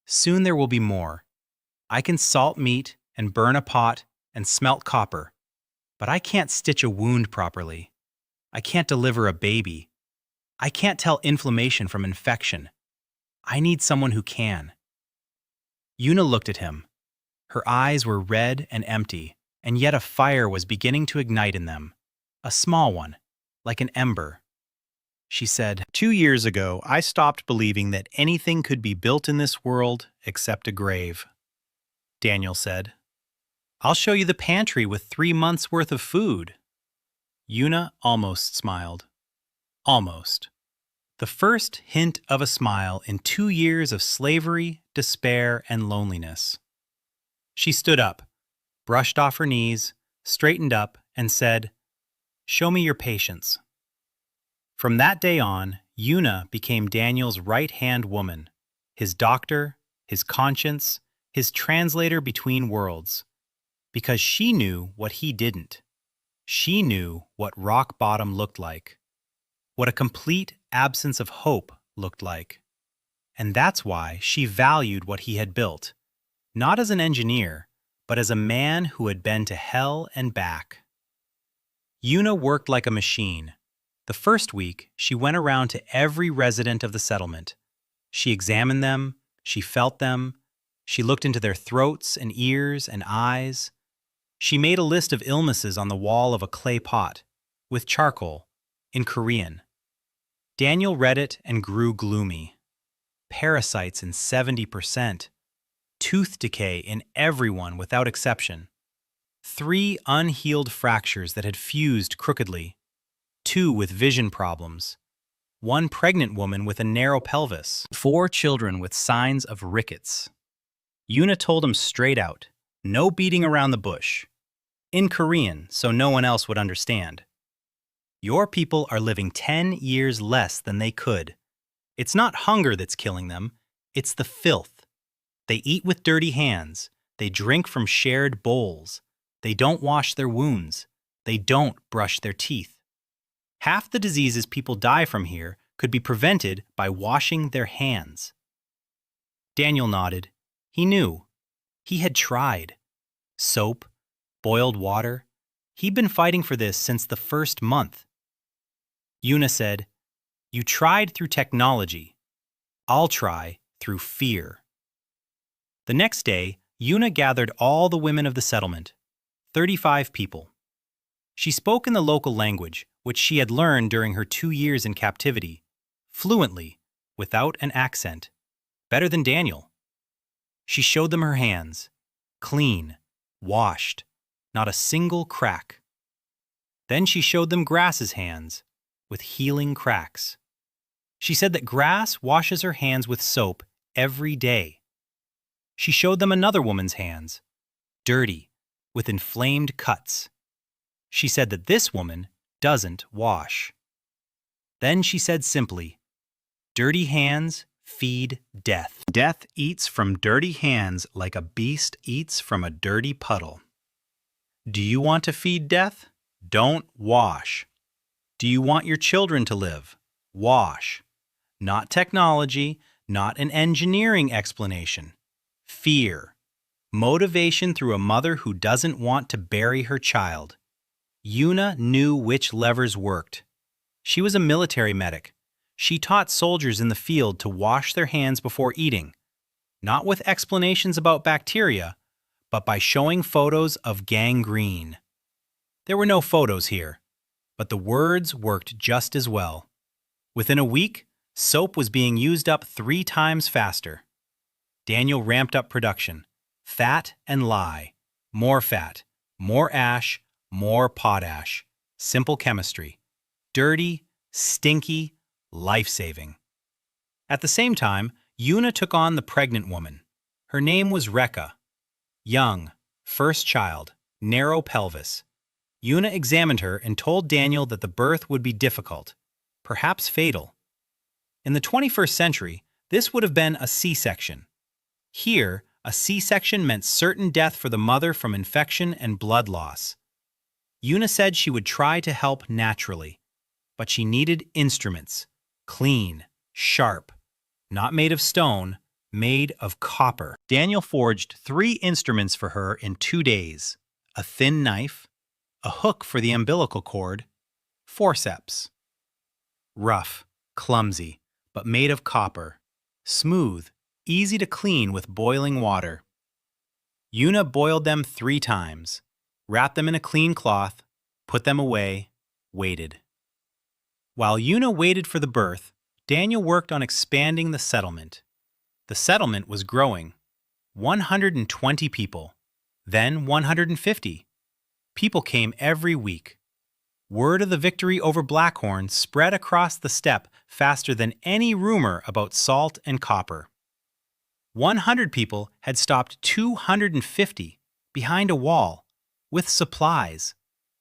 Soon there will be more. I can salt meat and burn a pot and smelt copper, but I can't stitch a wound properly. I can't deliver a baby. I can't tell inflammation from infection. I need someone who can." Yuna looked at him. Her eyes were red and empty, and yet a fire was beginning to ignite in them, a small one, like an ember. She said, "2 years ago, I stopped believing that anything could be built in this world except a grave." Daniel said, "I'll show you the pantry with 3 months' worth of food." Yuna almost smiled. Almost. The first hint of a smile in 2 years of slavery, despair, and loneliness. She stood up, brushed off her knees, straightened up, and said, "Show me your patience." From that day on, Yuna became Daniel's right-hand woman, his doctor, his conscience, his translator between worlds. Because she knew what he didn't. She knew what rock bottom looked like, what a complete absence of hope looked like. And that's why she valued what he had built, not as an engineer, but as a man who had been to hell and back. Yuna worked like a machine. The first week, she went around to every resident of the settlement. She examined them, she felt them, she looked into their throats and ears and eyes. She made a list of illnesses on the wall of a clay pot, with charcoal, in Korean. Daniel read it and grew gloomy. Parasites in 70%. Tooth decay in everyone without exception. 3 unhealed fractures that had fused crookedly. 2 with vision problems. 1 pregnant woman with a narrow pelvis. 4 children with signs of rickets. Yuna told him straight out, no beating around the bush. In Korean, so no one else would understand. Your people are living 10 years less than they could. It's not hunger that's killing them, it's the filth. They eat with dirty hands, they drink from shared bowls, they don't wash their wounds, they don't brush their teeth. Half the diseases people die from here could be prevented by washing their hands. Daniel nodded. He knew. He had tried. Soap, boiled water. He'd been fighting for this since the first month. Yuna said, "You tried through technology. I'll try through fear." The next day, Yuna gathered all the women of the settlement, 35 people. She spoke in the local language, which she had learned during her 2 years in captivity, fluently, without an accent, better than Daniel. She showed them her hands, clean, washed, not a single crack. Then she showed them Grass's hands, with healing cracks. She said that Grass washes her hands with soap every day. She showed them another woman's hands, dirty, with inflamed cuts. She said that this woman doesn't wash. Then she said simply, "Dirty hands feed death. Death eats from dirty hands like a beast eats from a dirty puddle. Do you want to feed death? Don't wash. Do you want your children to live? Wash. Not technology, not an engineering explanation. Fear. Motivation through a mother who doesn't want to bury her child." Yuna knew which levers worked. She was a military medic. She taught soldiers in the field to wash their hands before eating, not with explanations about bacteria, but by showing photos of gangrene. There were no photos here, but the words worked just as well. Within a week, soap was being used up 3 times faster. Daniel ramped up production. Fat and lye. More fat. More ash. More potash. Simple chemistry. Dirty, stinky, life-saving. At the same time, Yuna took on the pregnant woman. Her name was Rekka. Young, first child, narrow pelvis. Yuna examined her and told Daniel that the birth would be difficult, perhaps fatal. In the 21st century, this would have been a C-section. Here, a C-section meant certain death for the mother from infection and blood loss. Yuna said she would try to help naturally, but she needed instruments, clean, sharp, not made of stone, made of copper. Daniel forged 3 instruments for her in 2 days: a thin knife, a hook for the umbilical cord, forceps. Rough, clumsy, but made of copper, smooth, easy to clean with boiling water. Yuna boiled them 3 times, wrapped them in a clean cloth, put them away, waited. While Yuna waited for the birth, Daniel worked on expanding the settlement. The settlement was growing. 120 people, then 150. People came every week. Word of the victory over Blackhorn spread across the steppe faster than any rumor about salt and copper. 100 people had stopped 250 behind a wall with supplies.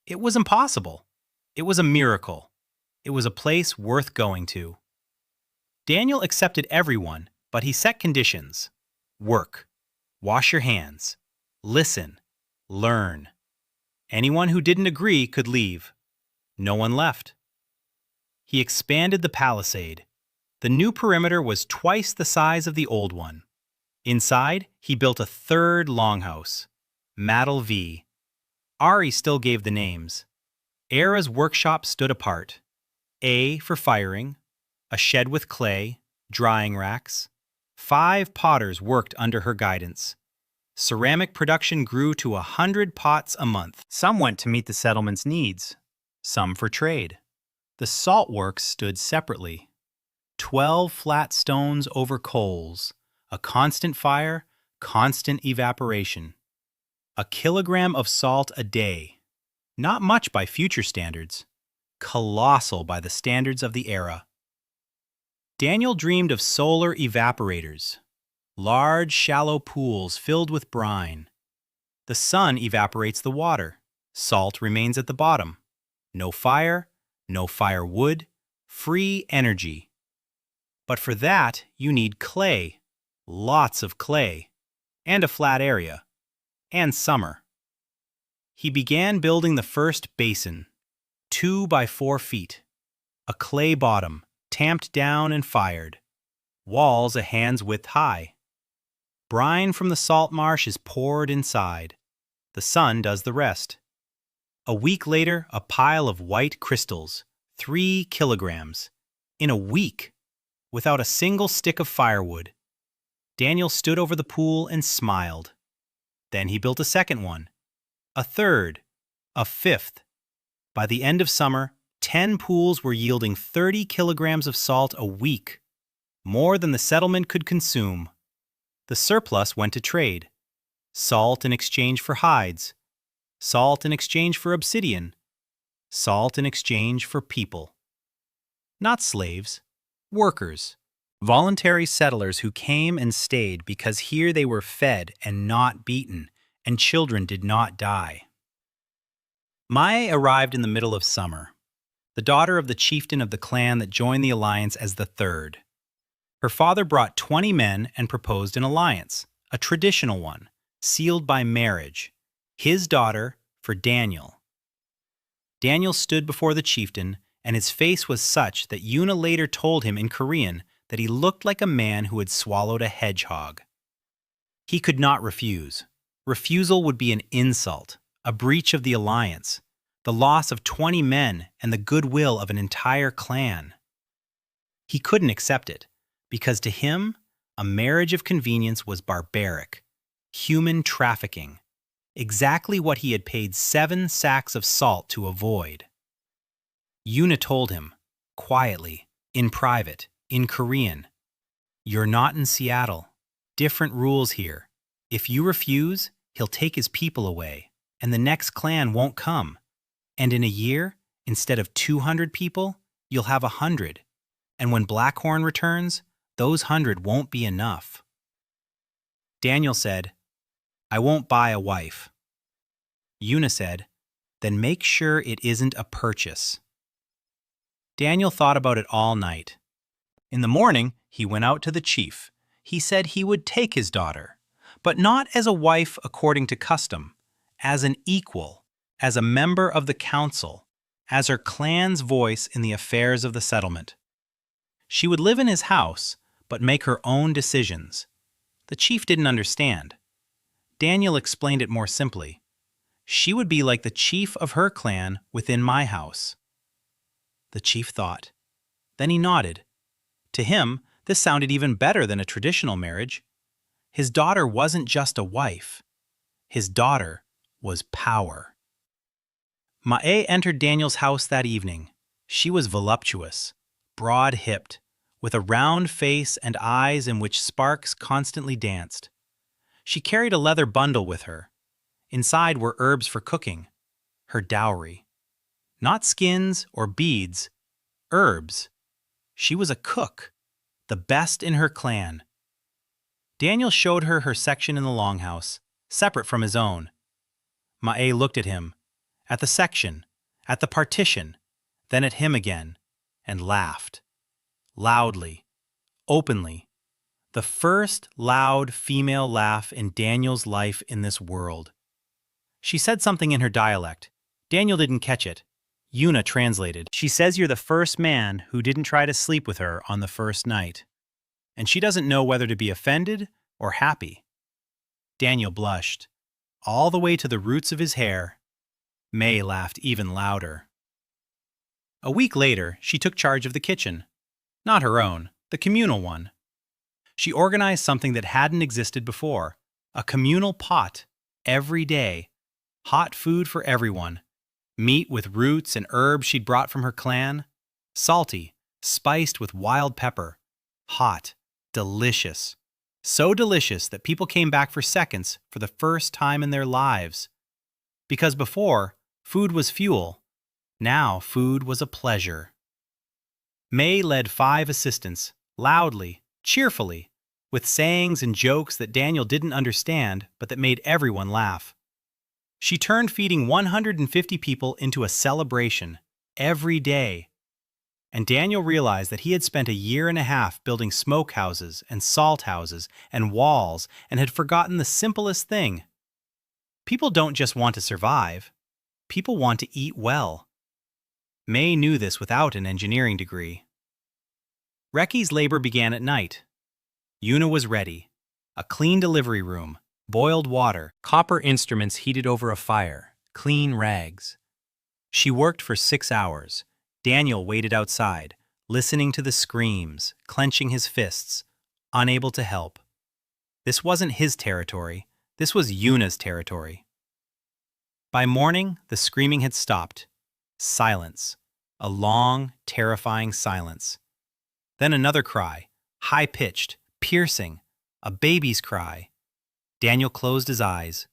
It was impossible. It was a miracle. It was a place worth going to. Daniel accepted everyone, but he set conditions. Work. Wash your hands. Listen. Learn. Anyone who didn't agree could leave. No one left. He expanded the palisade. The new perimeter was twice the size of the old one. Inside, he built a 3rd longhouse, Madel V. Ari still gave the names. Era's workshop stood apart. A for firing, a shed with clay, drying racks. 5 potters worked under her guidance. Ceramic production grew to 100 pots a month. Some went to meet the settlement's needs, some for trade. The salt works stood separately. 12 flat stones over coals, a constant fire, constant evaporation. A kilogram of salt a day. Not much by future standards. Colossal by the standards of the era. Daniel dreamed of solar evaporators. Large, shallow pools filled with brine. The sun evaporates the water. Salt remains at the bottom. No fire, no firewood, free energy. But for that, you need clay. Lots of clay. And a flat area. And summer. He began building the first basin, 2 by 4 feet. A clay bottom, tamped down and fired. Walls a hand's width high. Brine from the salt marsh is poured inside. The sun does the rest. A week later, a pile of white crystals, 3 kilograms. In a week, without a single stick of firewood. Daniel stood over the pool and smiled. Then he built a second one, a third, a 5th. By the end of summer, 10 pools were yielding 30 kilograms of salt a week, more than the settlement could consume. The surplus went to trade. Salt in exchange for hides. Salt in exchange for obsidian. Salt in exchange for people. Not slaves, workers. Voluntary settlers who came and stayed because here they were fed and not beaten, and children did not die. Mai arrived in the middle of summer, the daughter of the chieftain of the clan that joined the alliance as the 3rd. Her father brought 20 men and proposed an alliance, a traditional one, sealed by marriage, his daughter for Daniel. Daniel stood before the chieftain, and his face was such that Yuna later told him in Korean that he looked like a man who had swallowed a hedgehog. He could not refuse. Refusal would be an insult, a breach of the alliance, the loss of 20 men and the goodwill of an entire clan. He couldn't accept it, because to him, a marriage of convenience was barbaric, human trafficking, exactly what he had paid 7 sacks of salt to avoid. Yuna told him, quietly, in private, in Korean, "You're not in Seattle. Different rules here. If you refuse, he'll take his people away, and the next clan won't come. And in a year, instead of 200 people, you'll have 100. And when Blackhorn returns, those 100 won't be enough." Daniel said, I won't buy a wife. Una said, then make sure it isn't a purchase. Daniel thought about it all night. In the morning, he went out to the chief. He said he would take his daughter, but not as a wife according to custom, as an equal, as a member of the council, as her clan's voice in the affairs of the settlement. She would live in his house, but make her own decisions. The chief didn't understand. Daniel explained it more simply. She would be like the chief of her clan within my house. The chief thought. Then he nodded. To him, this sounded even better than a traditional marriage. His daughter wasn't just a wife. His daughter was power. Ma'e entered Daniel's house that evening. She was voluptuous, broad-hipped, with a round face and eyes in which sparks constantly danced. She carried a leather bundle with her. Inside were herbs for cooking, her dowry. Not skins or beads, herbs. She was a cook, the best in her clan. Daniel showed her her section in the longhouse, separate from his own. Ma'e looked at him, at the section, at the partition, then at him again, and laughed. Loudly, openly. The first loud female laugh in Daniel's life in this world. She said something in her dialect. Daniel didn't catch it. Una translated. She says you're the first man who didn't try to sleep with her on the first night. And she doesn't know whether to be offended or happy. Daniel blushed, all the way to the roots of his hair. May laughed even louder. A week later, she took charge of the kitchen. Not her own, the communal one. She organized something that hadn't existed before, a communal pot, every day. Hot food for everyone. Meat with roots and herbs she'd brought from her clan. Salty, spiced with wild pepper. Hot, delicious. So delicious that people came back for seconds for the first time in their lives. Because before, food was fuel. Now food was a pleasure. May led 5 assistants, loudly, cheerfully, with sayings and jokes that Daniel didn't understand but that made everyone laugh. She turned feeding 150 people into a celebration, every day. And Daniel realized that he had spent a year and a half building smokehouses and salt houses and walls and had forgotten the simplest thing. People don't just want to survive. People want to eat well. May knew this without an engineering degree. Recky's labor began at night. Una was ready. A clean delivery room, boiled water, copper instruments heated over a fire, clean rags. She worked for 6 hours. Daniel waited outside, listening to the screams, clenching his fists, unable to help. This wasn't his territory. This was Una's territory. By morning, the screaming had stopped. Silence. A long, terrifying silence. Then another cry, high-pitched, piercing, a baby's cry. Daniel closed his eyes.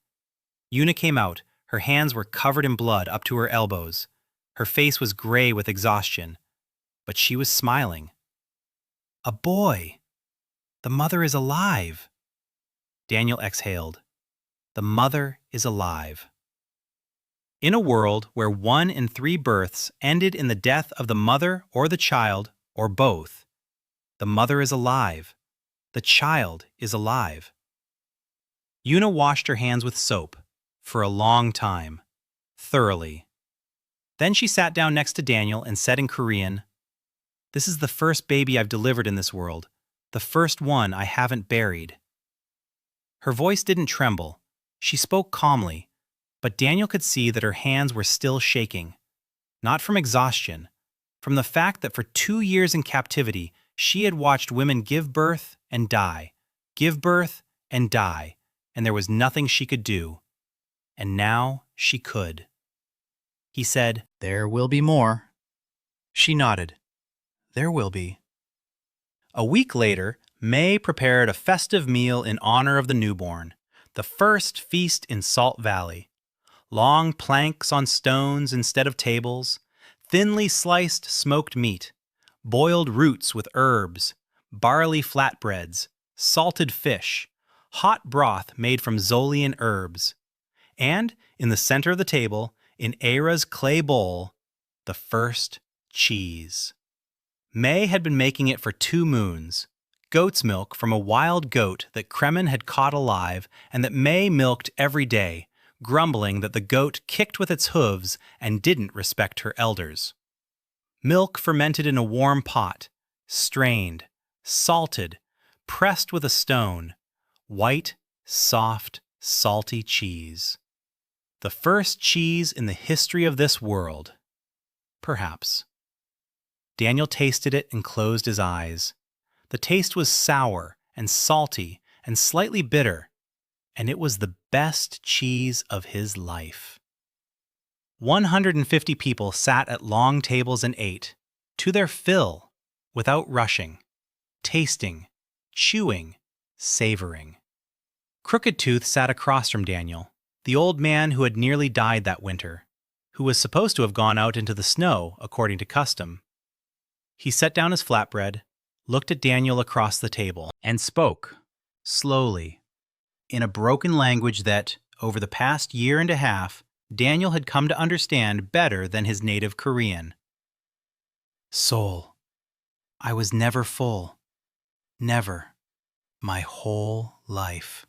Una came out. Her hands were covered in blood up to her elbows. Her face was gray with exhaustion, but she was smiling. A boy! The mother is alive! Daniel exhaled. The mother is alive. In a world where 1 in 3 births ended in the death of the mother or the child, or both, the mother is alive. The child is alive. Una washed her hands with soap, for a long time, thoroughly. Then she sat down next to Daniel and said in Korean, "This is the first baby I've delivered in this world, the first one I haven't buried." Her voice didn't tremble. She spoke calmly, but Daniel could see that her hands were still shaking. Not from exhaustion, from the fact that for 2 years in captivity, she had watched women give birth and die, give birth and die, and there was nothing she could do. And now she could. He said, "There will be more." She nodded. "There will be." A week later, May prepared a festive meal in honor of the newborn, the first feast in Salt Valley. Long planks on stones instead of tables, thinly sliced smoked meat, boiled roots with herbs, barley flatbreads, salted fish, hot broth made from Zolian herbs. And in the center of the table, in Era's clay bowl, the first cheese. May had been making it for 2 moons. Goat's milk from a wild goat that Kremen had caught alive and that May milked every day, grumbling that the goat kicked with its hooves and didn't respect her elders. Milk fermented in a warm pot, strained, salted, pressed with a stone, white, soft, salty cheese. The first cheese in the history of this world. Perhaps. Daniel tasted it and closed his eyes. The taste was sour and salty and slightly bitter, and it was the best cheese of his life. 150 people sat at long tables and ate, to their fill, without rushing, tasting, chewing, savoring. Crooked Tooth sat across from Daniel, the old man who had nearly died that winter, who was supposed to have gone out into the snow according to custom. He set down his flatbread, looked at Daniel across the table, and spoke, slowly, in a broken language that, over the past year and a half, Daniel had come to understand better than his native Korean. Soul, I was never full. Never. My whole life.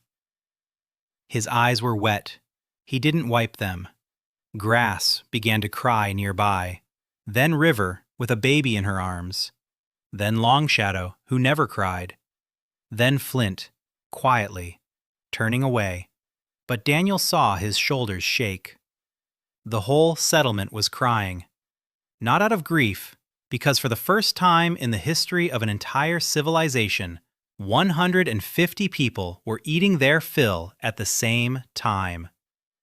His eyes were wet. He didn't wipe them. Grass began to cry nearby. Then River, with a baby in her arms. Then Long Shadow, who never cried. Then Flint, quietly, turning away. But Daniel saw his shoulders shake. The whole settlement was crying. Not out of grief, because for the first time in the history of an entire civilization, 150 people were eating their fill at the same time.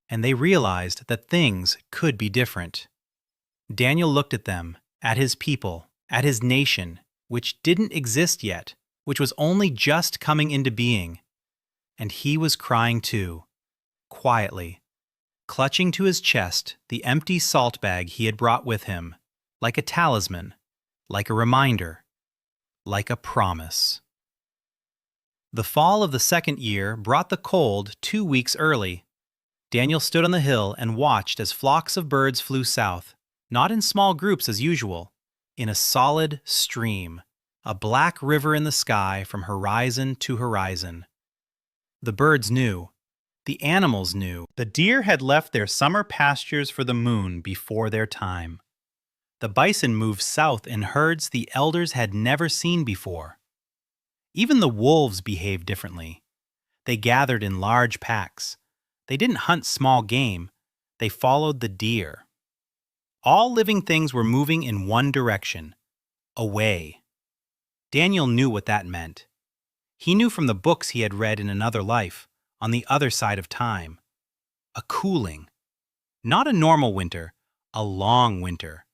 And they realized that things could be different. Daniel looked at them, at his people, at his nation, which didn't exist yet, which was only just coming into being. And he was crying too, quietly, clutching to his chest the empty salt bag he had brought with him, like a talisman, like a reminder, like a promise. The fall of the second year brought the cold 2 weeks early. Daniel stood on the hill and watched as flocks of birds flew south, not in small groups as usual, in a solid stream, a black river in the sky from horizon to horizon. The birds knew. The animals knew. The deer had left their summer pastures for the moon before their time. The bison moved south in herds the elders had never seen before. Even the wolves behaved differently. They gathered in large packs. They didn't hunt small game. They followed the deer. All living things were moving in one direction, away. Daniel knew what that meant. He knew from the books he had read in another life, on the other side of time. A cooling. Not a normal winter, a long winter.